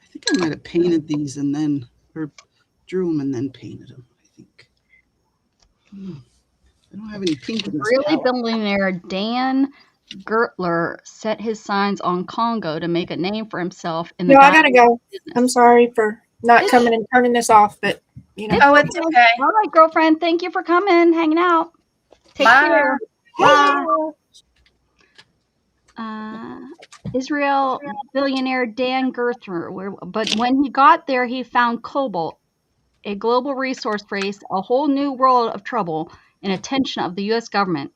I think I might have painted these and then, or drew them and then painted them, I think. I don't have any pink in this Really palette. billionaire Dan Gertler set his signs on Congo to make a name for himself in the No, I gotta go. business. I'm sorry for not coming and turning this off, but you know. Oh, it's okay. All right, girlfriend. Thank you for coming, hanging out. Take Bye. care. Bye. Israel billionaire Dan Gertler. But when he got there, he found cobalt, a global resource faced a whole new world of trouble and attention of the U.S. government.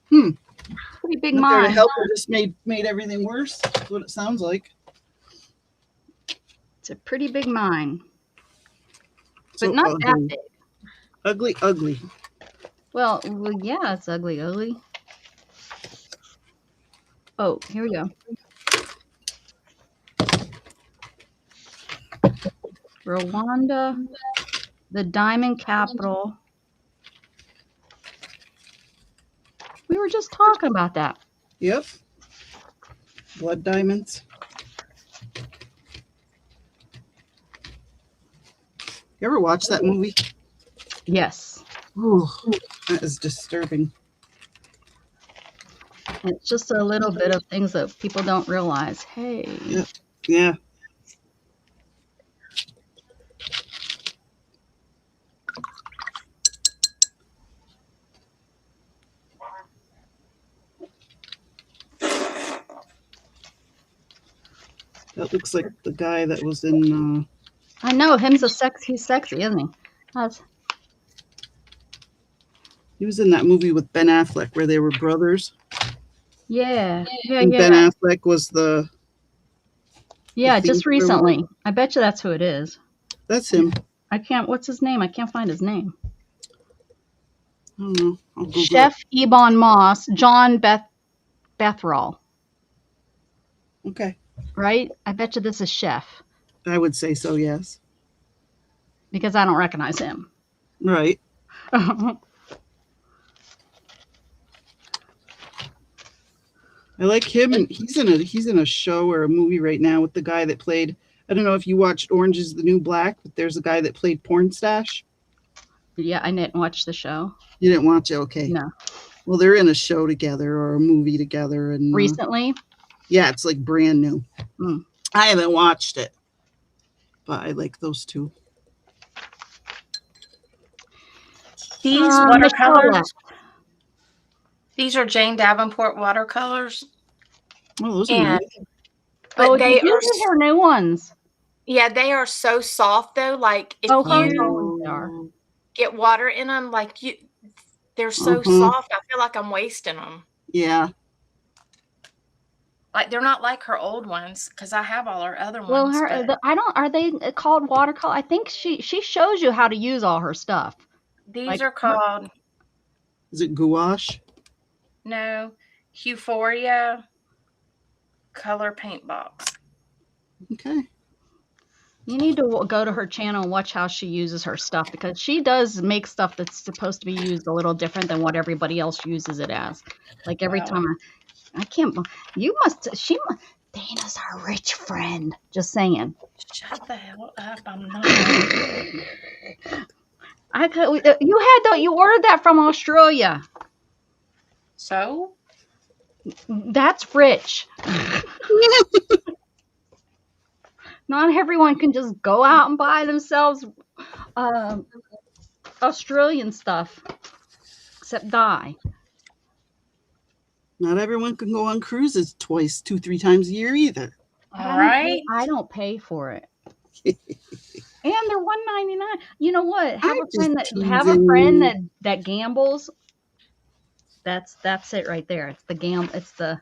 Pretty big Not there to mind. help her, just made everything worse. That's what it sounds like. It's a pretty big mine, but So not ugly. that big. Ugly, ugly. Well, yeah, it's ugly, ugly. Oh, here we go. Rwanda, the diamond capital. We were just talking about that. Yep. Blood diamonds. You ever watch that movie? Yes. Ooh, that is disturbing. It's just a little bit of things that people don't realize. Hey. Yeah. That looks like the guy that was in. I know he's sexy, isn't he? He was in that movie with Ben Affleck where they were brothers. Yeah. And Ben Affleck was the. Yeah, the just thief or recently. whatever. I bet you that's who it is. That's him. What's his name? I can't find his name. I don't know. I'll Google Chef Ebon Moss, John Bethrall, it. Okay. right? I bet you this is Chef I would say so, yes. because I don't recognize him. Right. I like him, and he's in a show or a movie right now with the guy that played. I don't know if you watched Orange Is the New Black, but there's a guy that played Porn Stash. Yeah, I didn't watch the show. You didn't watch it, okay? No. Well, they're in a show together or a movie together, and Recently? yeah, it's like brand new. Mm. I haven't watched it, but I like those two. These watercolors. These are Jane Davenport watercolors. Oh, those are And nice. but they are these are new ones. yeah, they are so soft though. Like if Oh, how you tall they are. get water in them, like they're so soft. I feel like I'm wasting them. Yeah. Like they're not like her old ones because I have all her other ones. Well, but are they called watercolor? I think she shows you how to use all her stuff. these are called Is it gouache? Euphoria color paint box. Okay. You need to go to her channel and watch how she uses her stuff because she does make stuff that's supposed to be used a little different than what everybody else uses it as. Like every time I can't. Dana's our rich friend. Just saying. Shut the hell up! I'm not. You ordered that from Australia. So That's rich. Not everyone can just go out and buy themselves Australian stuff, except Di. Not everyone can go on cruises 2-3 times a year either. All right. I don't pay for it. And they're $1.99. You know what? Have I'm a friend just that teasing. gambles. That's it right there. It's the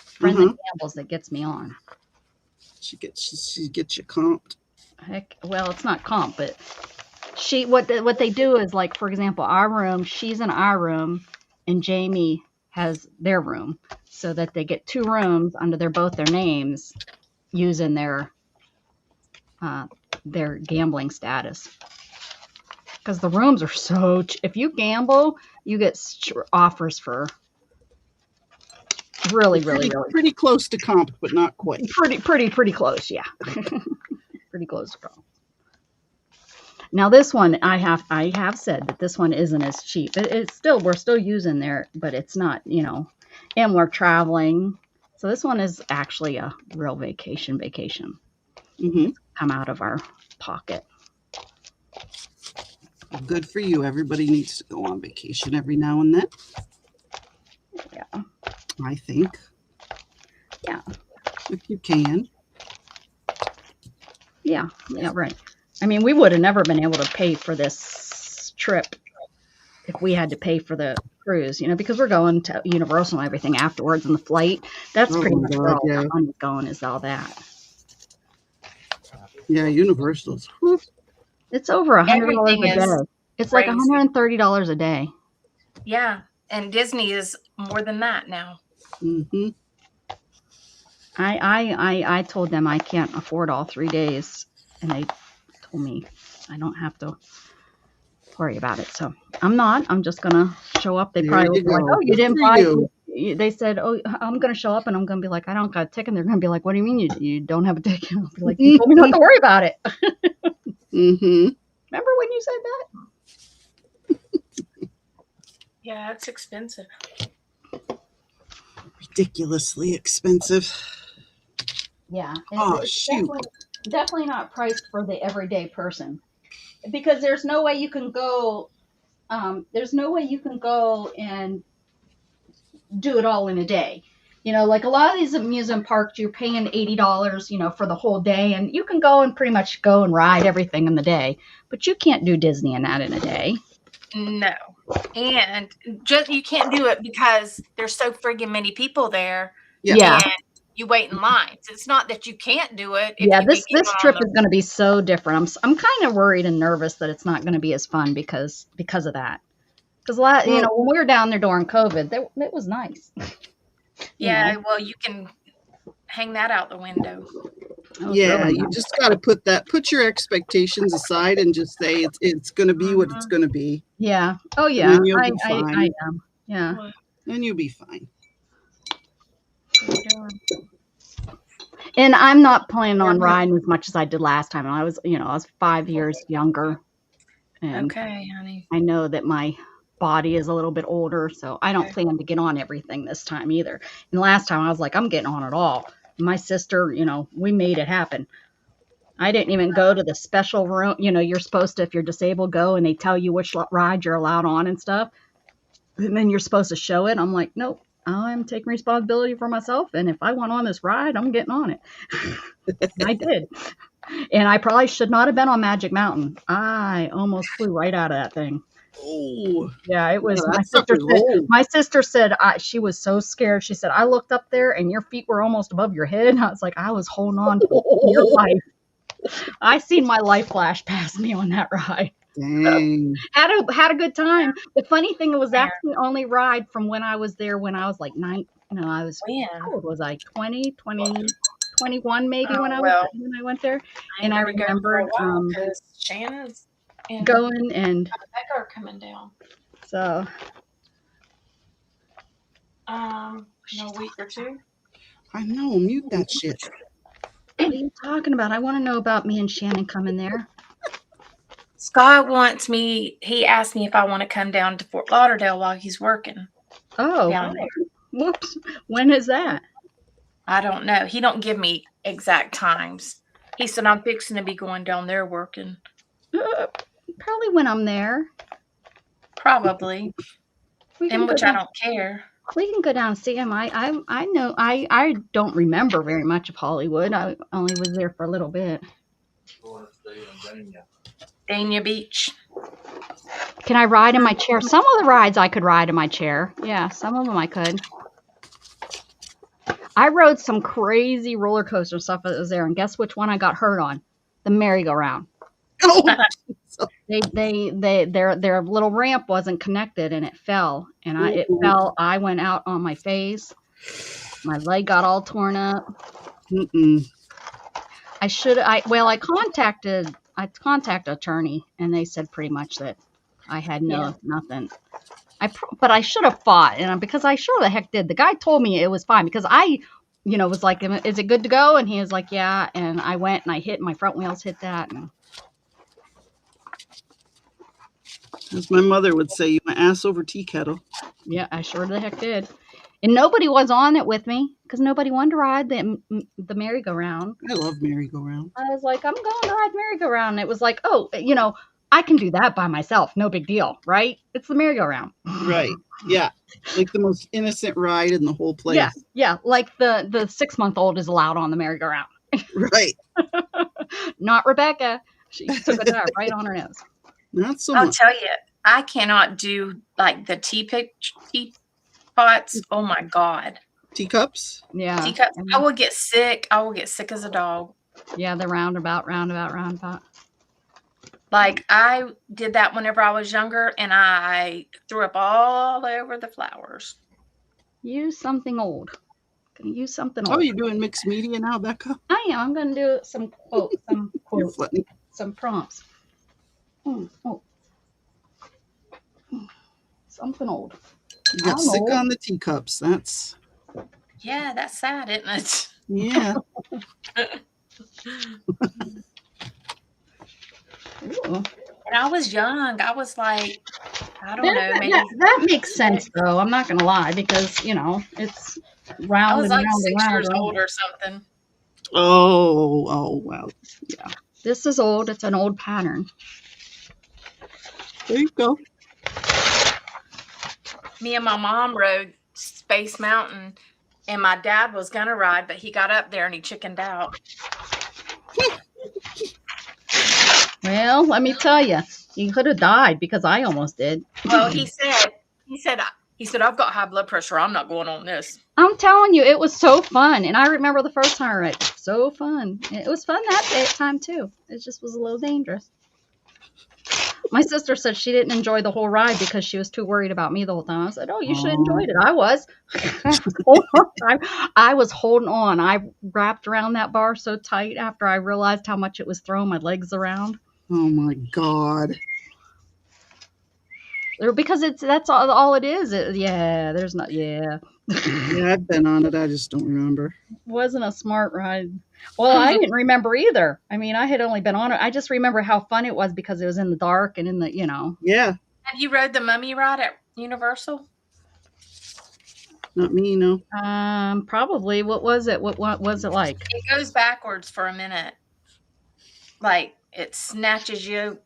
friend Uh-huh. that gambles that gets me on. She gets you comped. Heck, well, it's not comp, but what they do is, like, for example, our room, she's in our room, and Jamie has their room, so that they get 2 rooms under both their names, using their gambling status. Because the rooms are so if you gamble, you get offers for really Pretty close to comp, but not quite. pretty close, yeah. Pretty close to comp. Now this one, I have said that this one isn't as cheap. We're still using there, but it's not, and we're traveling. So this one is actually a real vacation. Mm-hmm. Come out of our pocket. Good for you. Everybody needs to go on vacation every now and then. Yeah. I think. Yeah. If you can. Yeah, right. I mean, we would have never been able to pay for this trip if we had to pay for the cruise, because we're going to Universal and everything afterwards, and the flight. That's pretty much where all the money's going, is all that. Yeah, Universal's. Whew. It's over $100 a day. It's crazy. like $130 a day. Yeah, and Disney is more than that now. Mm-hmm. I told them I can't afford all 3 days, and they told me I don't have to worry about it. So I'm not. I'm just gonna show up. They probably will be like, "Oh, you didn't buy." They said, "Oh, I'm gonna show up," and I'm gonna be like, "I don't got a ticket." And they're gonna be like, "What do you mean you don't have a ticket?" I'll be like, "You told me not to worry about it." Mm-hmm. Remember when you said that? Yeah, it's expensive. Ridiculously expensive. Yeah. Oh, it's shoot. definitely not priced for the everyday person, because there's no way you can go. There's no way you can go and do it all in a day. Like a lot of these amusement parks, you're paying $80, for the whole day, and you can go and pretty much go and ride everything in the day. But you can't do Disney and that in a day. No, and just you can't do it because there's so friggin' many people there. Yeah. And you wait in lines. It's not that you can't do it. Yeah, this trip is going to be so different. I'm kind of worried and nervous that it's not going to be as fun because of that. Because when we were down there during COVID, it was nice. Yeah, well, you can hang that out the window. Yeah, you just got to put your expectations aside and just say it's going to be what it's going to be. Yeah. Oh yeah. And you'll be fine. I am. Yeah. And you'll be fine. And I'm not planning on riding as much as I did last time. I was 5 years younger. And okay, honey. I know that my body is a little bit older, so I don't plan to get on everything this time either. And last time I was like, I'm getting on it all. And my sister, we made it happen. I didn't even go to the special room. You're supposed to, if you're disabled, go and they tell you which ride you're allowed on and stuff. And then you're supposed to show it. I'm like, nope, I'm taking responsibility for myself. And if I want on this ride, I'm getting on it. I did. And I probably should not have been on Magic Mountain. I almost flew right out of that thing. Oh, yeah, it was. My sister said she was so scared. She said, I looked up there and your feet were almost above your head. And I was like, I was holding on to your life. I seen my life flash past me on that ride. Dang. Had a good time. The funny thing was that's the only ride from when I was there when I was like 9. I was how old was I? 20, 21 maybe when I went there. And I remembered Shannon's going and Becca are coming down. So a week or two. I know, mute that shit. What are you talking about? I want to know about me and Shannon coming there. Scott wants me. He asked me if I want to come down to Fort Lauderdale while he's working. Oh, down there. Whoops! When is that? I don't know. He don't give me exact times. He said I'm fixing to be going down there working. Probably when I'm there. Probably. In which I don't care. We can go down and see him. I know I don't remember very much of Hollywood. I only was there for a little bit. Dania Beach. Can I ride in my chair? Some of the rides I could ride in my chair. Yeah, some of them I could. I rode some crazy roller coaster stuff that was there, and guess which one I got hurt on? The merry-go-round. Oh, Their little ramp wasn't connected, and it fell, and it fell. I went out on my face. My leg got all torn up. mm-mm. I contacted attorney, and they said pretty much that I had nothing. But I should have fought, and because I sure the heck did. The guy told me it was fine because I, was like, "Is it good to go?" And he was like, "Yeah." And I went and I hit my front wheels, hit that. And as my mother would say, "You my ass over tea kettle." yeah, I sure the heck did. And nobody was on it with me because nobody wanted to ride the merry-go-round. I love merry-go-round. I was like, I'm going to ride merry-go-round. And it was like, oh, I can do that by myself. No big deal, right? It's the merry-go-round. Right. Yeah. Like the most innocent ride in the whole place. Yeah. Yeah. Like the 6-month-old is allowed on the merry-go-round. Right. Not Rebecca. She took a dive right on her nose. Not so I'll much. tell you, I cannot do like the teapots. Oh my God. Teacups? Yeah. Teacups. I will get sick. I will get sick as a dog. Yeah, the roundabout. Like I did that whenever I was younger, and I threw up all over the flowers. Use something old. Gonna use something Oh, old. you're doing mixed media now, Becca? I am. I'm gonna do some quotes, You're funny. some prompts. Something old. You got sick on the teacups. That's sad, isn't it? yeah. Ooh. And I was young. I was like, I don't know, maybe That makes sense though. I'm not gonna lie because it's I round was and like round 6 and years round. old or something. Oh wow. Yeah, this is old. It's an old pattern. There you go. Me and my mom rode Space Mountain, and my dad was gonna ride, but he got up there and he chickened out. Well, let me tell you, he could have died because I almost did. Well, he said, I've got high blood pressure. I'm not going on this. I'm telling you, it was so fun, and I remember the first time I rode. So fun. It was fun that time too. It just was a little dangerous. My sister said she didn't enjoy the whole ride because she was too worried about me the whole time. I said, "Oh, you should have enjoyed it." I was. I was holding on. I wrapped around that bar so tight after I realized how much it was throwing my legs around. Oh my God. Because that's all it is. There's not. Yeah, I've been on it. I just don't remember. Wasn't a smart ride. Well, I didn't remember either. I mean, I had only been on it. I just remember how fun it was because it was in the dark and in the, Yeah. Have you rode the Mummy ride at Universal? Not me, no. Probably. What was it? What was it like? It goes backwards for a minute. Like it snatches you,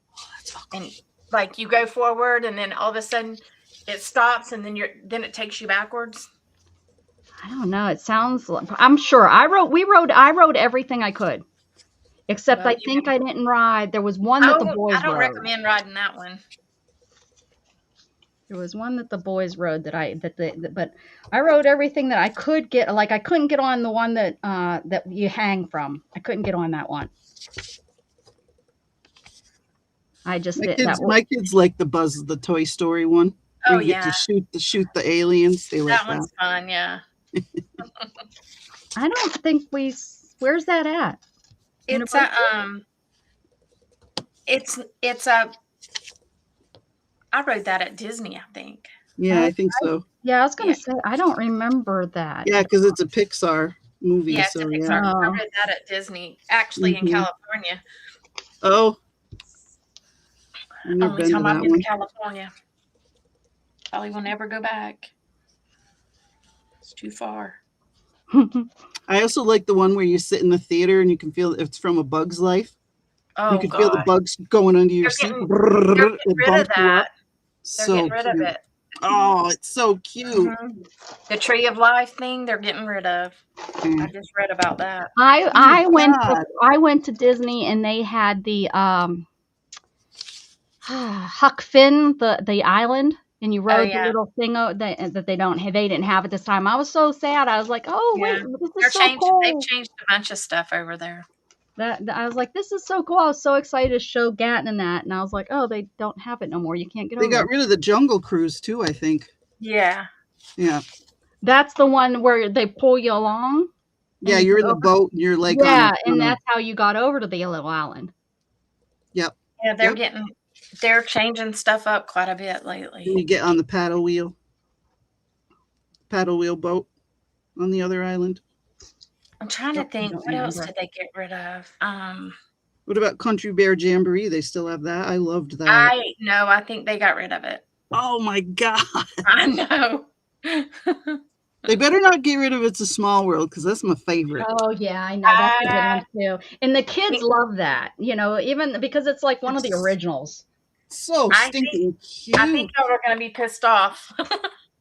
and like you go forward, and then all of a sudden it stops, and then it takes you backwards. I don't know. It sounds like, I'm sure I rode everything I could. Except I think I didn't ride. There was one that the boys rode. I don't recommend riding that one. There was one that the boys rode but I rode everything that I could get. Like I couldn't get on the one that you hang from. I couldn't get on that one. I just my kids like the Buzz of the Toy Story one. Oh you get to shoot the aliens. They like that one's fun, yeah. I don't think where's that at? It's I rode that at Disney, I think. Yeah, I think so. Yeah, I was gonna say I don't remember that. Yeah, because it's a Pixar movie. Yeah, it's a Pixar. Oh. I rode that at Disney, actually in California. Oh. I've never Only been time to I've that been one. to California. Probably will never go back. It's too far. I also like the one where you sit in the theater and you can feel it's from A Bug's Life. Oh, You can God. feel the bugs going under your seat. They're getting rid of that. They're So getting rid of cute. it. Oh, it's so cute. Mhm. The Tree of Life thing they're getting rid of. I Mm. just read about that. I God. went to Disney and they had the Huck Finn, the island, and you Oh rode the yeah, little thing that they didn't have at this time. I was so sad. I was like, oh yeah. wait, this is so They've cool. changed a bunch of stuff over there. I was like, this is so cool. I was so excited to show Gatton and that, and I was like, oh, they don't have it no more. You can't get They over. got rid of the Jungle Cruise too, I think. Yeah. Yeah. That's the one where they pull you along. Yeah, you you're get in the over. boat and you're like Yeah, on and a that's how you got over to the Yellow Island. yep. Yeah, they're changing stuff up quite a bit And lately. you get on the paddle wheel boat on the other island. I'm trying to I think, don't what else remember. did they get rid of? What about Country Bear Jamboree? They still have that. I loved that. I think they got rid of it. Oh my God. I know. They better not get rid of It's a Small World because that's my favorite. Oh yeah, I know that's a good I one too. And the kids think- love that, even because it's like one of the It's originals. so I stinking cute. I think y'all are gonna be pissed off.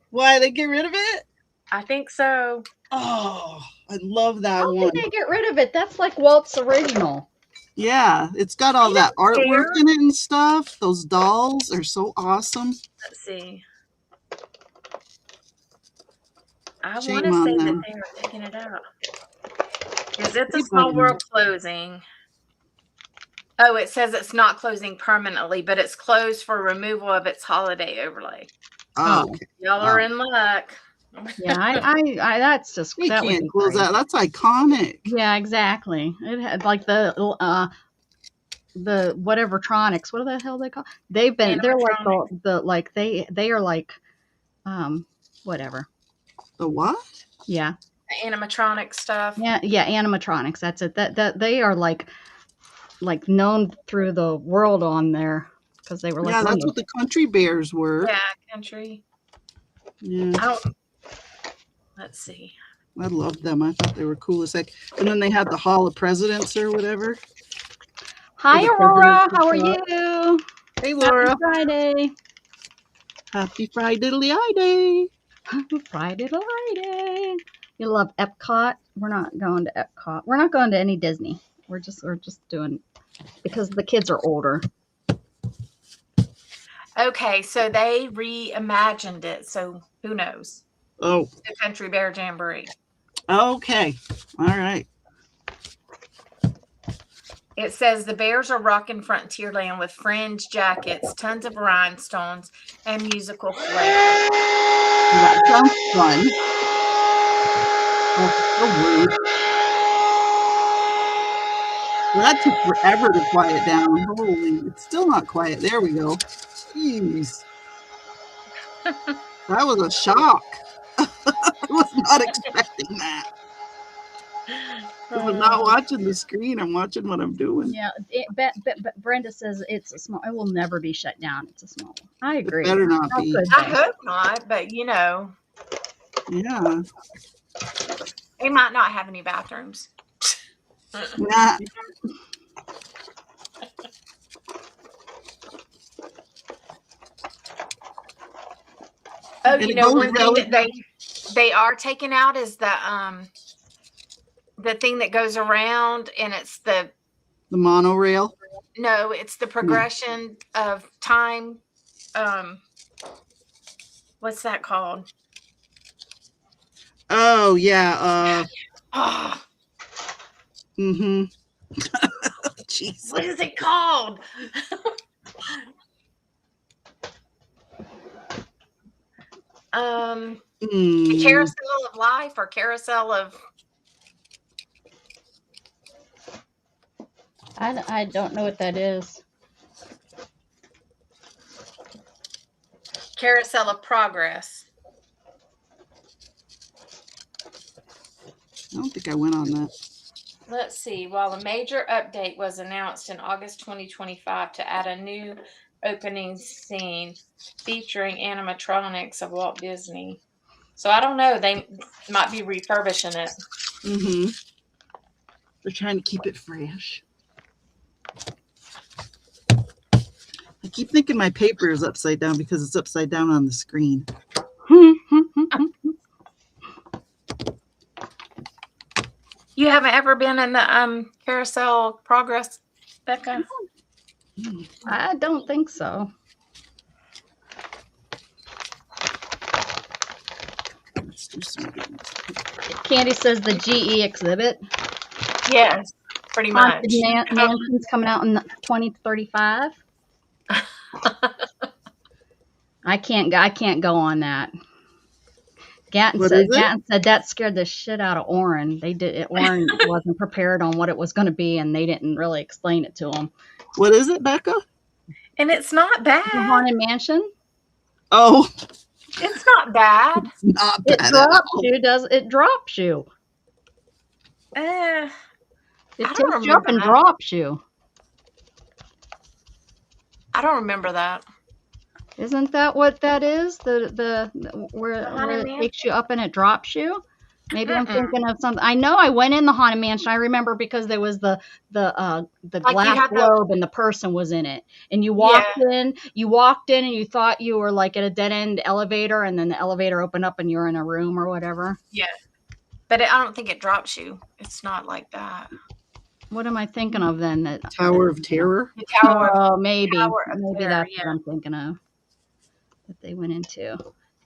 Why they get rid of it? I think so. Oh, I love that How one. did they get rid of it? That's like Walt's original. Yeah, it's got all They that don't artwork care. in it and stuff. Those dolls are so awesome. Let's see. I want Shame to on say that them. they are taking it out. Is it the They Small better World closing? Oh, it says it's not closing permanently, but it's closed for removal of its holiday overlay. Oh, Oh. okay. Y'all are in luck. Yeah, I that's just We that would can't be close great. that. That's iconic. Yeah, exactly. It had like the whatever tronics. What the hell they call? They're like they are like whatever. The what? Yeah. The animatronic stuff. Yeah, animatronics. That's it. That they are like known through the world on there because they were like Yeah, one that's of what the Country Bears were. Yeah, country. Yeah, Let's see. I loved them. I thought they were cool as heck. And then they had the Hall of Presidents or whatever. Hi, the Aurora. presidents How are would you? Hey, Laura. Happy Friday. Happy Friday. Happy Friday. You love Epcot. We're not going to Epcot. We're not going to any Disney. We're just doing because the kids are older. Okay, so they reimagined it. So who knows? Oh, The Country Bear Jamboree. okay. All right. It says the bears are rocking Frontierland with fringe jackets, tons of rhinestones, and musical flair. That sounds fun. Oh, so rude. Well, that took forever to quiet down. Holy, it's still not quiet. There we go. Jeez. That was a shock. I was not expecting that. I'm not watching the screen. I'm watching what I'm doing. Yeah, Brenda says it's a small. It will never be shut down. It's a small one. I It agree. better not How be. could I they? hope not, but Yeah. they might not have any bathrooms. Nah. Oh, And you it know, goes one thing that they are taking out is the thing that goes around, and it's the monorail. no, it's the progression of time. What's that called? Oh yeah. Oh, Mm-hmm. Jesus. what is it called? Mm. Carousel of life or carousel of I don't know what that is. carousel of progress. I don't think I went on that. Let's see. While a major update was announced in August 2025 to add a new opening scene featuring animatronics of Walt Disney. So I don't know. They might be refurbishing it. Mm-hmm. They're trying to keep it fresh. I keep thinking my paper is upside down because it's upside down on the screen. You haven't ever been in the carousel progress, Becca? I don't think so. Let's do some of these. Candy says the GE exhibit. Yes, pretty much. Haunted Mansion's coming out in 2035. I can't go on that. Gatton said that scared the shit out of Oren. Oren wasn't prepared on what it was going to be, and they didn't really explain it to him. What is it, Becca? And it's not bad. The Haunted Mansion. Oh, it's not bad. It's not bad. It drops you. It takes you up and drops you. I don't remember that. Isn't that what that is? Where it takes you up and it drops you? Maybe I'm thinking of something. I know I went in the Haunted Mansion. I remember because there was the glass globe and the person was in it. And you walked in and you thought you were like at a dead end elevator, and then the elevator opened up and you're in a room or whatever. Yeah. But I don't think it drops you. It's not like that. What am I thinking of then? Tower of Terror? The Tower of maybe. Terror, That's what I'm thinking of. That they went into.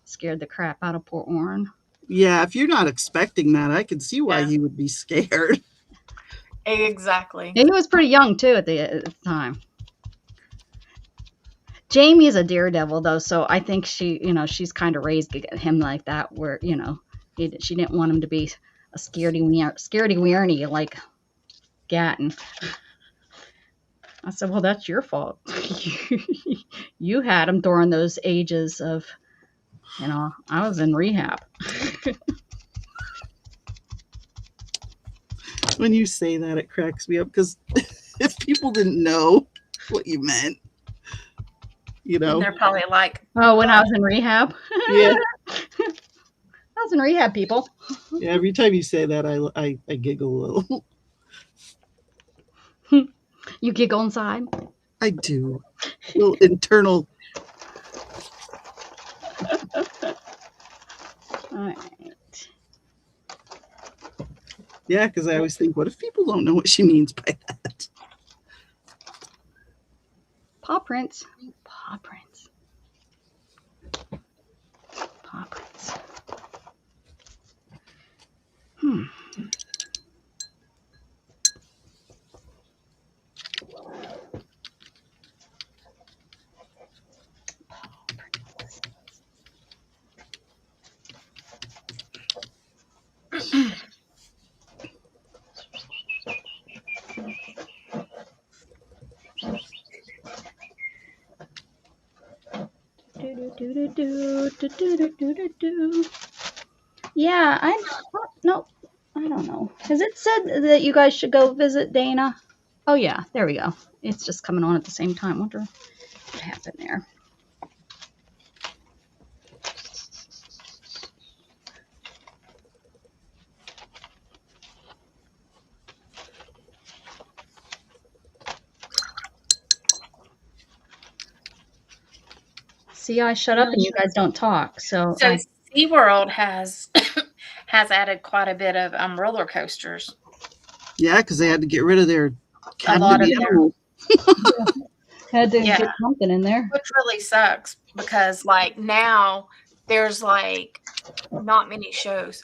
Scared the crap out of poor Oren. Yeah, if you're not expecting that, I can see why he would be scared. Exactly. And he was pretty young too at the time. Jamie's a daredevil though, so I think she's kind of raised him like that, where she didn't want him to be a scaredy weirny like Gatton. I said, well, that's your fault. You had him during those ages of, I was in rehab. When you say that, it cracks me up because if people didn't know what you meant, And they're probably like, oh, when I was in rehab? Yeah. I was in rehab, people. Yeah, every time you say that, I giggle a little. You giggle inside? I do. A little internal. All right. Yeah, because I always think, what if people don't know what she means by that? Paw prints. Paw prints. Paw prints. Yeah, no, I don't know. Has it said that you guys should go visit Dana? Oh yeah, there we go. It's just coming on at the same time. Wonder what happened there. See, I shut up and you guys don't talk. So SeaWorld has added quite a bit of roller coasters. Yeah, because they had to get rid of their a lot of animals. Had to get something in there. Which really sucks because now there's not many shows.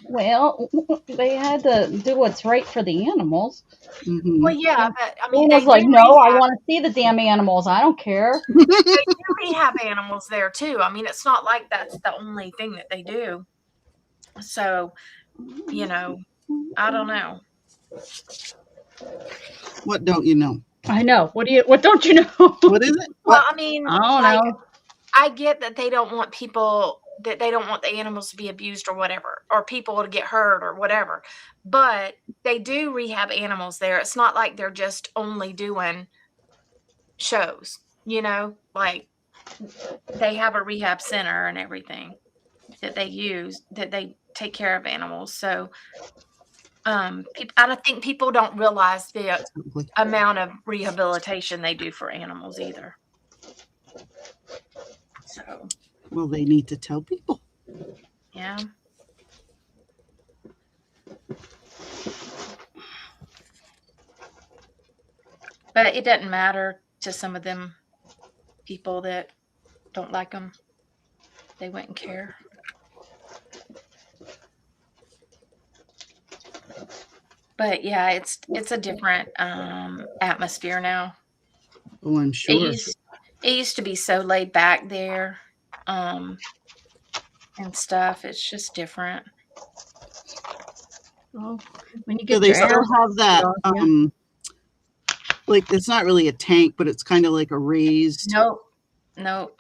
Well, they had to do what's right for the animals. Mm-hmm. Well, yeah, but I mean, was like, no, I want to see the damn animals. I don't care. They do rehab animals there too. I mean, it's not like that's the only thing that they do. So, I don't know. What don't you know? I know. What don't you know? What is it? Well, I mean, I don't know. I get that they don't want the animals to be abused or whatever, or people to get hurt or whatever. But they do rehab animals there. It's not like they're just only doing shows, like they have a rehab center and everything that they use, that they take care of animals. So I don't think people don't realize the Exactly. amount of rehabilitation they do for animals either. So, Well, they need to tell people. yeah. But it doesn't matter to some of them people that don't like them. They wouldn't care. But yeah, it's a different atmosphere now. Oh, I'm It sure. used to be so laid back there, and stuff. It's just different. Well, when you Do get they your still ass have that? yeah. Like it's not really a tank, but it's kind of like a raised Nope.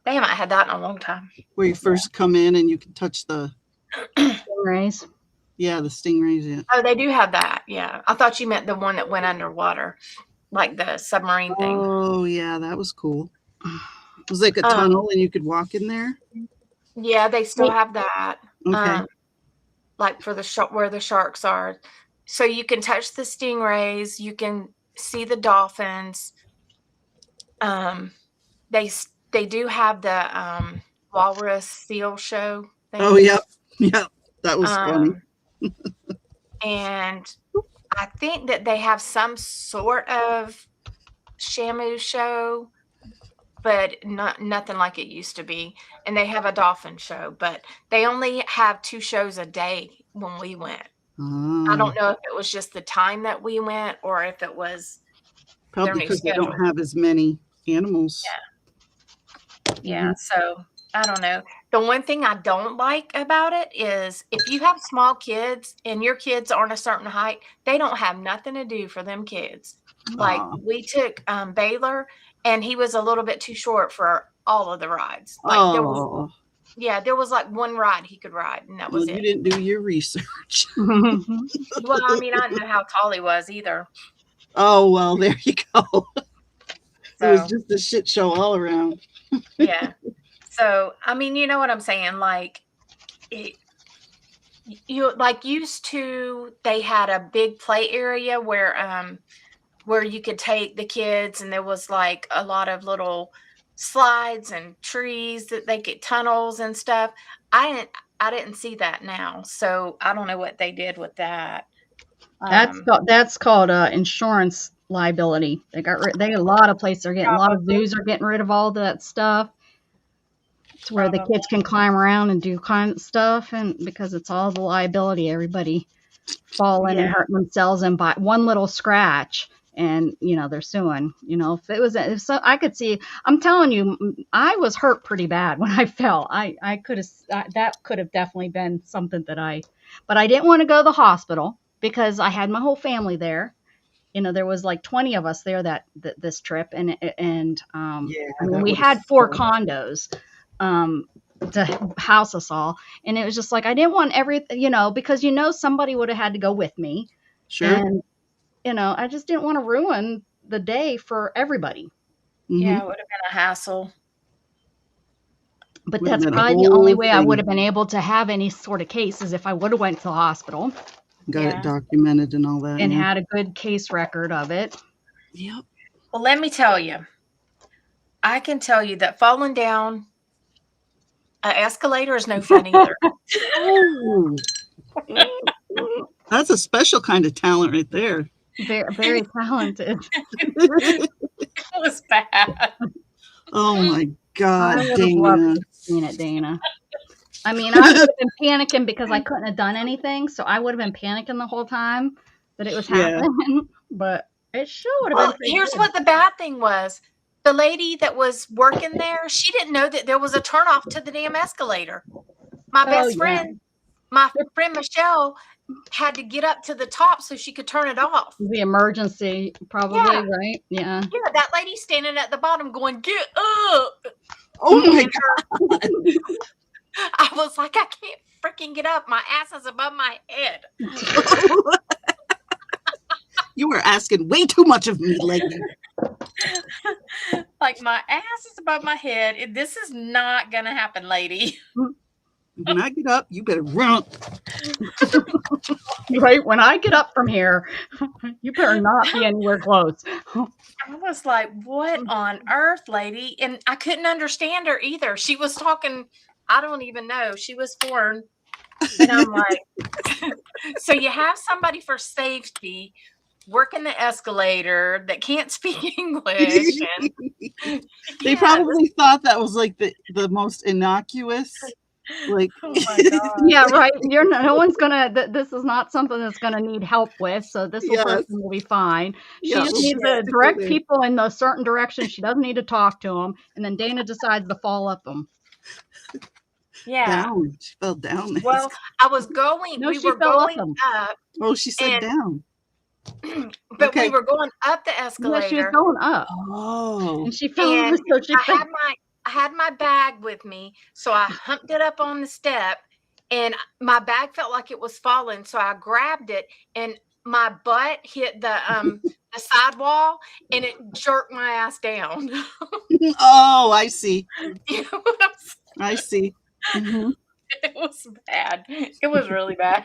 They haven't had that in a long time. where you first come in and you can touch the stingrays. the stingrays. Yeah. Oh, they do have that. Yeah. I thought you meant the one that went underwater, like the submarine thing. Oh yeah, that was cool. It was like a tunnel and you could walk in there. Yeah, they still have that. Okay. Like for the where the sharks are. So you can touch the stingrays, you can see the dolphins. They do have the walrus seal show thing. Oh yeah. That was funny. And I think that they have some sort of Shamu show, but nothing like it used to be. And they have a dolphin show, but they only have 2 shows a day when we went. I don't know if it was just the time that we went or if it was Probably because they don't have as many animals. Yeah. So I don't know. The one thing I don't like about it is if you have small kids and your kids aren't a certain height, they don't have nothing to do for them kids. Like we took Baylor and he was a little bit too short for all of the rides. Like there was like one ride he could ride and that was it. You didn't do your research. Well, I mean, I didn't know how tall he was either. Oh, well, there you go. It was just a shit show all around. Yeah. So, I mean, you know what I'm saying? Like, used to, they had a big play area where you could take the kids and there was like a lot of little slides and trees that they get tunnels and stuff. I didn't see that now. So I don't know what they did with that. That's called insurance liability. They a lot of places are getting, a lot of zoos are getting rid of all that stuff. It's where the kids can climb around and do kind of stuff, and because it's all the liability, everybody falling and hurting themselves and by one little scratch, and they're suing. If so, I could see. I'm telling you, I was hurt pretty bad when I fell. I could have that could have definitely been something but I didn't want to go to the hospital because I had my whole family there. There was like 20 of us there this trip, and we had 4 condos to house us all, and it was just like I didn't want everything, because somebody would have had to go with me. Sure. And I just didn't want to ruin the day for everybody. Mm-hmm. Yeah, it would have been a hassle. But that's probably the only way I would have been able to have any sort of case is if I would have went to the hospital. Got it documented and all that. And had a good case record of it. Yep. Well, let me tell you. I can tell you that falling down an escalator is no fun either. Oh. That's a special kind of talent right there. Very, very talented. It was bad. Oh my God, I Dana. Seen it, Dana. I mean, I would have been panicking because I couldn't have done anything, so I would have been panicking the whole time that it was happening. But it sure would have been. Here's what the bad thing was: the lady that was working there, she didn't know that there was a turnoff to the damn escalator. My best friend, my friend Michelle, had to get up to the top so she could turn it off. The emergency, probably, right? Yeah. Yeah, that lady standing at the bottom going, "Get up!" Oh my God. I was like, I can't freaking get up. My ass is above my head. You were asking way too much of me, lady. Like, my ass is above my head. This is not going to happen, lady. When I get up, you better run. Right when I get up from here, you better not be anywhere close. I was like, what on earth, lady? And I couldn't understand her either. She was talking, I don't even know. She was foreign. And I'm like, so you have somebody for safety working the escalator that can't speak English. And They yeah, probably thought that was like the most innocuous. Like, oh my God. Yeah, right. You're no one's gonna. This is not something that's gonna need help with. So this Yes. person will be fine. She Yeah, just we'll needs just to stick her direct there. people in a certain direction. She doesn't need to talk to them. And then Dana decides to fall up them. Yeah. down. She fell down. Well, I was going, No, we she were fell up going them. up, Oh, she said and down. but Okay. we were going up the Yeah, she was escalator. going up, Oh. and she fell. And So she fell. I had my bag with me, so I humped it up on the step, and my bag felt like it was falling, so I grabbed it, and my butt hit the sidewall, and it jerked my ass down. Oh, I see. You know what I'm saying? I see. Mhm. It was bad. It was really bad.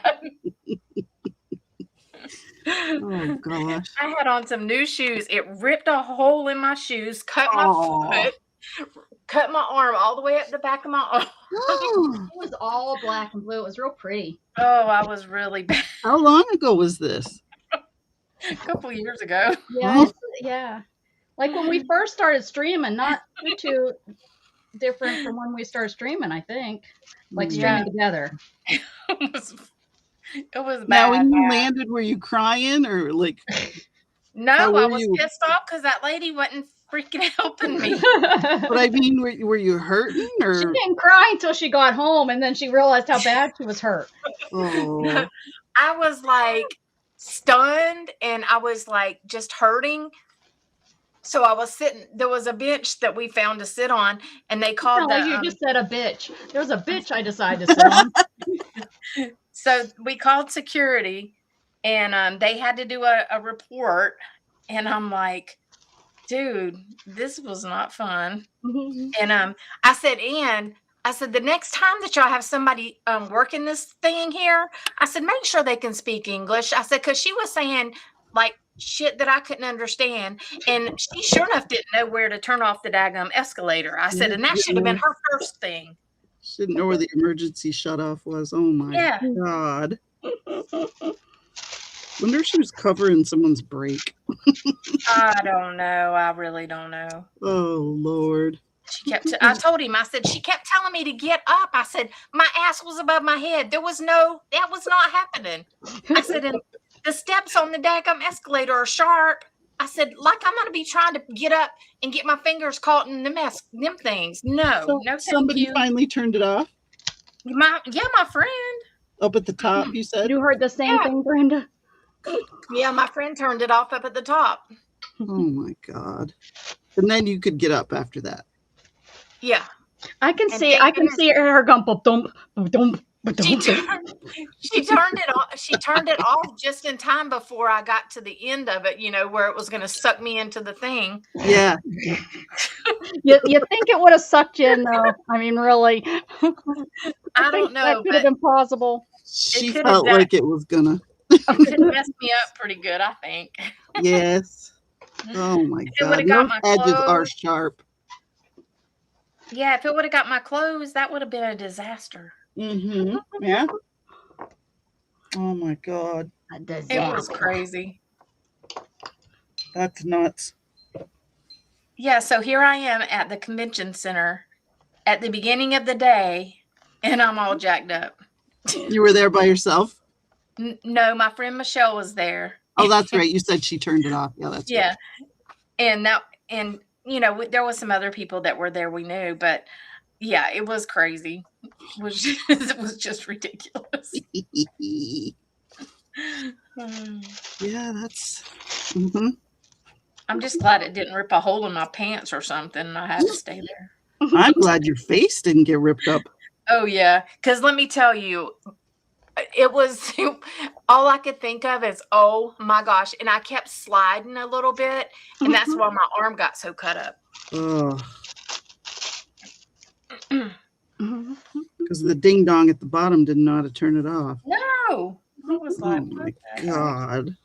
Oh gosh. I had on some new shoes. It ripped a hole in my shoes, cut my Oh. foot, cut my arm all the way up the back of my arm. It was all black and blue. It was real pretty. Oh, I was really bad. How long ago was this? A couple years ago. Yeah, Oh. yeah. Like when we first started streaming, not too different from when we started streaming. I think, like streaming together. It was bad. Now, when you landed, were you crying or like? No, how I were was you? pissed off because that lady wasn't freaking helping me. But I mean, were you hurting She or? didn't cry until she got home, and then she realized how bad she was hurt. Oh. I was like stunned, and I was like just hurting. So I was sitting. There was a bench that we found to sit on, and they called Like the. you just said a bitch. There was a bitch I decided to sit on. So we called security, and they had to do a report, and I'm like, dude, this was not fun. And I said, the next time that y'all have somebody working this thing here, I said, make sure they can speak English. I said, because she was saying like shit that I couldn't understand, and she sure enough didn't know where to turn off the daggum escalator. I said, and that should have been her first thing. Shouldn't know where the emergency shut off was. Oh my God. Wonder if she was covering someone's brake. I don't know. I really don't know. Oh Lord. She kept. I told him. I said she kept telling me to get up. I said my ass was above my head. That was not happening. I said, and the steps on the daggum escalator are sharp. I said, like I'm gonna be trying to get up and get my fingers caught in them things. No, So no, somebody thank you. finally turned it off My friend. up at the top. You said. You heard the same thing, Brenda? Yeah, my friend turned it off up at the top. Oh my God. And then you could get up after that. Yeah, I can And see her going ba-dum, ba-dum, she ba-dum. turned it off. She turned it off just in time before I got to the end of it. You know, where it was going to suck me into the thing. Yeah. You think it would have sucked you in, though? I mean, really? I don't know, That could have but been possible. She could've felt done- like it was gonna. it messed me up pretty good, I think. Yes. Oh my it God. would've got Those my edges are clothes. sharp. Yeah, if it would have got my clothes, that would have been a disaster. Mm-hmm. Yeah. Oh my God. It was crazy. That's nuts. Yeah, so here I am at the convention center at the beginning of the day, and I'm all jacked up. You were there by yourself? No, my friend Michelle was there. Oh, that's right. You said she turned it off. Yeah, that's Yeah, and you know, there was some other people that were there we knew, but yeah, it was crazy. It was just ridiculous. right. Yeah, that's. Mm-hmm. I'm just glad it didn't rip a hole in my pants or something, and I had to stay there. I'm glad your face didn't get ripped up. Oh yeah, because let me tell you, it was all I could think of is, oh my gosh, and I kept sliding a little bit, and that's why my arm got so cut up. Oh. Because the ding dong at the bottom didn't know how to turn it off. No, know. I was Oh like, my what the heck? God.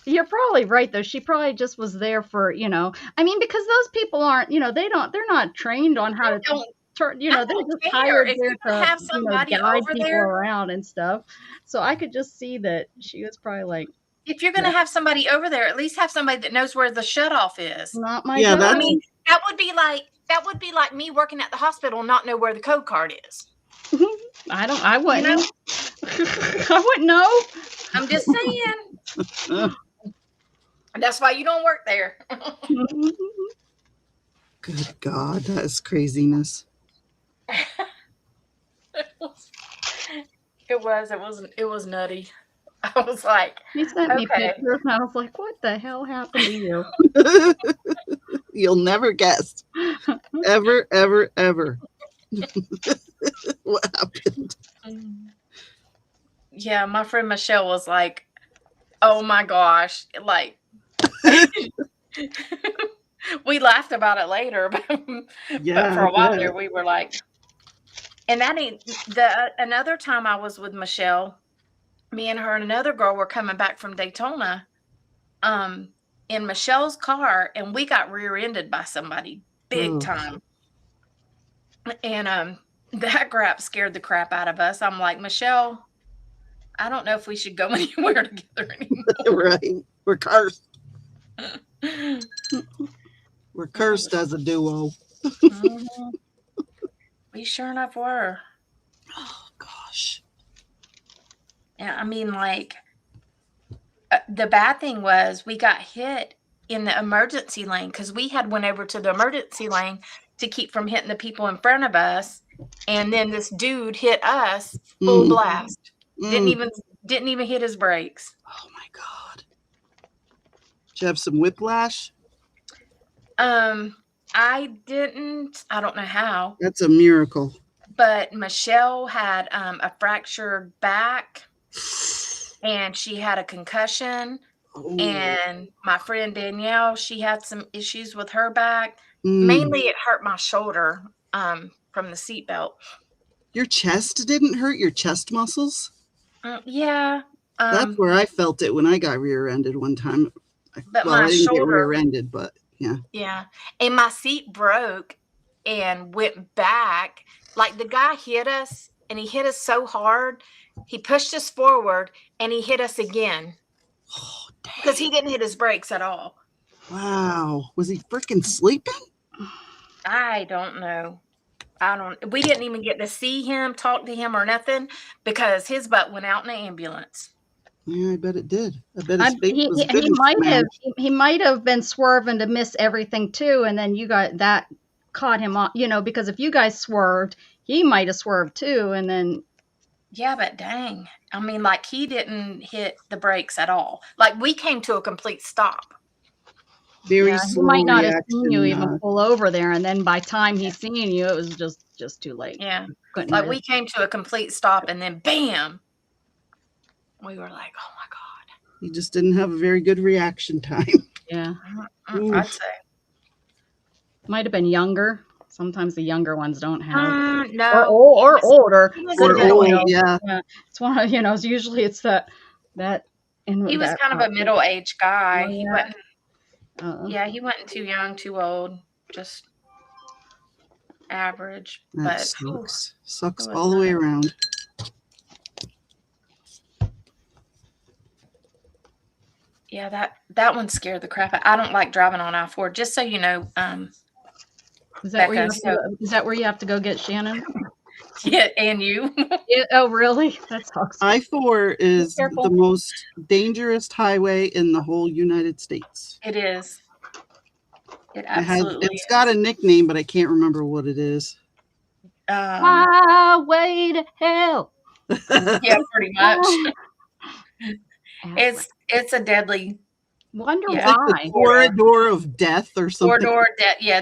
You're probably right though. She probably just was there for, I mean, because those people aren't, they're not trained on how to Don't turn, I they're don't just care hired if there you're gonna to, have somebody guide over people there. around and stuff. So I could just see that she was probably like, If you're gonna have somebody over there, at least have somebody that knows where the shutoff is. not my Yeah, job. I mean, that would be like me working at the hospital and not know where the code card is. I wouldn't. You know? I wouldn't know. I'm just saying. That's why you don't work there. Good God, that is craziness. It was nutty. I was like, He sent me okay. pictures and I was like, what the hell happened to you? You'll never guess. Ever, ever, ever. What happened? Yeah, my friend Michelle was like, oh my gosh, like we laughed about it later, but for a while there we were like, and that ain't another time I was with Michelle, me and her and another girl were coming back from Daytona, in Michelle's car, and we got rear-ended by somebody big time. And that crap scared the crap out of us. I'm like, Michelle, I don't know if we should go anywhere together anymore. Right. We're cursed. We're cursed as a duo. We sure enough were. Oh, gosh. Yeah, I mean, like, the bad thing was we got hit in the emergency lane because we had went over to the emergency lane to keep from hitting the people in front of us. And then this dude hit us full blast. Didn't even hit his brakes. Oh my God. Did you have some whiplash? I didn't. I don't know how. That's a miracle. But Michelle had a fractured back, and she had a concussion. Oh. And my friend Danielle, she had some issues with her back. Mainly, it hurt my shoulder from the seatbelt. Your chest didn't hurt? Your chest muscles? Yeah. That's where I felt it when I got rear-ended one time. But well, my I didn't shoulder, get rear-ended, but yeah. Yeah. And my seat broke and went back. Like, the guy hit us, and he hit us so hard, he pushed us forward, and he hit us again. Oh, dang. Because he didn't hit his brakes at all. Wow. Was he freaking sleeping? I don't know. We didn't even get to see him, talk to him or nothing, because his butt went out in the ambulance. Yeah, I bet it did. I bet his face was good. He might have been swerving to miss everything too, and then you got that caught him off, because if you guys swerved, he might have swerved too, and then. Yeah, but dang. I mean, like, he didn't hit the brakes at all. Like, we came to a complete stop. Very slow. He might not have seen you even pull over there, and then by time he's seeing you, it was just too late. Yeah, like we came to a complete stop, and then bam, we were like, "Oh my God!" He just didn't have a very good reaction time. Yeah, I'd say might have been younger. Sometimes the younger ones don't have. No, or older. Or old, yeah. It's one of usually it's that. He was kind of a middle-aged guy. Oh, yeah. He wasn't. He wasn't too young, too old, just average. That sucks. Sucks all the way around. Yeah, that one scared the crap out. I don't like driving on I-4. Just so you know, is that where you have to go get Shannon? Yeah, and you. Oh, really? That sucks. I-4 is the most dangerous highway in the whole United States. It is. It absolutely It's got a nickname, but I can't remember what it is. Highway to hell. Yeah, pretty much. It's a deadly. Wonder why. Corridor of death or something. Corridor,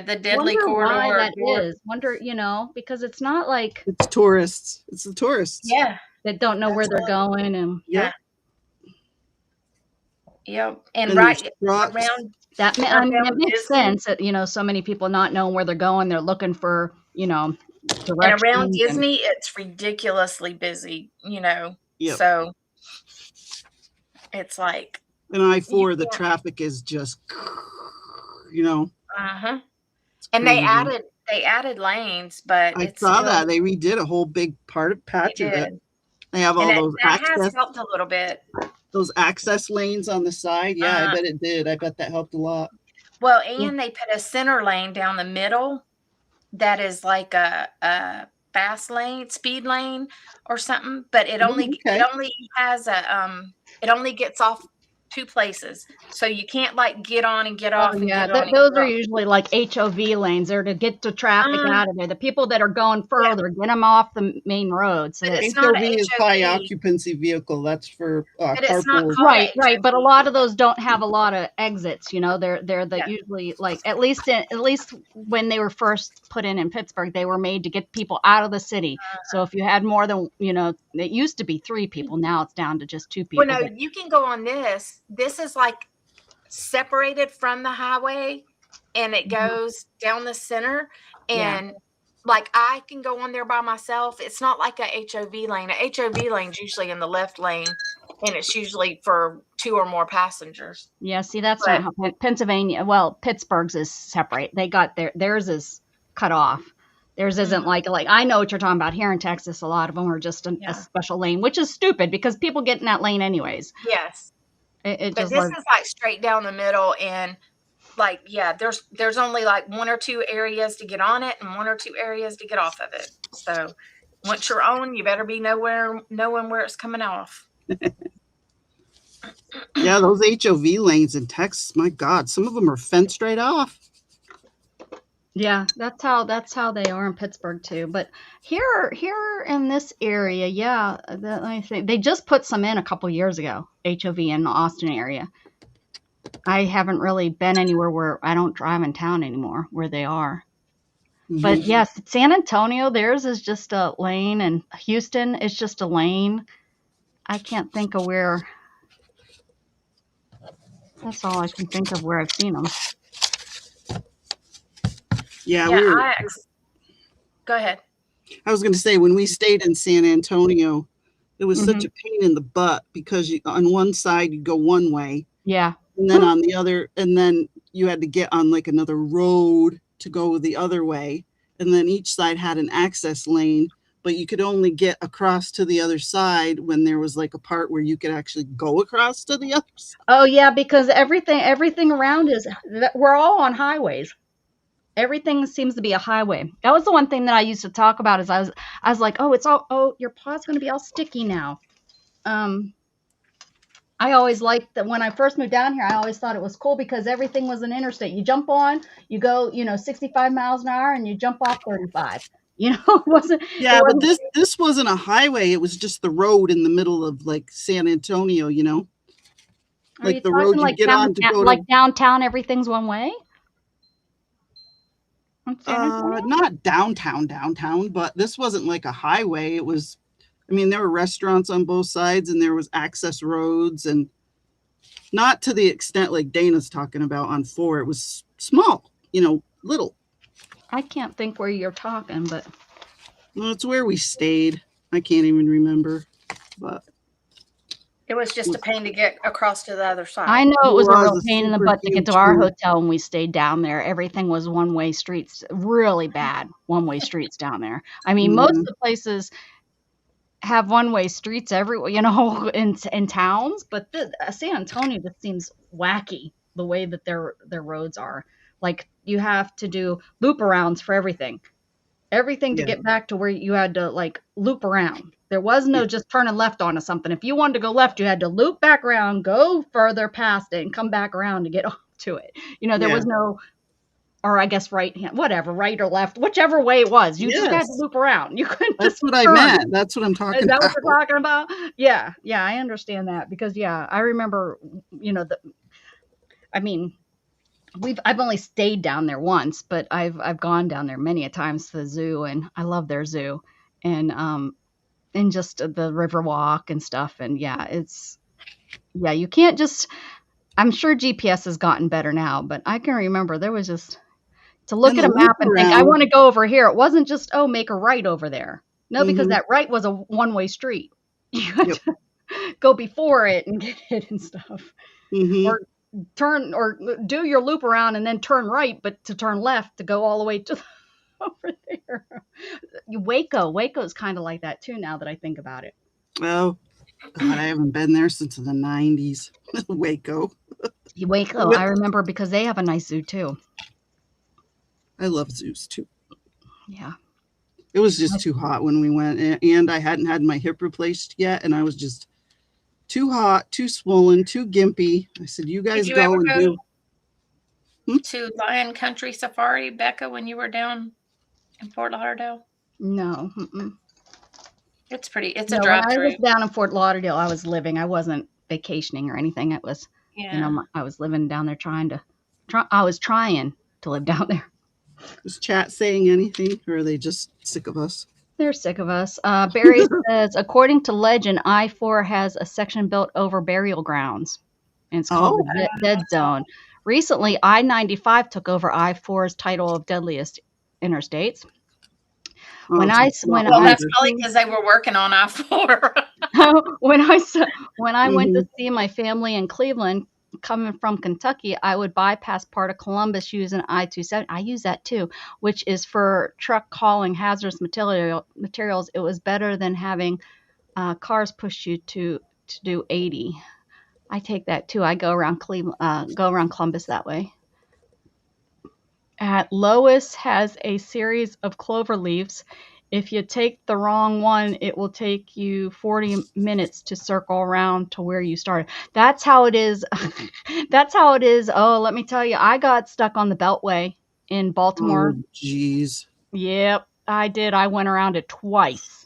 the deadly corridor. Why that is. Wonder, because it's not like it's tourists. It's the tourists. Yeah, that don't know where they're going, and Yep. And right around that. It makes sense that so many people not knowing where they're going. They're looking for directions. And around Disney, it's ridiculously busy. Yep. So It's like, And I-4, the can't- traffic is just, you know, uh-huh. it's And crazy. they added lanes, but I it's saw still, that. They redid a whole big patch of it. did. They have all And those that has helped a little bit. access lanes on the side. Yeah, I bet it did. I bet that helped a lot. Well, and they put a center lane down the middle that is like a fast lane, speed lane or something, but it only okay. has it only gets off 2 places. So you can't like get on and get off and Yeah, get on and those get are off. usually like HOV lanes. They're to get the traffic Um, out of there. The people that are going further, get them off the main road. So But that it's not HOV a is high HOV. occupancy vehicle. That's for But it's not carpool. called right, a but a HOV. lot of those don't have a lot of exits. You know, they're the Yeah. usually like at least when they were first put in Pittsburgh, they were made to get people out of the city. So if you had more than it used to be 3 people. Now it's down to just 2 people. Well, no, you can go on this. This is like separated from the highway, and it goes down the center. And like I can go on there by myself. It's not like a HOV lane. A HOV lane's usually in the left lane, and it's usually for 2 or more passengers. Yeah, see, that's not how Pennsylvania. Well, Pittsburgh's is separate. They got theirs is cut off. Theirs isn't like I know what you're talking about. Here in Texas, a lot of them are just a special lane, which is stupid because people get in that lane anyways. Yes, It but just this is like straight down the middle, and like there's only like 1 or 2 areas to get on it, and 1 or 2 areas to get off of it. So once you're on, you better be knowing where it's coming off. Yeah, those HOV lanes in Texas, my God, some of them are fenced right off. Yeah, that's how they are in Pittsburgh too. But here in this area, I think they just put some in a couple years ago. HOV in the Austin area. I haven't really been anywhere where I don't drive in town anymore where they are. But yes, San Antonio, theirs is just a lane, and Houston is just a lane. I can't think of where. That's all I can think of where I've seen them. Yeah, go ahead. I was going to say, when we stayed in San Antonio, it was such a pain in the butt because on one side you go one way. Yeah. And then on the other, and then you had to get on like another road to go the other way. And then each side had an access lane, but you could only get across to the other side when there was like a part where you could actually go across to the other side. Oh yeah, because everything around we're all on highways. Everything seems to be a highway. That was the one thing that I used to talk about. Is I was like, your paw's going to be all sticky now. I always liked that when I first moved down here. I always thought it was cool because everything was an interstate. You jump on, you go, 65 miles an hour, and you jump off 35. It wasn't. Yeah, but this wasn't a highway. It was just the road in the middle of like San Antonio. Like the road you get on to go like downtown. Everything's one way. Not downtown, but this wasn't like a highway. It was, there were restaurants on both sides and there was access roads, and not to the extent like Dana's talking about on 4. It was small, little. I can't think where you're talking, but. Well, it's where we stayed. I can't even remember, but. It was just a pain to get across to the other side. I know it was a real pain in the butt to get to our hotel when we stayed down there. Everything was one-way streets, really bad one-way streets down there. Most of the places have one-way streets everywhere, in towns, but San Antonio just seems wacky the way that their roads are. Like you have to do loop arounds for everything. Everything to get back to where you had to like loop around. There was no just turning left onto something. If you wanted to go left, you had to loop back around, go further past it, and come back around to get off to it. There was no, or I guess right hand, whatever, right or left, whichever way it was. You just had to loop around. You couldn't. That's what I meant. That's what I'm talking about. Is that what you're talking about? Yeah, I understand that because I remember, I've only stayed down there once, but I've gone down there many a times to the zoo, and I love their zoo, and just the river walk and stuff. And you can't just. I'm sure GPS has gotten better now, but I can remember there was just to look at a map and think I want to go over here. It wasn't just make a right over there. No, because that right was a one-way street. go before it and get it and stuff. Mhm. Or turn or do your loop around and then turn right, but to turn left to go all the way to over there. Waco's kind of like that too. Now that I think about it, Oh, God, I haven't been there since the 90s. Waco. Waco. I remember because they have a nice zoo too. I love zoos too. Yeah. It was just too hot when we went, and I hadn't had my hip replaced yet, and I was just too hot, too swollen, too gimpy. I said, "You guys Did you go ever and go do." to Lion Country Safari, Becca, when you were down in Fort Lauderdale? No. Mm-mm. It's pretty. It's a No, when I drive-through. was down in Fort Lauderdale, I was living. I wasn't vacationing or anything. It was, Yeah. I was living down there I was trying to live down there. Is chat saying anything, or are they just sick of us? They're sick of us. Barry says, according to legend, I-4 has a section built over burial grounds, and it's called the Dead Zone. Recently, I-95 took over I-4's title of deadliest interstates. Oh, When it's I Well, that's probably because they were working on I-4. when I went to Mhm. see my family in Cleveland, coming from Kentucky, I would bypass part of Columbus using I-270. I use that too, which is for truck hauling hazardous materials. It was better than having cars push you to do 80. I take that too. I go around Columbus that way. Lois has a series of clover leaves. If you take the wrong one, it will take you 40 minutes to circle around to where you started. That's how it is. That's how it is. Oh, let me tell you, I got stuck on the Beltway in Baltimore. Oh, geez. Yep, I did. I went around it twice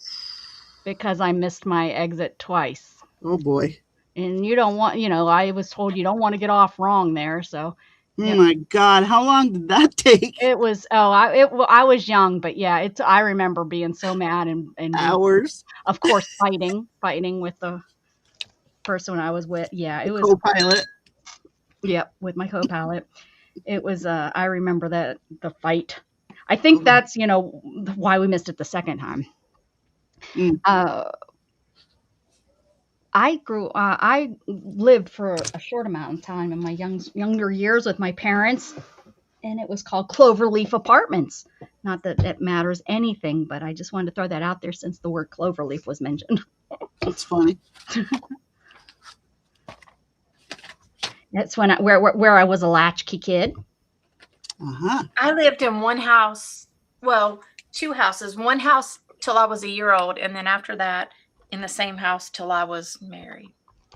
because I missed my exit twice. Oh, boy. And you don't want, I was told you don't want to get off wrong there. So Oh, yep. my God. How long did that take? It was I was young, but yeah, I remember being so mad and Hours. of course fighting with the person I was with. Yeah, it was Co-pilot. yep, with my co-pilot. It was I remember that the fight. I think that's, why we missed it the second time. Mm. I lived for a short amount of time in my younger years with my parents, and it was called Cloverleaf Apartments. Not that it matters anything, but I just wanted to throw that out there since the word cloverleaf was mentioned. That's funny. That's when where I was a latchkey kid. Uh-huh. I lived in one house, well, two houses. One house till I was a year old, and then after that, in the same house till I was married,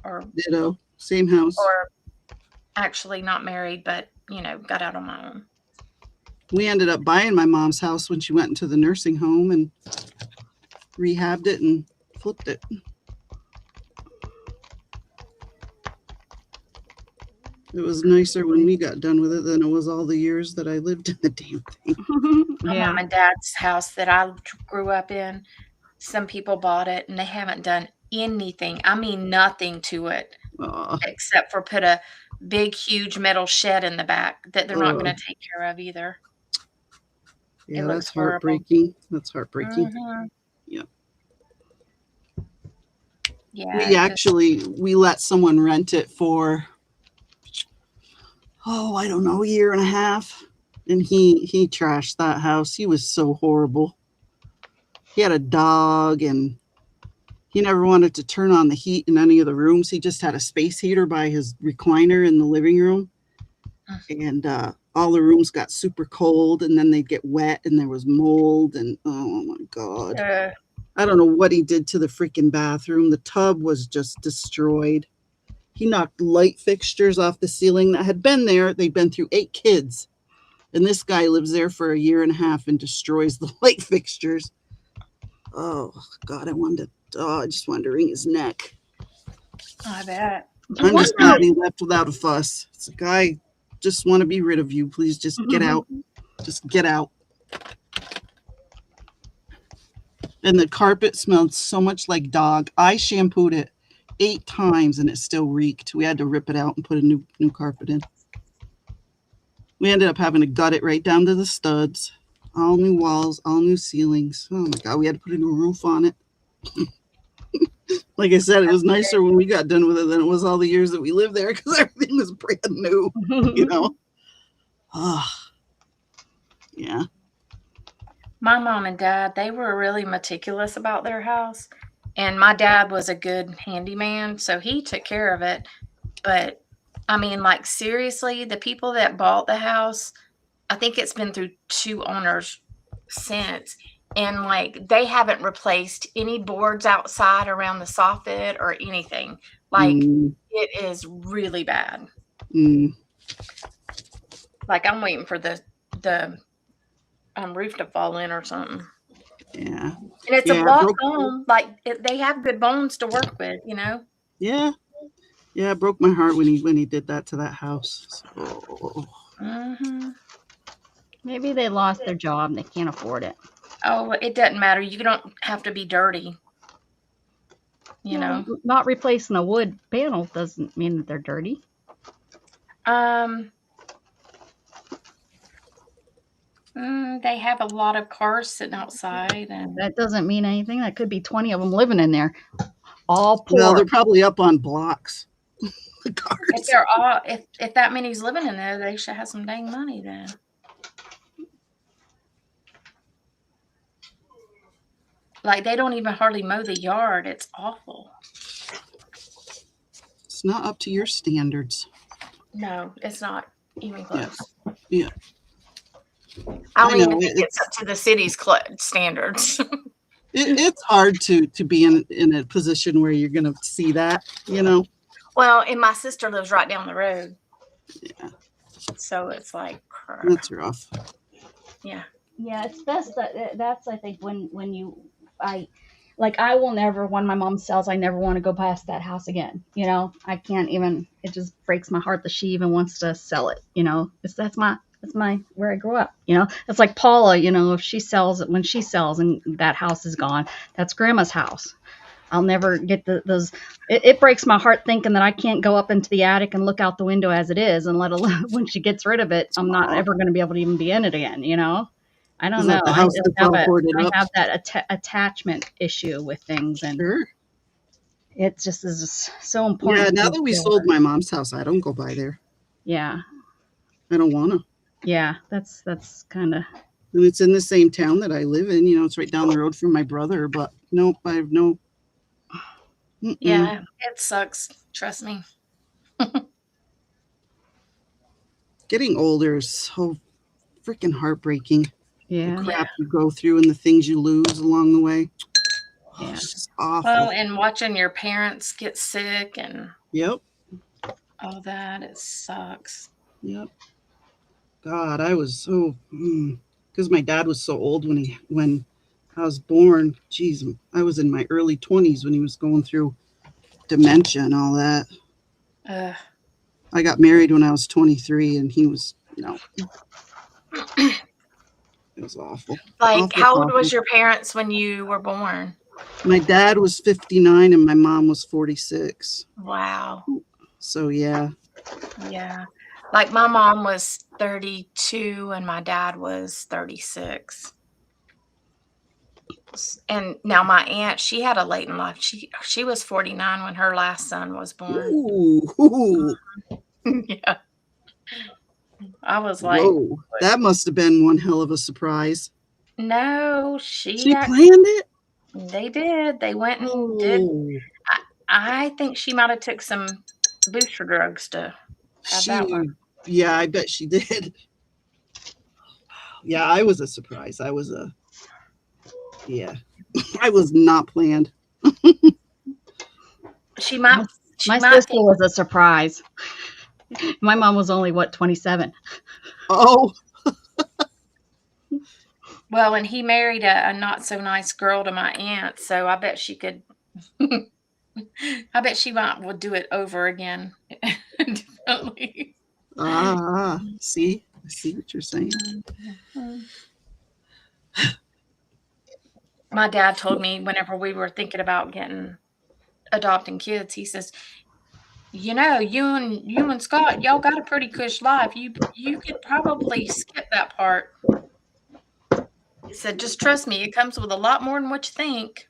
or Ditto. Same house. or actually not married, but got out on my own. We ended up buying my mom's house when she went into the nursing home and rehabbed it and flipped it. It was nicer when we got done with it than it was all the years that I lived in the damn thing. My mom and dad's house that I grew up in, some people bought it and they haven't done anything. I mean, nothing to it except for put a big, huge metal shed in the back that they're not going to take care of either. Yeah, It that's looks horrible. heartbreaking. That's heartbreaking. Mhm. Yeah. Yeah. We let someone rent it for, I don't know, a year and a half. And he trashed that house. He was so horrible. He had a dog and he never wanted to turn on the heat in any of the rooms. He just had a space heater by his recliner in the living room. And all the rooms got super cold and then they'd get wet and there was mold and oh my God. I don't know what he did to the freaking bathroom. The tub was just destroyed. He knocked light fixtures off the ceiling that had been there. They'd been through 8 kids. And this guy lives there for a year and a half and destroys the light fixtures. Oh, God, I just wanted to wring his neck. I bet. I'm just glad he left without a fuss. It's like, I just want to be rid of you. Please just get out. Just get out. And the carpet smelled so much like dog. I shampooed it 8 times and it still reeked. We had to rip it out and put a new carpet in. We ended up having to gut it right down to the studs. All new walls, all new ceilings. Oh my God, we had to put a new roof on it. Like I said, it was nicer when we got done with it than it was all the years that we lived there because everything was brand new, you know? Yeah. My mom and dad, they were really meticulous about their house. And my dad was a good handyman, so he took care of it. But I mean, like, seriously, the people that bought the house, I think it's been through 2 owners since. And like, they haven't replaced any boards outside around the soffit or anything. Like, it is really bad. Like, I'm waiting for the roof to fall in or something. Yeah. And it's a block home. Like, they have good bones to work with, you know? Yeah. Yeah, it broke my heart when he did that to that house. So. Maybe they lost their job and they can't afford it. Oh, it doesn't matter. You don't have to be dirty. You know? Not replacing a wood panel doesn't mean that they're dirty. They have a lot of cars sitting outside, and that doesn't mean anything. That could be 20 of them living in there, all poor. Well, they're probably up on blocks. The cars. If they're all, if that many's living in there, they should have some dang money then. Like, they don't even hardly mow the yard. It's awful. It's not up to your standards. No, it's not even close. Yeah. I don't even think it's up to the city's standards. It's hard to be in a position where you're going to see that, you know? Well, and my sister lives right down the road. Yeah. So it's like, that's rough. Yeah. Yeah, it's best that's, I think, I will never, when my mom sells, I never want to go past that house again. You know, I can't even, it just breaks my heart that she even wants to sell it. You know, that's my, where I grew up, you know, it's like Paula, you know, if she sells it, when she sells and that house is gone, that's grandma's house. I'll never get those. It breaks my heart thinking that I can't go up into the attic and look out the window as it is, and let alone when she gets rid of it, I'm not ever going to be able to even be in it again. You know, I don't know. I have that attachment issue with things, and it just is so important. Yeah. Now that we sold my mom's house, I don't go by there. Yeah. I don't want to. Yeah, that's kind of. And it's in the same town that I live in. You know, it's right down the road from my brother. But nope, I have no. Yeah, it sucks. Trust me. Getting older is so freaking heartbreaking. Yeah. The crap you go through and the things you lose along the way. Yeah. It's just awful. Well, and watching your parents get sick and all that, it sucks. Yep. God, I was so because my dad was so old when I was born. Geez, I was in my early 20s when he was going through dementia and all that. I got married when I was 23 and he was it was awful. Like, how old was your parents when you were born? My dad was 59 and my mom was 46. Wow. So yeah. Like, my mom was 32 and my dad was 36. And now my aunt, she had a late in life. She was 49 when her last son was born. Ooh. Yeah. I was like, whoa, that must have been one hell of a surprise. No, she planned it. They did. They went and did. I think she might have took some booster drugs to have that one. Yeah, I bet she did. Yeah, I was a surprise. I was not planned. My sister was a surprise. My mom was only 27. Oh. Well, and he married a not so nice girl to my aunt, so I bet she could. I bet she would do it over again. Definitely. See, I see what you're saying. My dad told me whenever we were thinking about adopting kids, he says, you know, you and Scott, y'all got a pretty cush life. You could probably skip that part. He said, just trust me, it comes with a lot more than what you think.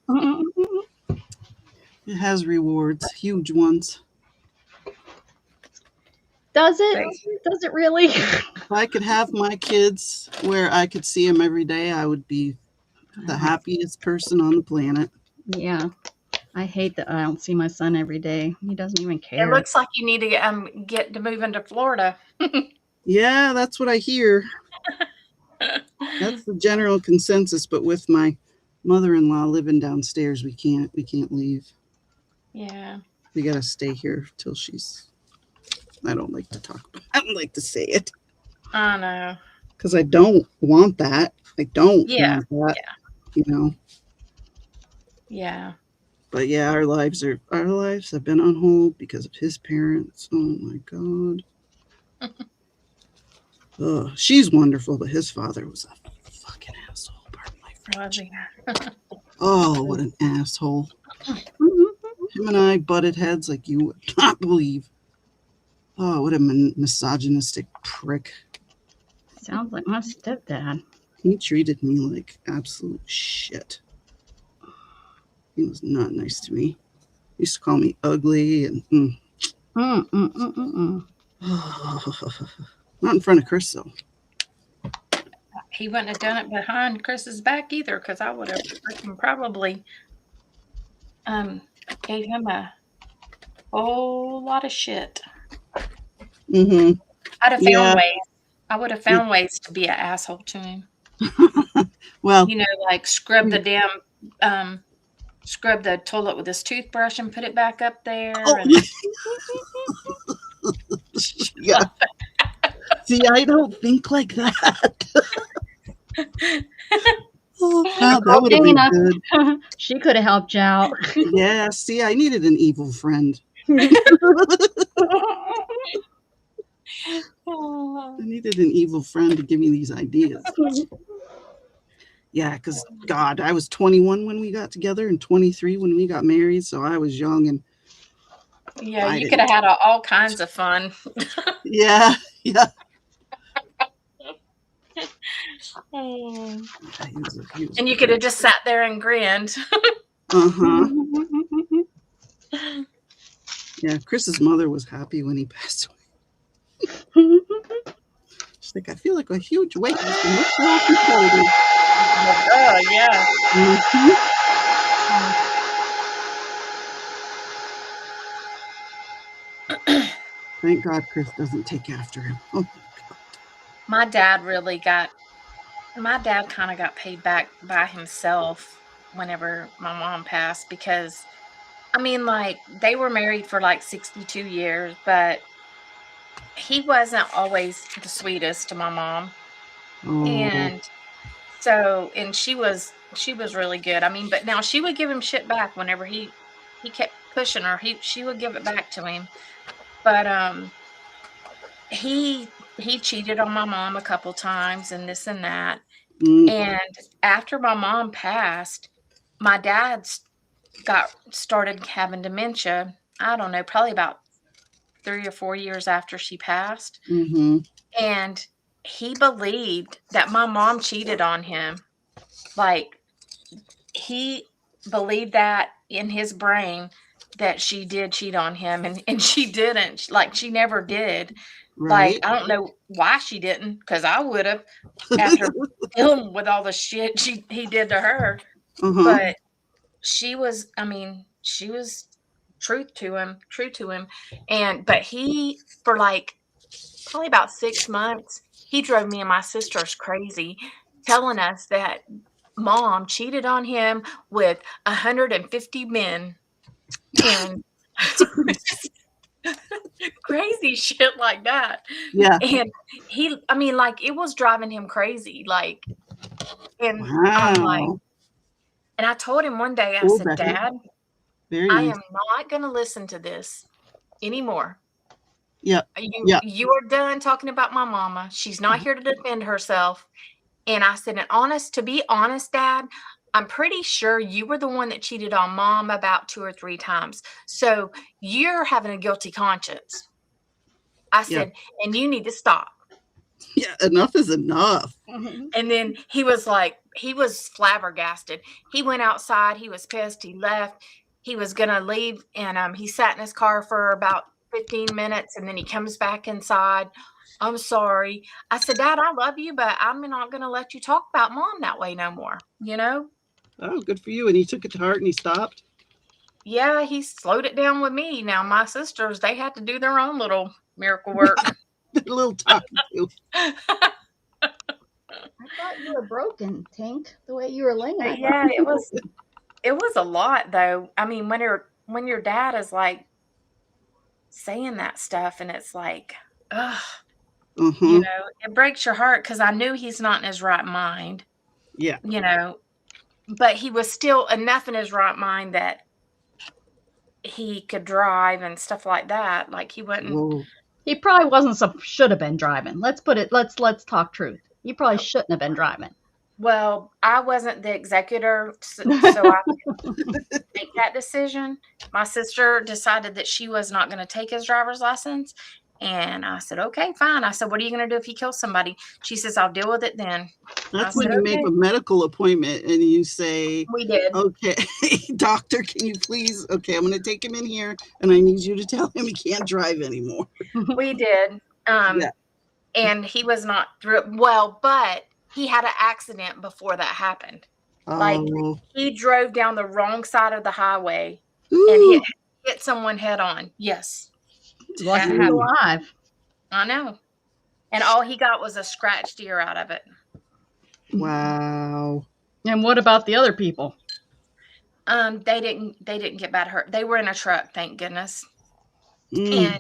It has rewards, huge ones. Does it? Does it really? If I could have my kids where I could see them every day, I would be the happiest person on the planet. Yeah. I hate that I don't see my son every day. He doesn't even It care. looks like you need to get to move into Florida. Yeah, that's what I hear. That's the general consensus, but with my mother-in-law living downstairs, we can't leave. Yeah. We got to stay here till she's I don't like to talk about I don't like to say it I know. because I don't want that. I don't Yeah. want that, you know. Yeah. But yeah, our lives have been on hold because of his parents. Oh my God. She's wonderful, but his father was a fucking asshole. Pardon my French. Oh, what an asshole. Him and I butted heads like you would not believe. Oh, what a misogynistic prick. Sounds like my stepdad. He treated me like absolute shit. He was not nice to me. He used to call me ugly and not in front of Chris though. He wouldn't have done it behind Chris's back either, because I would have probably gave him a whole lot of shit. Mm-hmm. I'd have found ways. I would have found ways to be an asshole to him. Well, you know, like scrub the toilet with his toothbrush and put it back up there. Oh. And yeah. See, I don't think like that. That would have been good. She could have helped you out. Yeah, see, I needed an evil friend. I needed an evil friend to give me these ideas. Yeah, because God, I was 21 when we got together and 23 when we got married, so I was young and yeah, you could have had all kinds of fun. Yeah. And you could have just sat there and grinned. Uh-huh. Yeah, Chris's mother was happy when he passed away. She's like, I feel like a huge weight has been lifted off your shoulders. Oh, yeah. Thank God Chris doesn't take after him. Oh, my dad kind of got paid back by himself whenever my mom passed, because I mean, like, they were married for like 62 years, but he wasn't always the sweetest to my mom. Oh. And so, and she was really good. I mean, but now she would give him shit back whenever he kept pushing her. She would give it back to him. But he cheated on my mom a couple times and this and that. And after my mom passed, my dad started having dementia. I don't know, probably about 3 or 4 years after she passed. And he believed that my mom cheated on him. Like, he believed that in his brain that she did cheat on him, and she didn't. Like, she never did. Right. Like, I don't know why she didn't, because I would have after dealing with all the shit he did to her. But she was true to him. But he, for like probably about 6 months, he drove me and my sisters crazy, telling us that mom cheated on him with 150 men and crazy shit like that. Yeah. And it was driving him crazy. Like, and wow. I'm like, and I told him one day, I said, Dad, I am not going to listen to this anymore. Yeah. You are done talking about my mama. She's not here to defend herself. And I said, to be honest, Dad, I'm pretty sure you were the one that cheated on mom about 2 or 3 times. So you're having a guilty conscience. I said, and you need to stop. Yeah, enough is enough. And then he was flabbergasted. He went outside. He was pissed. He left. he was gonna leave, and he sat in his car for about 15 minutes, and then he comes back inside. I'm sorry. I said, Dad, I love you, but I'm not gonna let you talk about Mom that way no more. You know? Oh, good for you. And he took it to heart and he stopped. Yeah, he slowed it down with me. Now my sisters, they had to do their own little miracle work. A little talking to. I thought you were broken, Tink. The way you were laying. But yeah, it was a lot though. I mean, when your dad is like saying that stuff, and it's like, ugh, you know, it breaks your heart, because I knew he's not in his right mind. Yeah. You know, but he was still enough in his right mind that he could drive and stuff like that. Like he wouldn't. Whoa. He probably wasn't. Should have been driving. Let's talk truth. He probably shouldn't have been driving. Well, I wasn't the executor, so I couldn't make that decision. My sister decided that she was not going to take his driver's license. And I said, okay, fine. I said, what are you going to do if he kills somebody? She says, I'll deal with it then. That's when you make a medical appointment and you say, we did. Okay, doctor, can you please? Okay, I'm going to take him in here and I need you to tell him he can't drive anymore. We did. Yeah. And he was not through. Well, but he had an accident before that happened. Like he drove down the wrong side of the highway and hit someone head on. Yes. Lucky he's alive. I know. And all he got was a scratched ear out of it. Wow. And what about the other people? They didn't get bad hurt. They were in a truck, thank goodness. And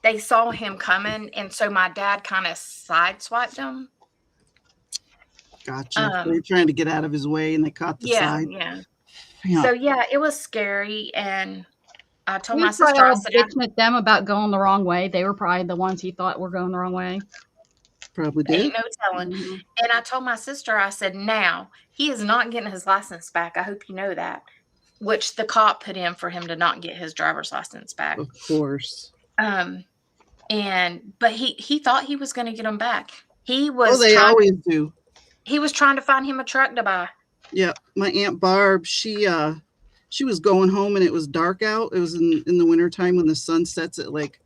they saw him coming, and so my dad kind of sideswiped him. Gotcha. They were trying to get out of his way and they caught the side. Yeah. So yeah, it was scary, and I told He my sister, I said, bitching at them about going the wrong way. They were probably the ones he thought were going the wrong way. Probably did. Ain't no telling. And I told my sister, I said, now he is not getting his license back. I hope you know that. Which the cop put in for him to not get his driver's license back. Of course. But he thought he was going to get him back. He was. Oh, they always do. He was trying to find him a truck to buy. Yeah, my Aunt Barb, she was going home and it was dark out. It was in the wintertime when the sun sets at like,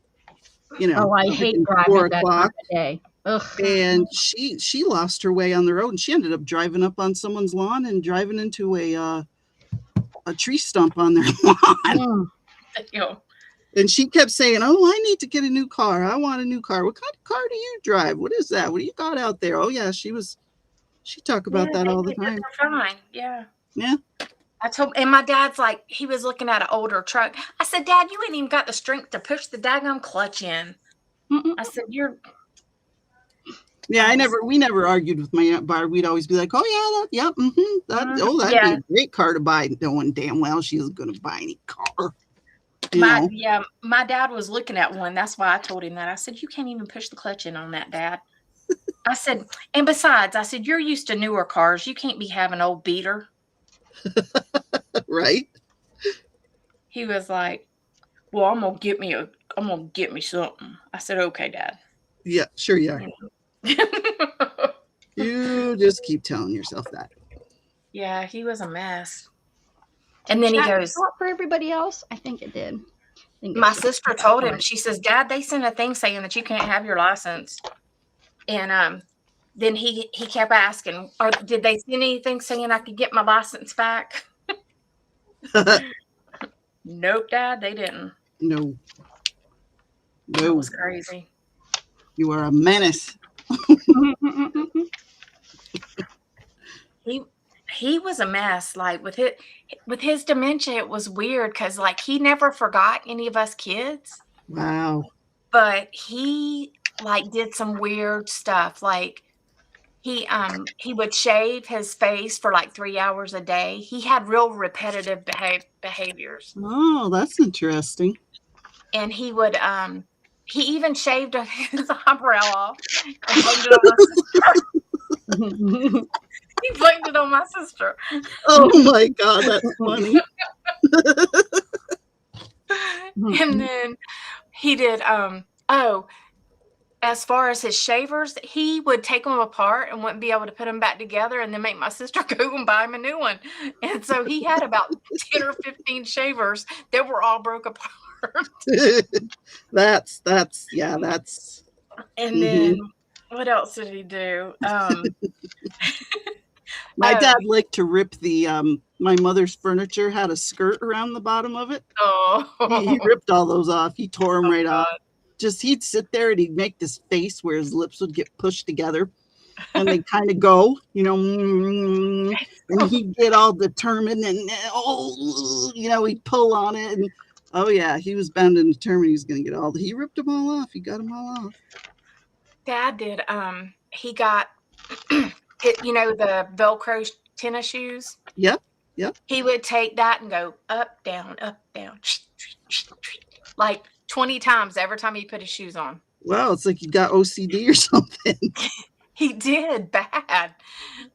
I hate driving 4 that time of day. Ugh. And she lost her way on the road and she ended up driving up on someone's lawn and driving into a tree stump on their lawn. And she kept saying, oh, I need to get a new car. I want a new car. What kind of car do you drive? What is that? What do you got out there? Oh yeah, she talked about that all the time. Fine. Yeah. Yeah. And my dad's like, he was looking at an older truck. I said, Dad, you ain't even got the strength to push the daggum clutch in. I said, Yeah, we never argued with my Aunt Barb. We'd always be like, oh yeah, that'd be a great car to buy, knowing damn well she isn't going to buy any car. My dad was looking at one. That's why I told him that. I said, you can't even push the clutch in on that, Dad. I said, and besides, I said, you're used to newer cars. You can't be having old beater. Right. He was like, well, I'm gonna get me something. I said, okay, Dad. Yeah, sure you are. You just keep telling yourself that. Yeah, he was a mess. And then he goes, for everybody else? I think it did. My sister told him, she says, Dad, they sent a thing saying that you can't have your license. And then he kept asking, did they send anything saying I could get my license back? Nope, Dad, they didn't. No. That was crazy. You are a menace. He was a mess. Like with his dementia, it was weird because like he never forgot any of us kids. Wow. But he like did some weird stuff. Like he would shave his face for like 3 hours a day. He had real repetitive behaviors. Oh, that's interesting. And he would he even shaved his eyebrow off and blamed it on my sister. He blamed it on my sister. Oh my God, that's funny. And then he did as far as his shavers, he would take them apart and wouldn't be able to put them back together, and then make my sister go and buy him a new one. And so he had about 10 or 15 shavers that were all broke apart. That's yeah, that's And mhm. then what else did he do? My Oh. dad liked to rip the my mother's furniture had a skirt around the bottom of it. He Oh, ripped all those off. He tore them Oh, right off. God. Just he'd sit there and he'd make this face where his lips would get pushed together and they kind of go, and he'd get all determined and he'd pull on it and oh yeah, he was bound and determined he was going to get all. He ripped them all off. He got them all off. Dad did. He got the Velcro tennis shoes. Yep. He would take that and go up, down, like 20 times every time he put his shoes on. Wow, it's like you got OCD or something. He did bad.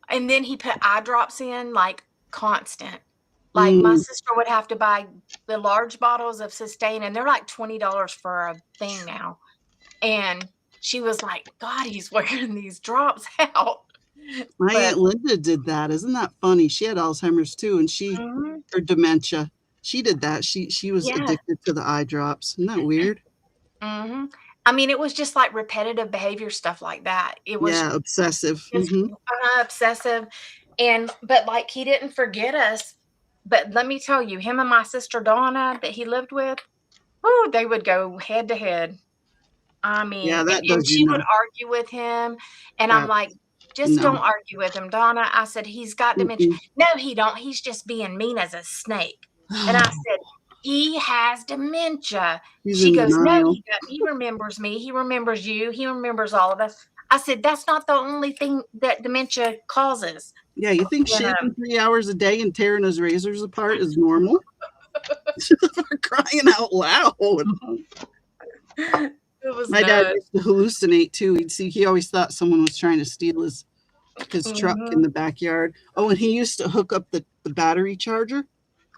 And then he put eye drops in like constant. Like my sister would have to buy the large bottles of Sustain, and they're like $20 for a thing now. And she was like, God, he's wearing these drops out. My Aunt Linda did that. Isn't that funny? She had Alzheimer's too, and or dementia. She did that. She was addicted to the eye drops. Isn't that weird? Mm-hmm. I mean, it was just like repetitive behavior stuff like that. It was obsessive. Obsessive. But like he didn't forget us. But let me tell you, him and my sister Donna that he lived with, they would go head to head. I mean, and she would argue with him, and I'm like, just don't argue with him, Donna. I said, he's got dementia. No, he don't. He's just being mean as a snake. And I said, he has dementia. She goes, no, he remembers me. He remembers you. He remembers all of us. I said, that's not the only thing that dementia causes. Yeah, you think shaving 3 hours a day and tearing his razors apart is normal? For crying out loud. My dad used to hallucinate too. He always thought someone was trying to steal his truck in the backyard. Oh, and he used to hook up the battery charger.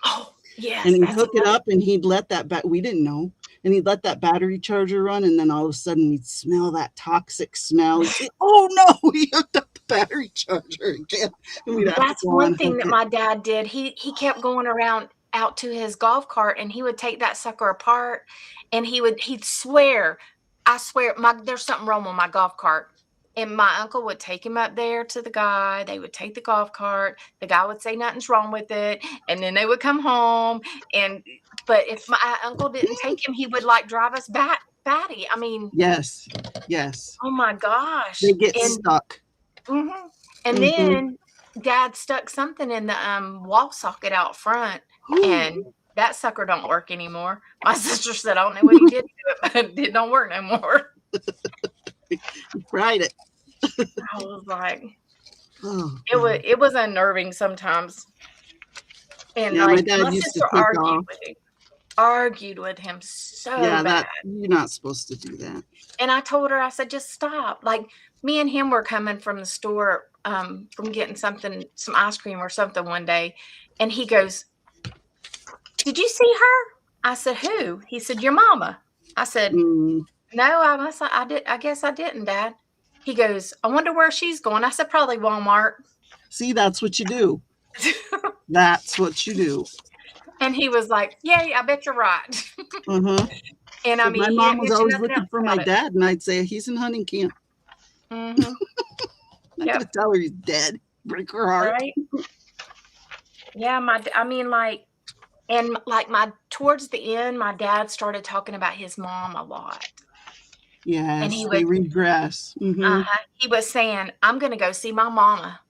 Oh, yes. And he'd hook it up and he'd let we didn't know. And he'd let that battery charger run, and then all of a sudden we'd smell that toxic smell. Say, oh no, he hooked up the battery charger again. That's one thing that my dad did. He kept going around out to his golf cart, and he would take that sucker apart, and he'd swear, I swear, there's something wrong with my golf cart. And my uncle would take him up there to the guy. They would take the golf cart. The guy would say nothing's wrong with it. And then they would come home. But if my uncle didn't take him, he would like drive us batty. I mean. Yes. Oh my gosh. They get stuck. Mm-hmm. And then Dad stuck something in the wall socket out front. And that sucker don't work anymore. My sister said, I don't know what he did to it, but it don't work no more. Tried it. I was like, it was unnerving sometimes. And my dad used to argued with him so bad. You're not supposed to do that. And I told her, I said, just stop. Like me and him were coming from the store from getting some ice cream or something one day. And he goes, did you see her? I said, who? He said, your mama. I said, no, I guess I didn't, Dad. He goes, I wonder where she's going. I said, probably Walmart. See, that's what you do. That's what you do. And he was like, yeah, I bet you're right. And I mean, my mom was always looking for my dad, and I'd say, he's in hunting camp. I'm not going to tell her he's dead. Break her heart. Right? Yeah, towards the end, my dad started talking about his mom a lot. Yes, and they regress. He was saying, I'm going to go see my mama.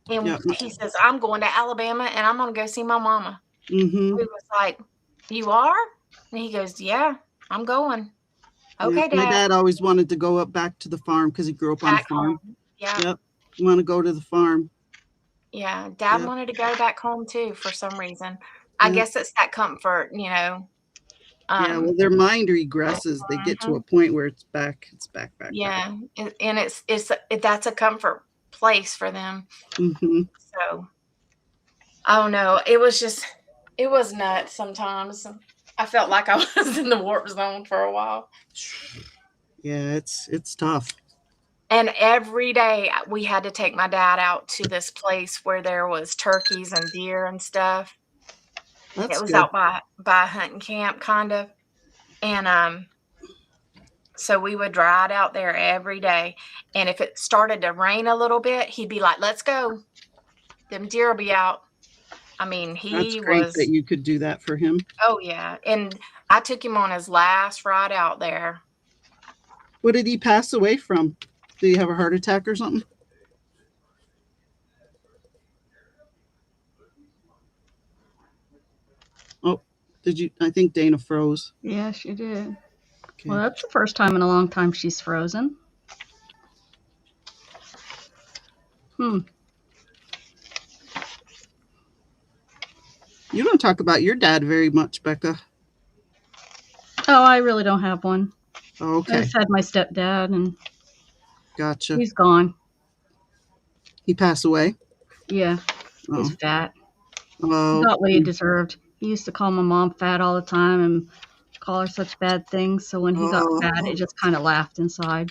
And he says, I'm going to Alabama, and I'm going to go see my mama. He was like, you are? And he goes, yeah, I'm going. Okay, Dad. My dad always wanted to go back to the farm because he grew up on a farm. Home. Yeah. Yep. You want to go to the farm. Yeah, Dad wanted to go back home too for some reason. I guess it's that comfort, well, their mind regresses. They get to a point where it's back. Yeah, back. And that's a comfort place for them. So I don't know. It was nuts sometimes. I felt like I was in the warp zone for a while. Yeah, it's tough. And every day we had to take my dad out to this place where there was turkeys and deer and stuff. It That's was good. out by a hunting camp kind of. And so we would ride out there every day. And if it started to rain a little bit, he'd be like, "Let's go. Them deer will be out." I mean, That's he great that was, you could do that for him. oh yeah. And I took him on his last ride out there. What did he pass away from? Did he have a heart attack or something? Oh, did you? I think Dana froze. Yeah, she did. Okay. Well, that's the first time in a long time she's frozen. You don't talk about your dad very much, Becca. Oh, I really don't have one. Oh, I okay, just had my stepdad, and gotcha. he's gone. He passed away. Yeah, he's Oh, fat. He oh, got what he deserved. He used to call my mom fat all the time and call her such bad things. So when he got fat, it just kind of laughed inside.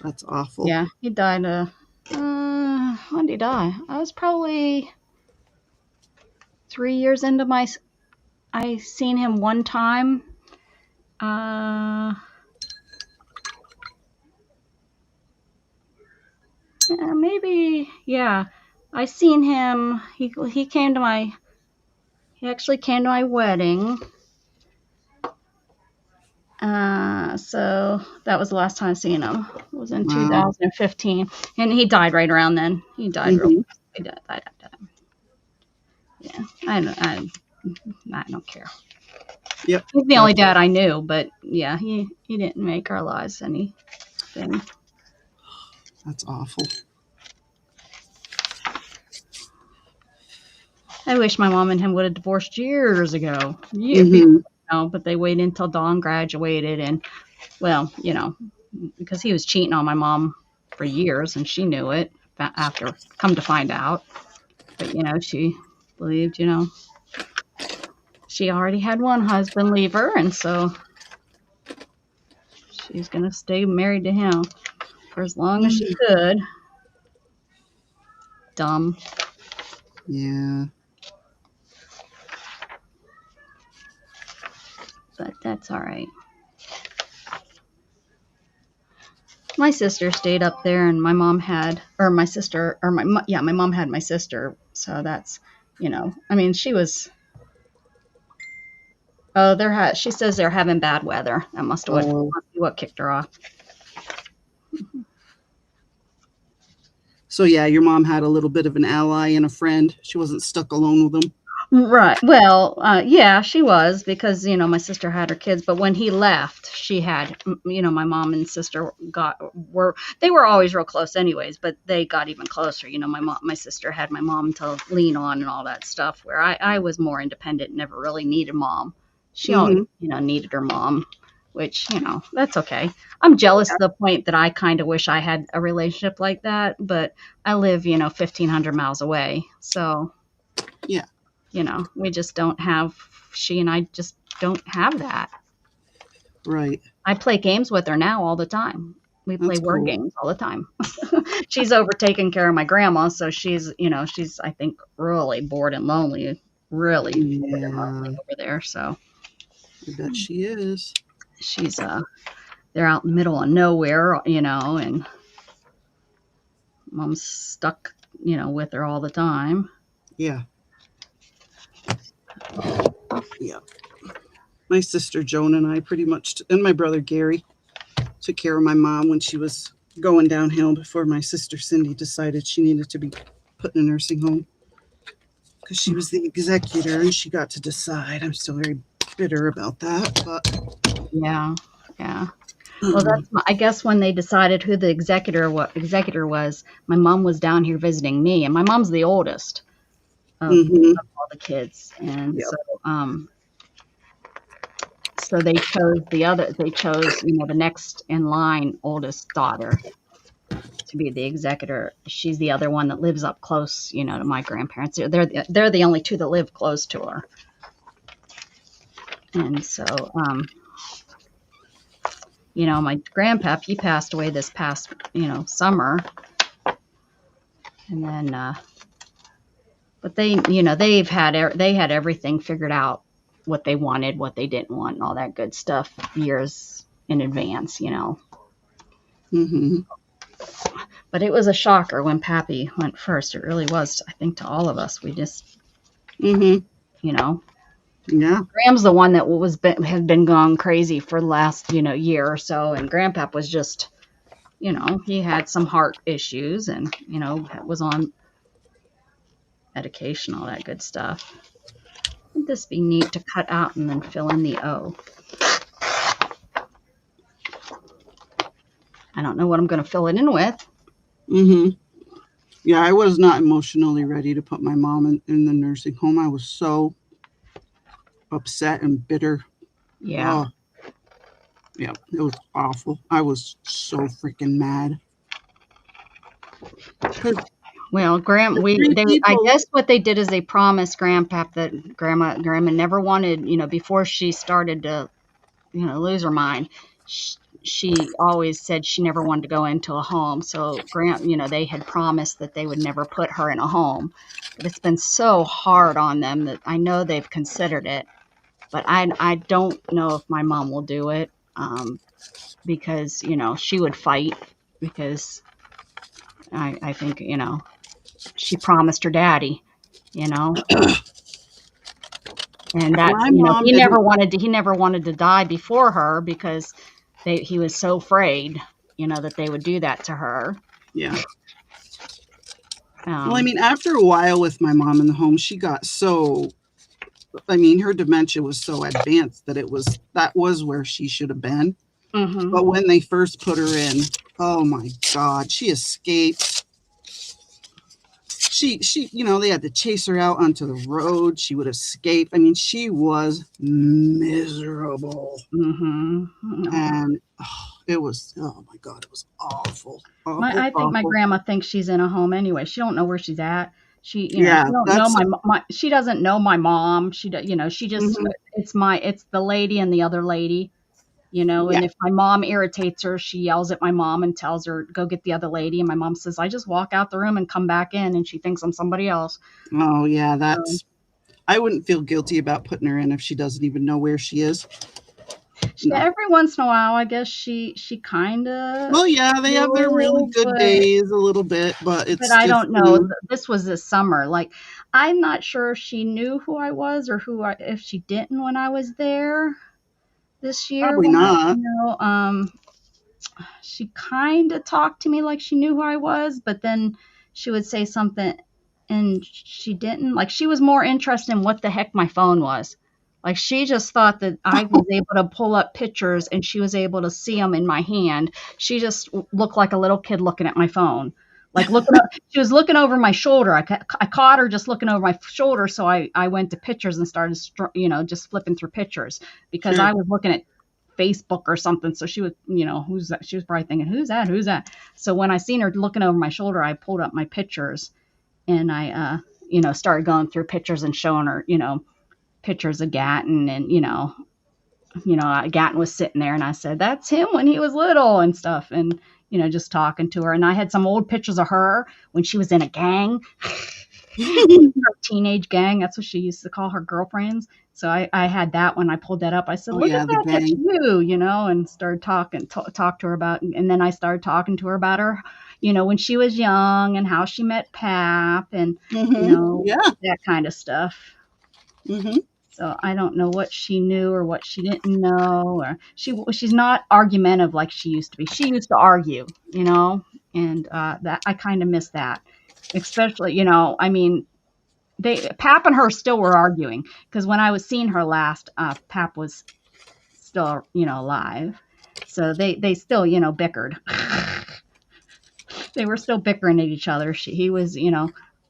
that's awful. Yeah, he died. When did he die? I was probably 3 years into my. I seen him one time. Maybe, yeah. I seen him. He came to my. He actually came to my wedding. So that was the last time I seen him. It was in 2015, and he died right around then. He died real. He died. Yeah, I don't care. Yep. He's the only dad I knew, but yeah, he didn't make our lives anything. That's awful. I wish my mom and him would have divorced years ago. But they waited until Dawn graduated, and well, because he was cheating on my mom for years, and she knew it after come to find out. But she believed, she already had one husband leave her, and so she's gonna stay married to him for as long as she could. Dumb. Yeah. But that's all right. My sister stayed up there, and my mom had, or my sister, or my mom had my sister. So that's, I mean, she was. Oh, she says they're having bad weather. That must be what kicked her off. So yeah, your mom had a little bit of an ally and a friend. She wasn't stuck alone with them. Right. Well, yeah, she was because, my sister had her kids. But when he left, she had, my mom and sister they were always real close anyways, but they got even closer. My sister had my mom to lean on and all that stuff, where I was more independent, never really needed mom. She always, needed her mom, which, that's okay. I'm jealous to the point that I kind of wish I had a relationship like that, but I live, 1,500 miles away. So, yeah. We just don't have, she and I just don't have that. Right. I play games with her now all the time. We play word games all the time. She's over taking care of my grandma, so she's, I think, really bored and lonely, bored and lonely over there. So I bet she is. She's, they're out in the middle of nowhere, and mom's stuck, with her all the time. Yeah. Yeah. My sister Joan and I pretty much, and my brother Gary, took care of my mom when she was going downhill before my sister Cindy decided she needed to be put in a nursing home because she was the executor and she got to decide. I'm still very bitter about that, but yeah. Well, I guess when they decided who the executor was, my mom was down here visiting me, and my mom's the oldest of all the kids, and so they chose the next in line oldest daughter to be the executor. She's the other one that lives up close, to my grandparents. They're the only two that live close to her, and so You know, my grandpap, he passed away this past, summer. And then, but they, they had everything figured out, what they wanted, what they didn't want, and all that good stuff years in advance, Mm-hmm. But it was a shocker when Pappy went first. It really was, I think, to all of us. We just, Mm-hmm. Yeah. Graham's the one that had been gone crazy for the last, year or so, and Grandpap was just, he had some heart issues and, was on medication, all that good stuff. Wouldn't this be neat to cut out and then fill in the O? I don't know what I'm going to fill it in with. Mm-hmm. Yeah, I was not emotionally ready to put my mom in the nursing home. I was so upset and bitter. Yeah. Oh, yeah, it was awful. I was so freaking mad. Well, I guess what they did is they promised Grandpap that Grandma never wanted, before she started to, lose her mind. She always said she never wanted to go into a home. So they had promised that they would never put her in a home. But it's been so hard on them that I know they've considered it. But I don't know if my mom will do it, because, she would fight, because I think, she promised her daddy, and that, he never wanted to die before her, because he was so afraid, that they would do that to her. Yeah. Well, I mean, after a while with my mom in the home, she got so, her dementia was so advanced that was where she should have been. Mm-hmm. But when they first put her in, oh my God, she escaped. She, they had to chase her out onto the road. She would escape. She was miserable. Mm-hmm. And it was, oh my God, it was awful. I think my grandma thinks she's in a home anyway. She don't know where she's at. She, she doesn't know my mom. She just, it's the lady and the other lady, and if my mom irritates her, she yells at my mom and tells her, go get the other lady. And my mom says, I just walk out the room and come back in, and she thinks I'm somebody else. Oh yeah. I wouldn't feel guilty about putting her in if she doesn't even know where she is. Every once in a while, I guess she kind of. Well, yeah, they have their really good days a little bit, but I don't know. This was this summer. Like, I'm not sure if she knew who I was or if she didn't when I was there this year. Probably not. She kind of talked to me like she knew who I was, but then she would say something and she didn't. Like, she was more interested in what the heck my phone was. Like, she just thought that I was able to pull up pictures and she was able to see them in my hand. She just looked like a little kid looking at my phone. Like, she was looking over my shoulder. I caught her just looking over my shoulder. So I went to pictures and started, just flipping through pictures, because I was looking at Facebook or something. So she was, who's that? She was probably thinking, who's that? Who's that? So when I seen her looking over my shoulder, I pulled up my pictures and I, started going through pictures and showing her, pictures of Gatton, and Gatton was sitting there, and I said, that's him when he was little and stuff, and just talking to her. And I had some old pictures of her when she was in a gang, her teenage gang. That's what she used to call her girlfriends. So I had that when I pulled that up. I said, look at that, that's you, and started talking, talk to her about, and then I started talking to her about her, when she was young and how she met Pap and, that kind of stuff. Mm-hmm. So I don't know what she knew or what she didn't know, or she's not argumentative like she used to be. She used to argue, and that I kind of miss that, especially, Pap and her still were arguing, because when I was seeing her last, Pap was still, alive. So they still, bickered. They were still bickering at each other. He was,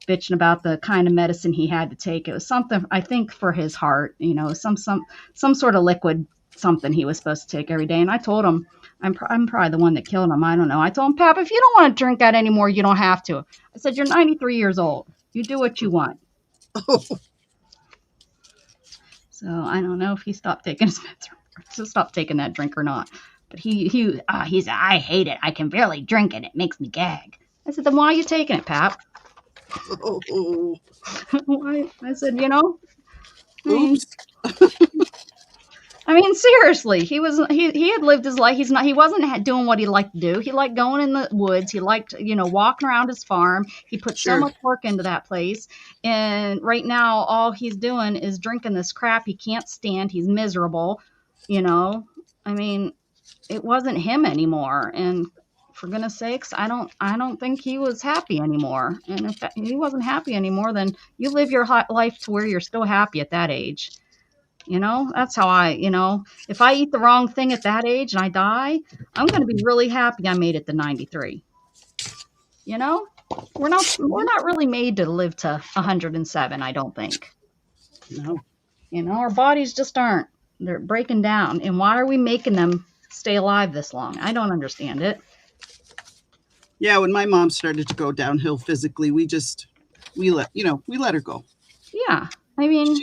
bitching about the kind of medicine he had to take. It was something, I think, for his heart, some sort of liquid, something he was supposed to take every day. And I told him, I'm probably the one that killed him. I don't know. I told him, Pap, if you don't want to drink that anymore, you don't have to. I said, you're 93 years old. You do what you want. So I don't know if he stopped taking his meds, stopped taking that drink or not. But he's I hate it. I can barely drink it. It makes me gag. I said, then why are you taking it, Pap? Oh, Why? I said, you know, I mean, oops. seriously, he had lived his life. He wasn't doing what he liked to do. He liked going in the woods. He liked, walking around his farm. He put so Sure. much work into that place. And right now, all he's doing is drinking this crap he can't stand. He's miserable. You know, I mean, it wasn't him anymore. And for goodness sakes, I don't think he was happy anymore. And if he wasn't happy anymore, then you live your life to where you're still happy at that age. That's how if I eat the wrong thing at that age and I die, I'm going to be really happy I made it to 93. We're not really made to live to 107, I don't think. No. Our bodies just aren't. They're breaking down. And why are we making them stay alive this long? I don't understand it. Yeah, when my mom started to go downhill physically, we let her go. Yeah. I mean,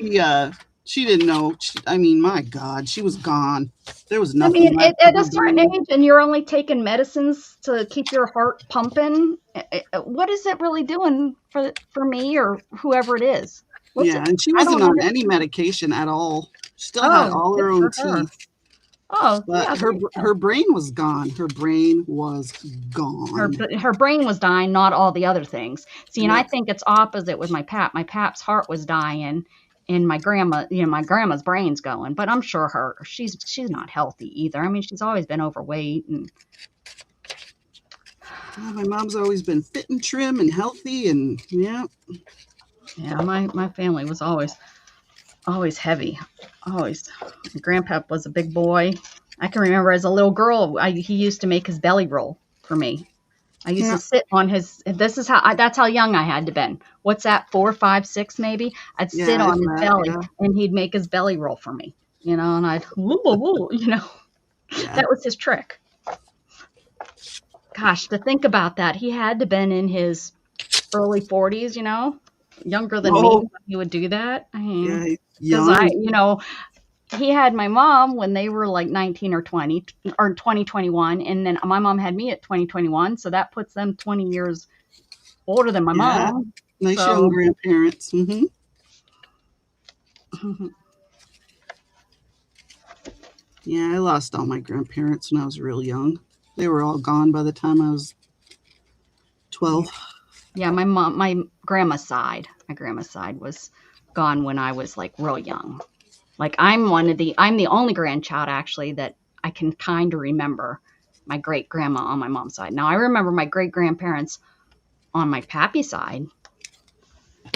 she didn't know. My God, she was gone. There was nothing left at of a her certain brain. age, and you're only taking medicines to keep your heart pumping, what is it really doing for me or whoever it is? Yeah, and she I wasn't don't on any medication at all. She still had Oh, all her good own for her. teeth, Oh, but yeah. her brain was gone. Her brain was gone. Her brain was dying, not all the other things. See, and I Yep. think it's opposite with my Pap. My Pap's heart was dying, and my grandma's brain's going. But I'm sure she's not healthy either. I mean, she's always been overweight, and My mom's always been fit and trim and healthy, and yeah. yeah, my family was always heavy, always. My grandpap was a big boy. I can remember as a little girl, he used to make his belly roll for me. I used to sit on his. That's how young I had to been. What's that? 4, 5, 6, maybe. I'd sit Yeah, on his belly, yeah. and he'd make his belly roll for me. And I'd woo, woo, woo, Yeah. that was his trick. Gosh, to think about that, he had to been in his early 40s. Younger than me when he would do that. I mean, Yeah, because young. he had my mom when they were like 19 or 20 or 2021, and then my mom had me at 2021, so that puts them 20 years older than my Yeah. mom. Nice So, young grandparents. Mm-hmm. Yeah, I lost all my grandparents when I was real young. They were all gone by the time I was 12. yeah, my grandma's side was gone when I was like real young. Like I'm the only grandchild actually that I can kind of remember my great grandma on my mom's side. Now I remember my great grandparents on my pappy side.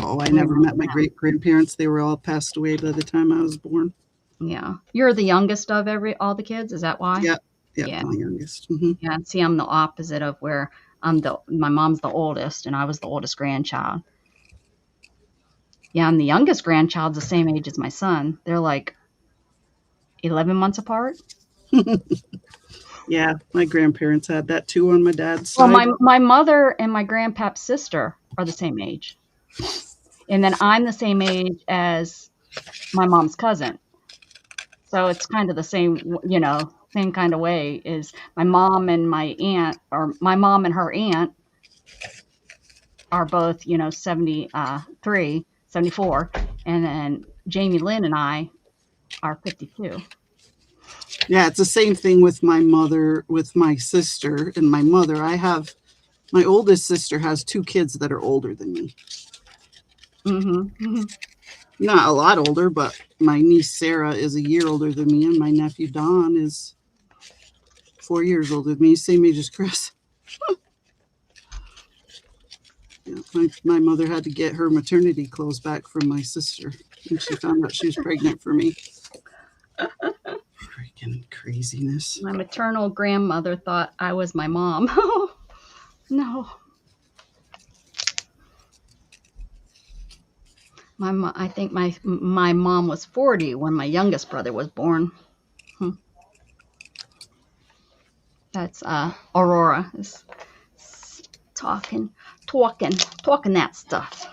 Oh, I never met my great grandparents. They were all passed away by the time I was born. Yeah. You're the youngest of all the kids, is that why? Yeah, Yeah. I'm the youngest. Mm-hmm. Yeah. See, I'm the opposite of where my mom's the oldest and I was the oldest grandchild. Yeah, I'm the youngest grandchild's the same age as my son. They're like 11 months apart. Yeah, my grandparents had that too on my dad's Well, side. my mother and my grandpap's sister are the same age. And then I'm the same age as my mom's cousin. So it's kind of the same, same kind of way is my mom and my aunt, or my mom and her aunt are both, 73, 74. And then Jamie Lynn and I are 52. Yeah, it's the same thing with my mother, with my sister and my mother. My oldest sister has 2 kids that are older than me. Mm-hmm. Not a lot older, but my niece Sarah is a year older than me, and my nephew Don is 4 years older than me, same age as Chris. Yeah, my mother had to get her maternity clothes back from my sister when she found out she was pregnant for me. Freaking craziness. My maternal grandmother thought I was my mom. No. I think my mom was 40 when my youngest brother was born. That's Aurora is talking that stuff.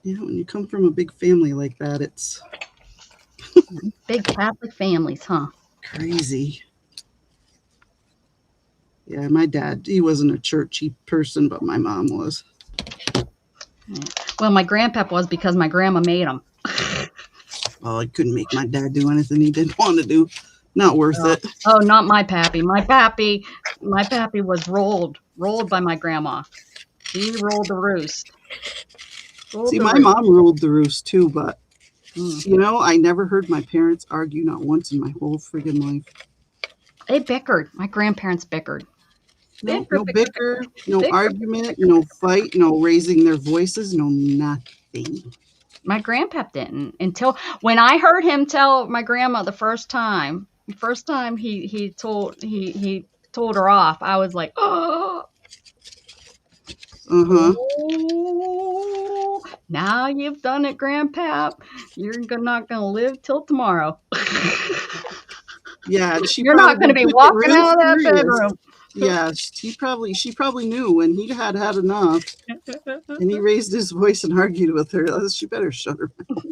Yeah, when you come from a big family like that, it's Big Catholic families, huh? Crazy. Yeah, my dad, he wasn't a churchy person, but my mom was. Yeah. Well, my grandpap was because my grandma made him. Oh, I couldn't make my dad do anything he didn't want to do. Not worth it. Oh, not my pappy. My pappy was rolled by my grandma. She rolled the roost. See, my mom ruled the roost too, but I never heard my parents argue not once in my whole friggin' life. They bickered. My grandparents bickered. No bicker, no argument, no fight, no raising their voices, no nothing. My grandpap didn't until when I heard him tell my grandma the first time he told her off. I was like, oh. Oh, now you've done it, Grandpap. You're not going to live till tomorrow. Yeah, you're not going to be walking out of that bedroom. Yeah, she probably knew when he had enough, and he raised his voice and argued with her. She better shut her mouth.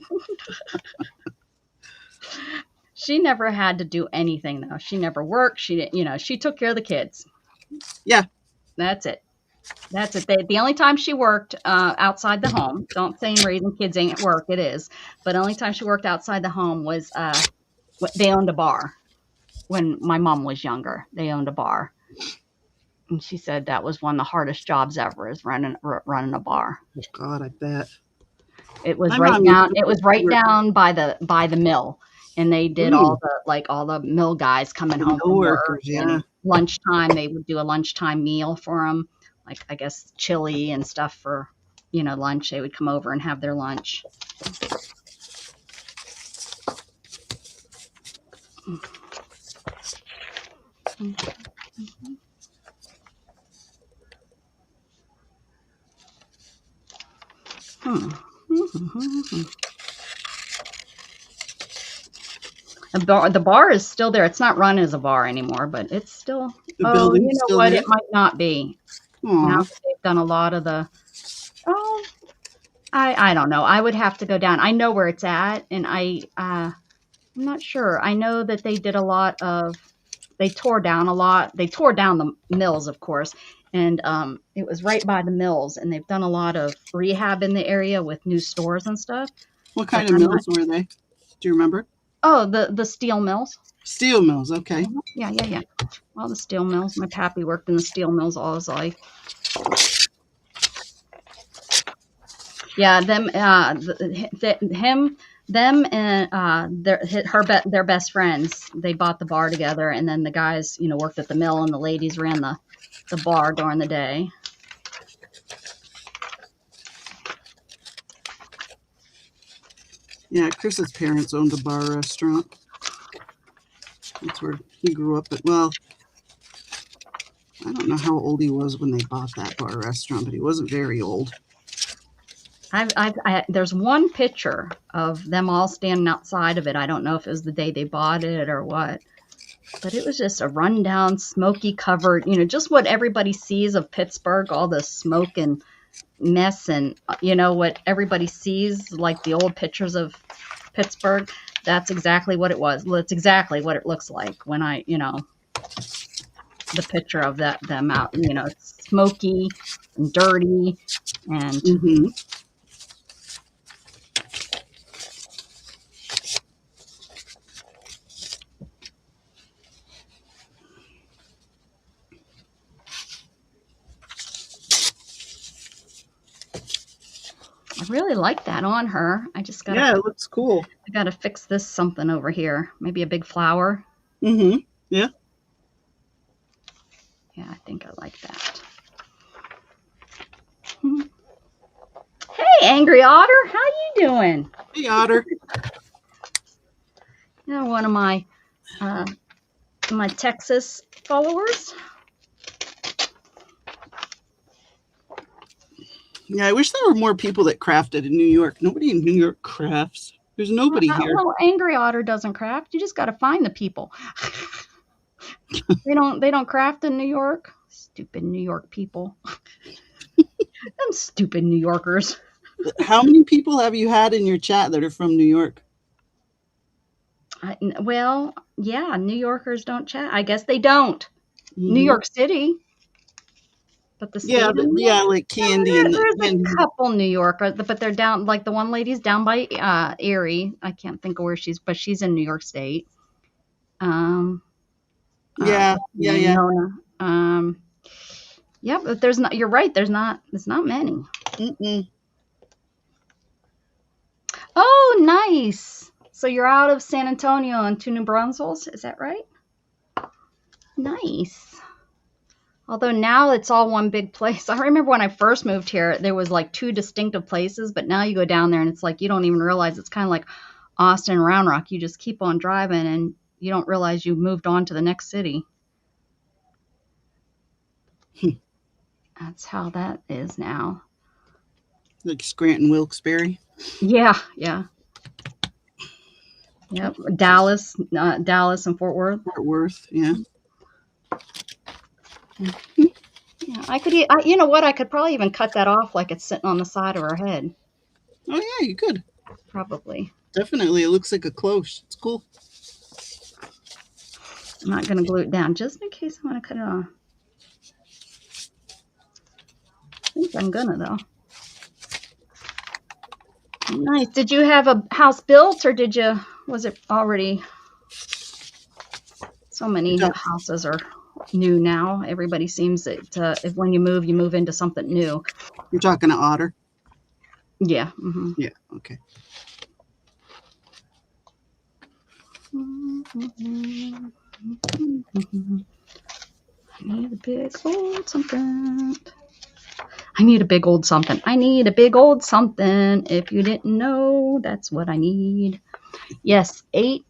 She never had to do anything though. She never worked. She didn't. She took care of the kids. Yeah, that's it. That's it. The only time she worked outside the home, don't say raising kids ain't work, it is. But the only time she worked outside the home was they owned a bar. When my mom was younger, they owned a bar. And she said that was one of the hardest jobs ever is running a bar. Oh God, I bet. It was right down by the mill. And they did all the mill guys coming home from work. Yeah. Lunchtime, they would do a lunchtime meal for them. Like, I guess, chili and stuff for, lunch. They would come over and have their lunch. The bar is still there. It's not run as a bar anymore, but it's still. The building's you know still what? there? It might not be. Aww. Now they've done a lot of the. Oh, I don't know. I would have to go down. I know where it's at, and I'm not sure. I know that they did a lot of. They tore down a lot. They tore down the mills, of course, and it was right by the mills, and they've done a lot of rehab in the area with new stores and stuff. What kind of mills were they? Do you remember? Oh, the steel mills. Steel mills, okay. Yeah. All the steel mills. My pappy worked in the steel mills all his life. Yeah, them and their best friends. They bought the bar together, and then the guys, worked at the mill, and the ladies ran the bar during the day. Yeah, Chris's parents owned a bar restaurant. That's where he grew up. Well, I don't know how old he was when they bought that bar restaurant, but he wasn't very old. There's one picture of them all standing outside of it. I don't know if it was the day they bought it or what, but it was just a rundown, smoky covered, just what everybody sees of Pittsburgh, all the smoke and mess and, what everybody sees, like the old pictures of Pittsburgh. That's exactly what it was. That's exactly what it looks like when the picture of them out, it's smoky and dirty and I really like that on her. I just got it looks cool. I gotta fix this something over here. Maybe a big flower. Yeah. Yeah, I think I like that. Hey, Angry Otter, how you doing? Hey, Otter. One of my Texas followers. Yeah, I wish there were more people that crafted in New York. Nobody in New York crafts. There's nobody here. Well, Angry Otter doesn't craft. You just got to find the people. They don't craft in New York. Stupid New York people. Them stupid New Yorkers. How many people have you had in your chat that are from New York? Well, yeah, New Yorkers don't chat. I guess they don't. New Mhm. York City, but the Yeah, state of New York. like Candy and There's a and couple New Yorkers, but they're down. Like the one lady's down by Erie. I can't think of where but she's in New York State. Um, yeah, what's her yeah, name? yeah. Nona. Yeah, but there's not. You're right. There's not many. Mm-mm. Oh, nice. So you're out of San Antonio and to New Braunfels. Is that right? Nice. Although now it's all one big place. I remember when I first moved here, there was like two distinctive places, but now you go down there and it's like you don't even realize it's kind of like Austin and Round Rock. You just keep on driving and you don't realize you moved on to the next city. That's how that is now. Like Scranton, Wilkes-Barre. Yeah, yeah. Yep. Dallas and Fort Worth. Fort Worth, yeah. Yeah, you know what? I could probably even cut that off like it's sitting on the side of her head. Oh yeah, you could. Probably. Definitely. It looks like a cloche. It's cool. I'm not going to glue it down just in case I want to cut it off. I think I'm going to, though. Nice. Did you have a house built or was it already? So many houses are new now. Everybody seems that if when you move into something new. You're talking to Otter? Yeah. Mm-hmm. Yeah, okay. I need a big old something. I need a big old something. I need a big old something. If you didn't know, that's what I need. Yes, 8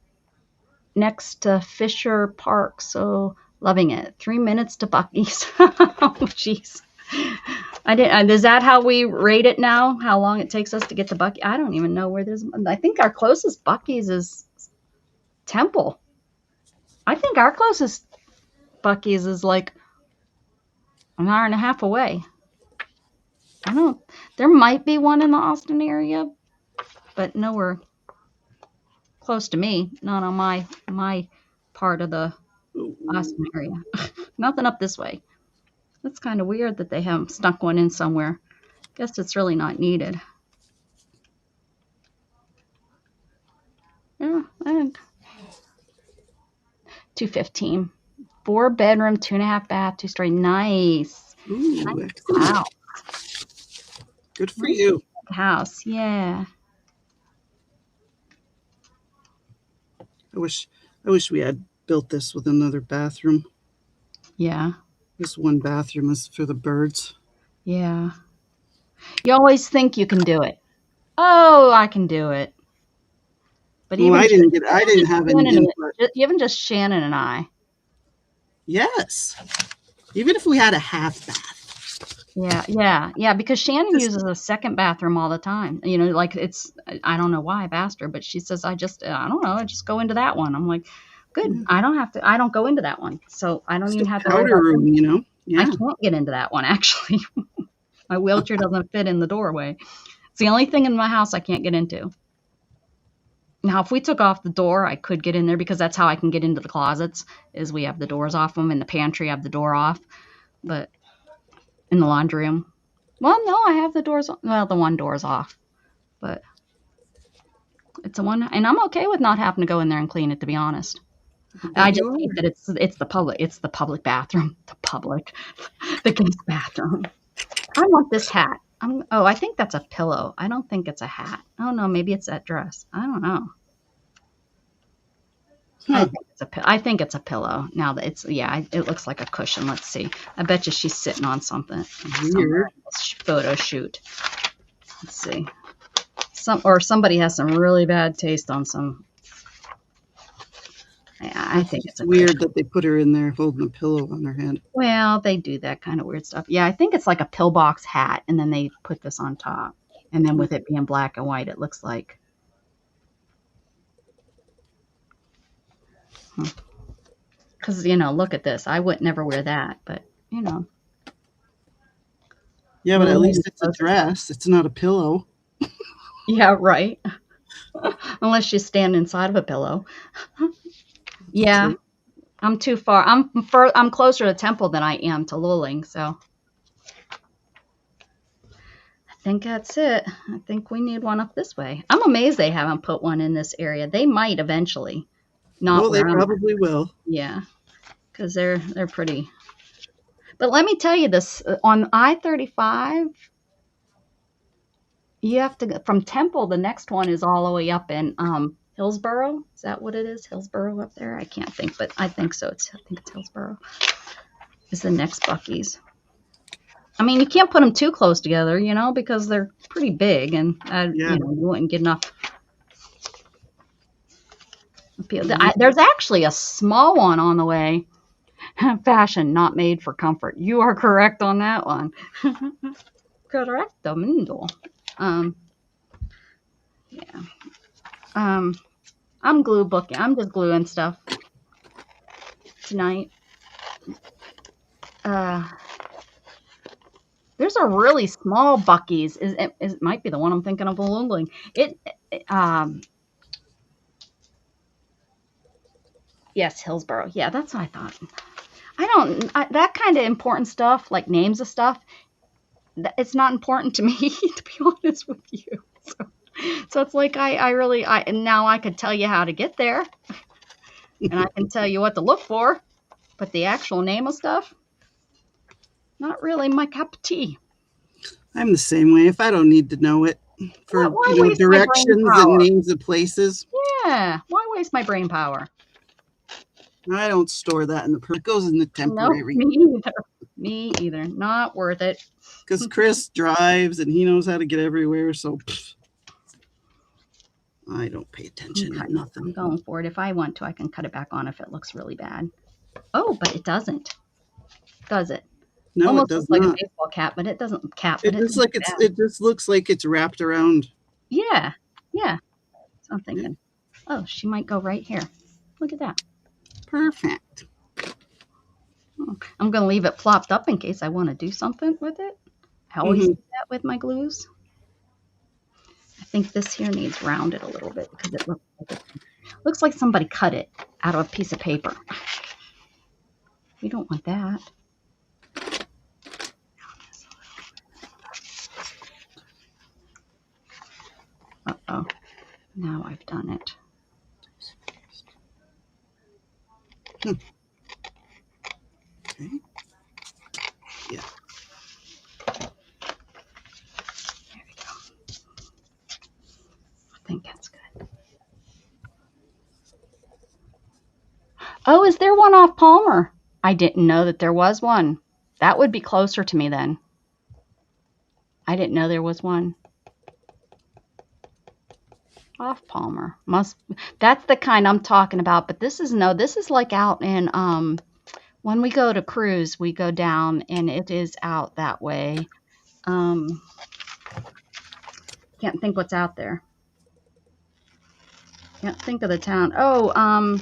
next to Fisher Park. So loving it. 3 minutes to Buc-ee's. Oh, jeez. I didn't. Is that how we rate it now? How long it takes us to get to Buc-ee? I don't even know where there's. I think our closest Buc-ee's is Temple. I think our closest Buc-ee's is like an hour and a half away. I don't. There might be one in the Austin area, but nowhere close to me. Not on my part of the Austin area. Nothing up this way. That's kind of weird that they haven't stuck one in somewhere. Guess it's really not needed. Yeah, and 215. 4-bedroom, 2.5 bath, 2-story. Nice. Ooh, Nice. excellent. Wow. Good for you. House, yeah. I wish we had built this with another bathroom. Yeah. This one bathroom is for the birds. Yeah. You always think you can do it. Oh, I can do it. But Well, I didn't have any input. Even just Shannon and I. Yes. Even if we had a half bath. Yeah. Because Shannon uses a second bathroom all the time. You know, like I don't know why I've asked her, but she says, I don't know, I just go into that one. I'm like, good. Yeah. I don't go into that one. So I don't Just even a have to worry powder about room, you know? Yeah. I can't get into that one, actually. My wheelchair doesn't fit in the doorway. It's the only thing in my house I can't get into. Now, if we took off the door, I could get in there because that's how I can get into the closets is we have the doors off them. In the pantry, I have the door off. But in the laundry room, well, no, I have the doors. Well, the one door's off. But it's a one. And I'm okay with not having to go in there and clean it, to be honest. I just hate that it's the public bathroom. The guest bathroom. I want this hat. I think that's a pillow. I don't think it's a hat. Oh no, maybe it's that dress. I don't know. Huh. I think it's a pillow. Now that it looks like a cushion. Let's see. I bet you she's sitting on something. Weird. Photo shoot. Let's see. Somebody has some really bad taste on some. I think it's weird that they put her in there holding a pillow on her head. Well, they do that kind of weird stuff. Yeah, I think it's like a pillbox hat, and then they put this on top. And then with it being black and white, it looks like. Because, look at this. I would never wear that, but, Yeah, but at least it's a dress. It's not a pillow. Yeah, right. Unless you stand inside of a pillow. Yeah, True. I'm too far. I'm closer to Temple than I am to Luling, so I think that's it. I think we need one up this way. I'm amazed they haven't put one in this area. They might eventually. Not Well, they where I'm at. probably will. Yeah, because they're pretty. But let me tell you this: on I-35, you have to go from Temple. The next one is all the way up in Hillsboro. Is that what it is? Hillsboro up there? I can't think, but I think so. I think it's Hillsboro. Is the next Buc-ee's. I mean, you can't put them too close together, because they're pretty big, and Yeah. you wouldn't get enough appeal. There's actually a small one on the way. Fashion, not made for comfort. You are correct on that one. Correcto mundo. Yeah. I'm glue booking. I'm just gluing stuff tonight. There's a really small Buc-ee's. It might be the one I'm thinking of Luling. Yes, Hillsboro. Yeah, that's what I thought. That kind of important stuff, like names of stuff, it's not important to me, to be honest with you. So it's like now I could tell you how to get there, and I can tell you what to look for, but the actual name of stuff, not really my cup of tea. I'm the same way. If I don't need to know it for Why waste my brain directions power? and names of places, Yeah, why waste my brain power? I don't store that in the it goes in the No, temporary. me either. Not worth it. Because Chris drives and he knows how to get everywhere, so I don't pay attention to I'm nothing. going for it. If I want to, I can cut it back on if it looks really bad. Oh, but it doesn't. Does it? No, Almost it does looks not. like a baseball cap, but it doesn't cap. It But just like bad. it just looks like it's wrapped around. Yeah. So I'm thinking, oh, she might go right here. Look at that. Perfect. I'm going to leave it plopped up in case I want to do something with it. I always do that with my glues. I think this here needs rounded a little bit because it looks like somebody cut it out of a piece of paper. We don't want that. Uh-oh. Now I've done it. Okay. Yeah. There we go. I think that's good. Oh, is there one off Palmer? I didn't know that there was one. That would be closer to me then. I didn't know there was one. Off Palmer. That's the kind I'm talking about, but this is like out in when we go to cruise, we go down and it is out that way. Can't think what's out there. Can't think of the town. Oh, I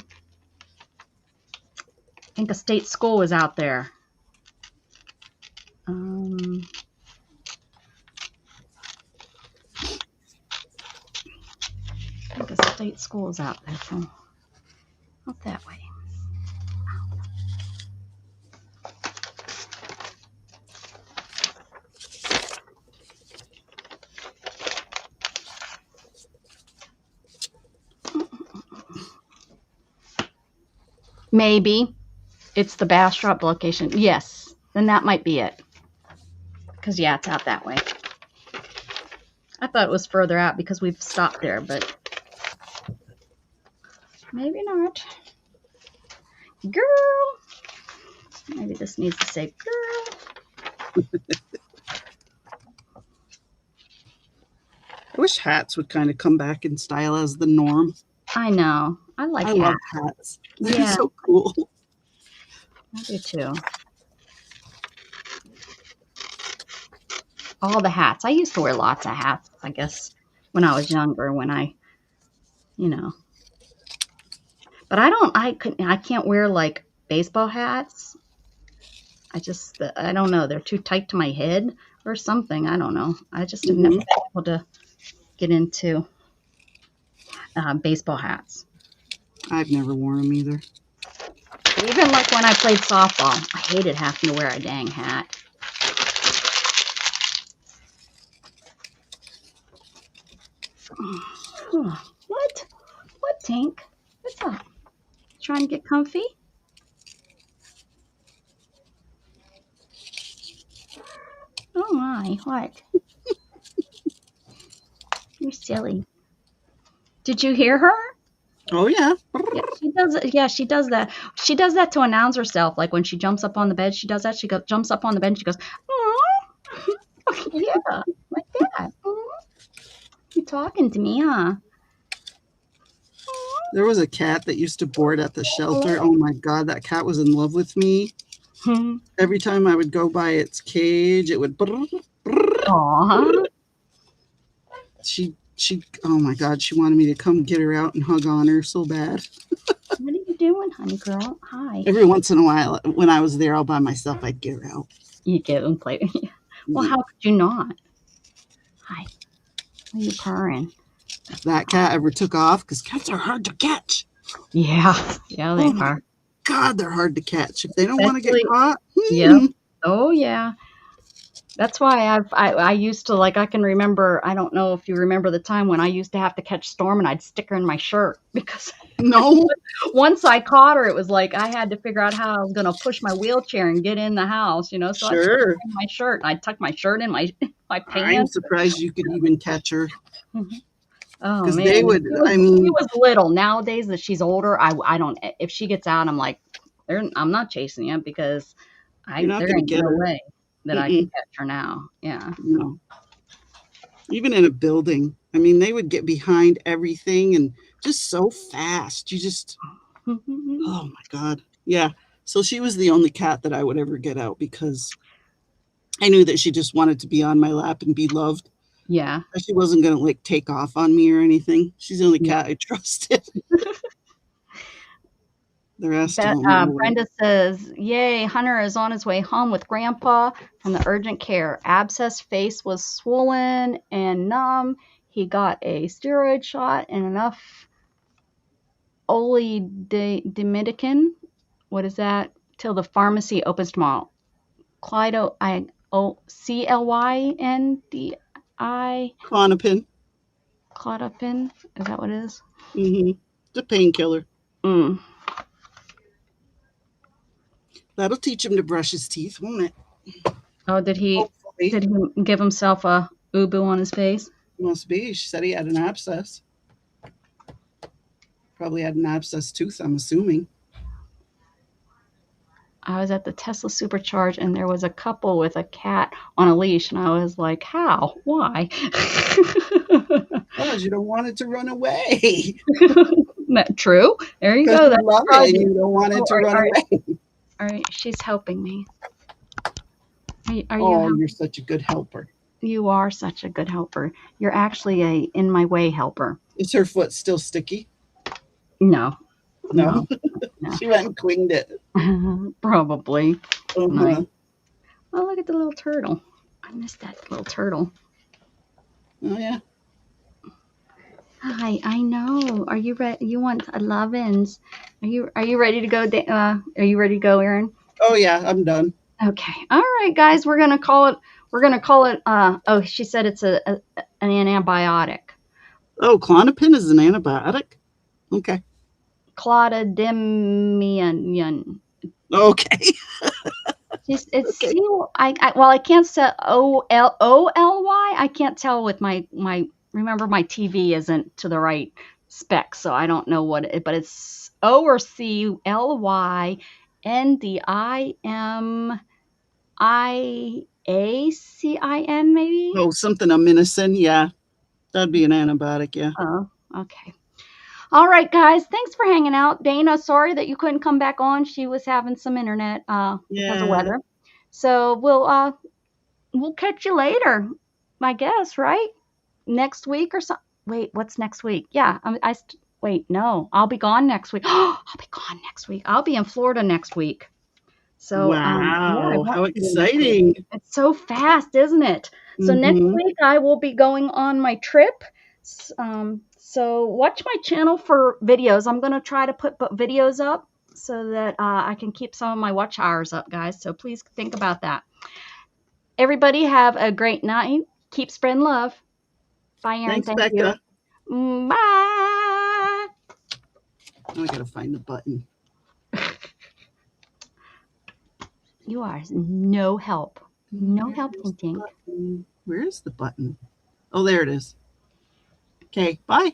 think a state school is out there. I think a state school is out there, so up that way. Maybe it's the Bastrop location. Yes, then that might be it. Because, yeah, it's out that way. I thought it was further out because we've stopped there, but maybe not. Girl. Maybe this needs to say girl. I wish hats would kind of come back in style as the norm. I know. I like I hats. love hats. They're Yeah. so cool. I do too. All the hats. I used to wear lots of hats, I guess, when I was younger, But I can't wear like baseball hats. I don't know. They're too tight to my head or something. I don't know. I just have never been able to get into baseball hats. I've never worn them either. Even like when I played softball, I hated having to wear a dang hat. What? What, Tink? What's up? Trying to get comfy? Oh my, what? You're silly. Did you hear her? Oh yeah. Yeah, she does. Yeah, she does that. She does that to announce herself. Like when she jumps up on the bed, she does that. She jumps up on the bed and she goes, "Aw." Yeah, like that. Aw. You talking to me, huh? There was a cat that used to board at the shelter. Oh my God, that cat was in love with me. Every time I would go by its cage, it would. Aw. She. Oh my God, she wanted me to come get her out and hug on her so bad. What are you doing, honey girl? Hi. Every once in a while, when I was there all by myself, I'd get her out. You get and play. Well, how could you not? Hi. Why are you purring? If that cat ever took off, because cats are hard to catch. Yeah. Yeah, they are. God, they're hard to catch. If they don't want to get Especially- caught. Yep. Oh yeah. That's why I used to, like, I can remember, I don't know if you remember the time when I used to have to catch Storm and I'd stick her in my shirt because No. once I caught her, it was like I had to figure out how I was going to push my wheelchair and get in the house, you know, so I'd stick her Sure. in my shirt and I'd tuck my shirt in my I'm pants. surprised you could even catch her. Oh Because man, they would, I mean, she was little. Nowadays that she's older, I don't, if she gets out, I'm like, I'm not chasing you because You're not there gonna ain't get no her. way that I can catch her now. Yeah. No. Even in a building, I mean, they would get behind everything and just so fast. You just, oh my God. Yeah. So she was the only cat that I would ever get out because I knew that she just wanted to be on my lap and be loved. Yeah. She wasn't going to like take off on me or anything. She's the only cat I trusted. The rest of them. Brenda says, yay, Hunter is on his way home with Grandpa from the urgent care. Abscess face was swollen and numb. He got a steroid shot and enough Dimitican. What is that? Till the pharmacy opens tomorrow. Clyndi. Clonopin. Clonopin. Is that what it is? Mm-hmm. It's a painkiller. Mm. That'll teach him to brush his teeth, won't it? Oh, did he give himself a ubu on his face? Must be. She said he had an abscess. Probably had an abscess tooth, I'm assuming. I was at the Tesla Supercharge and there was a couple with a cat on a leash and I was like, how? Why? Because you don't want it to run away. True. There you go. You That's love it and you don't want it to run away. All right, she's helping me. Are you? You're such a good helper. You are such a good helper. You're actually a in my way helper. Is her foot still sticky? No. No. She went and cleaned it. Probably. Uh-huh. Nice. Oh, look at the little turtle. I missed that little turtle. Oh yeah. Hi, I know. Are you ready? You want lovin's? Are you ready to go? Are you ready to go, Erin? Oh yeah, I'm done. Okay. All right, guys. We're gonna call it. Oh, she said it's an antibiotic. Oh, Clonopin is an antibiotic. Okay. Clotidimian. Okay. It's okay. I can't say OLY. I can't tell with my. Remember, my TV isn't to the right spec, so I don't know what it. But it's O or CLYNDIMIACIN maybe. Oh, something aminocin. Yeah, that'd be an antibiotic. Yeah. Oh, okay. All right, guys. Thanks for hanging out. Dana, sorry that you couldn't come back on. She was having some internet because of weather. So we'll catch you later, I guess, right? Next week or something. Wait, what's next week? Yeah, wait, no. I'll be gone next week. I'll be gone next week. I'll be in Florida next week. So wow, how exciting. It's so fast, isn't it? So next week I will be going on my trip. So watch my channel for videos. I'm going to try to put videos up so that I can keep some of my watch hours up, guys. So please think about that. Everybody have a great night. Keep spreading love. Bye, Erin. Thanks, Thank Becca. you. Bye. Now I gotta find the button. You are no help. No help, Where's Tink the Tink. button? Where is the button? Oh, there it is. Okay, bye.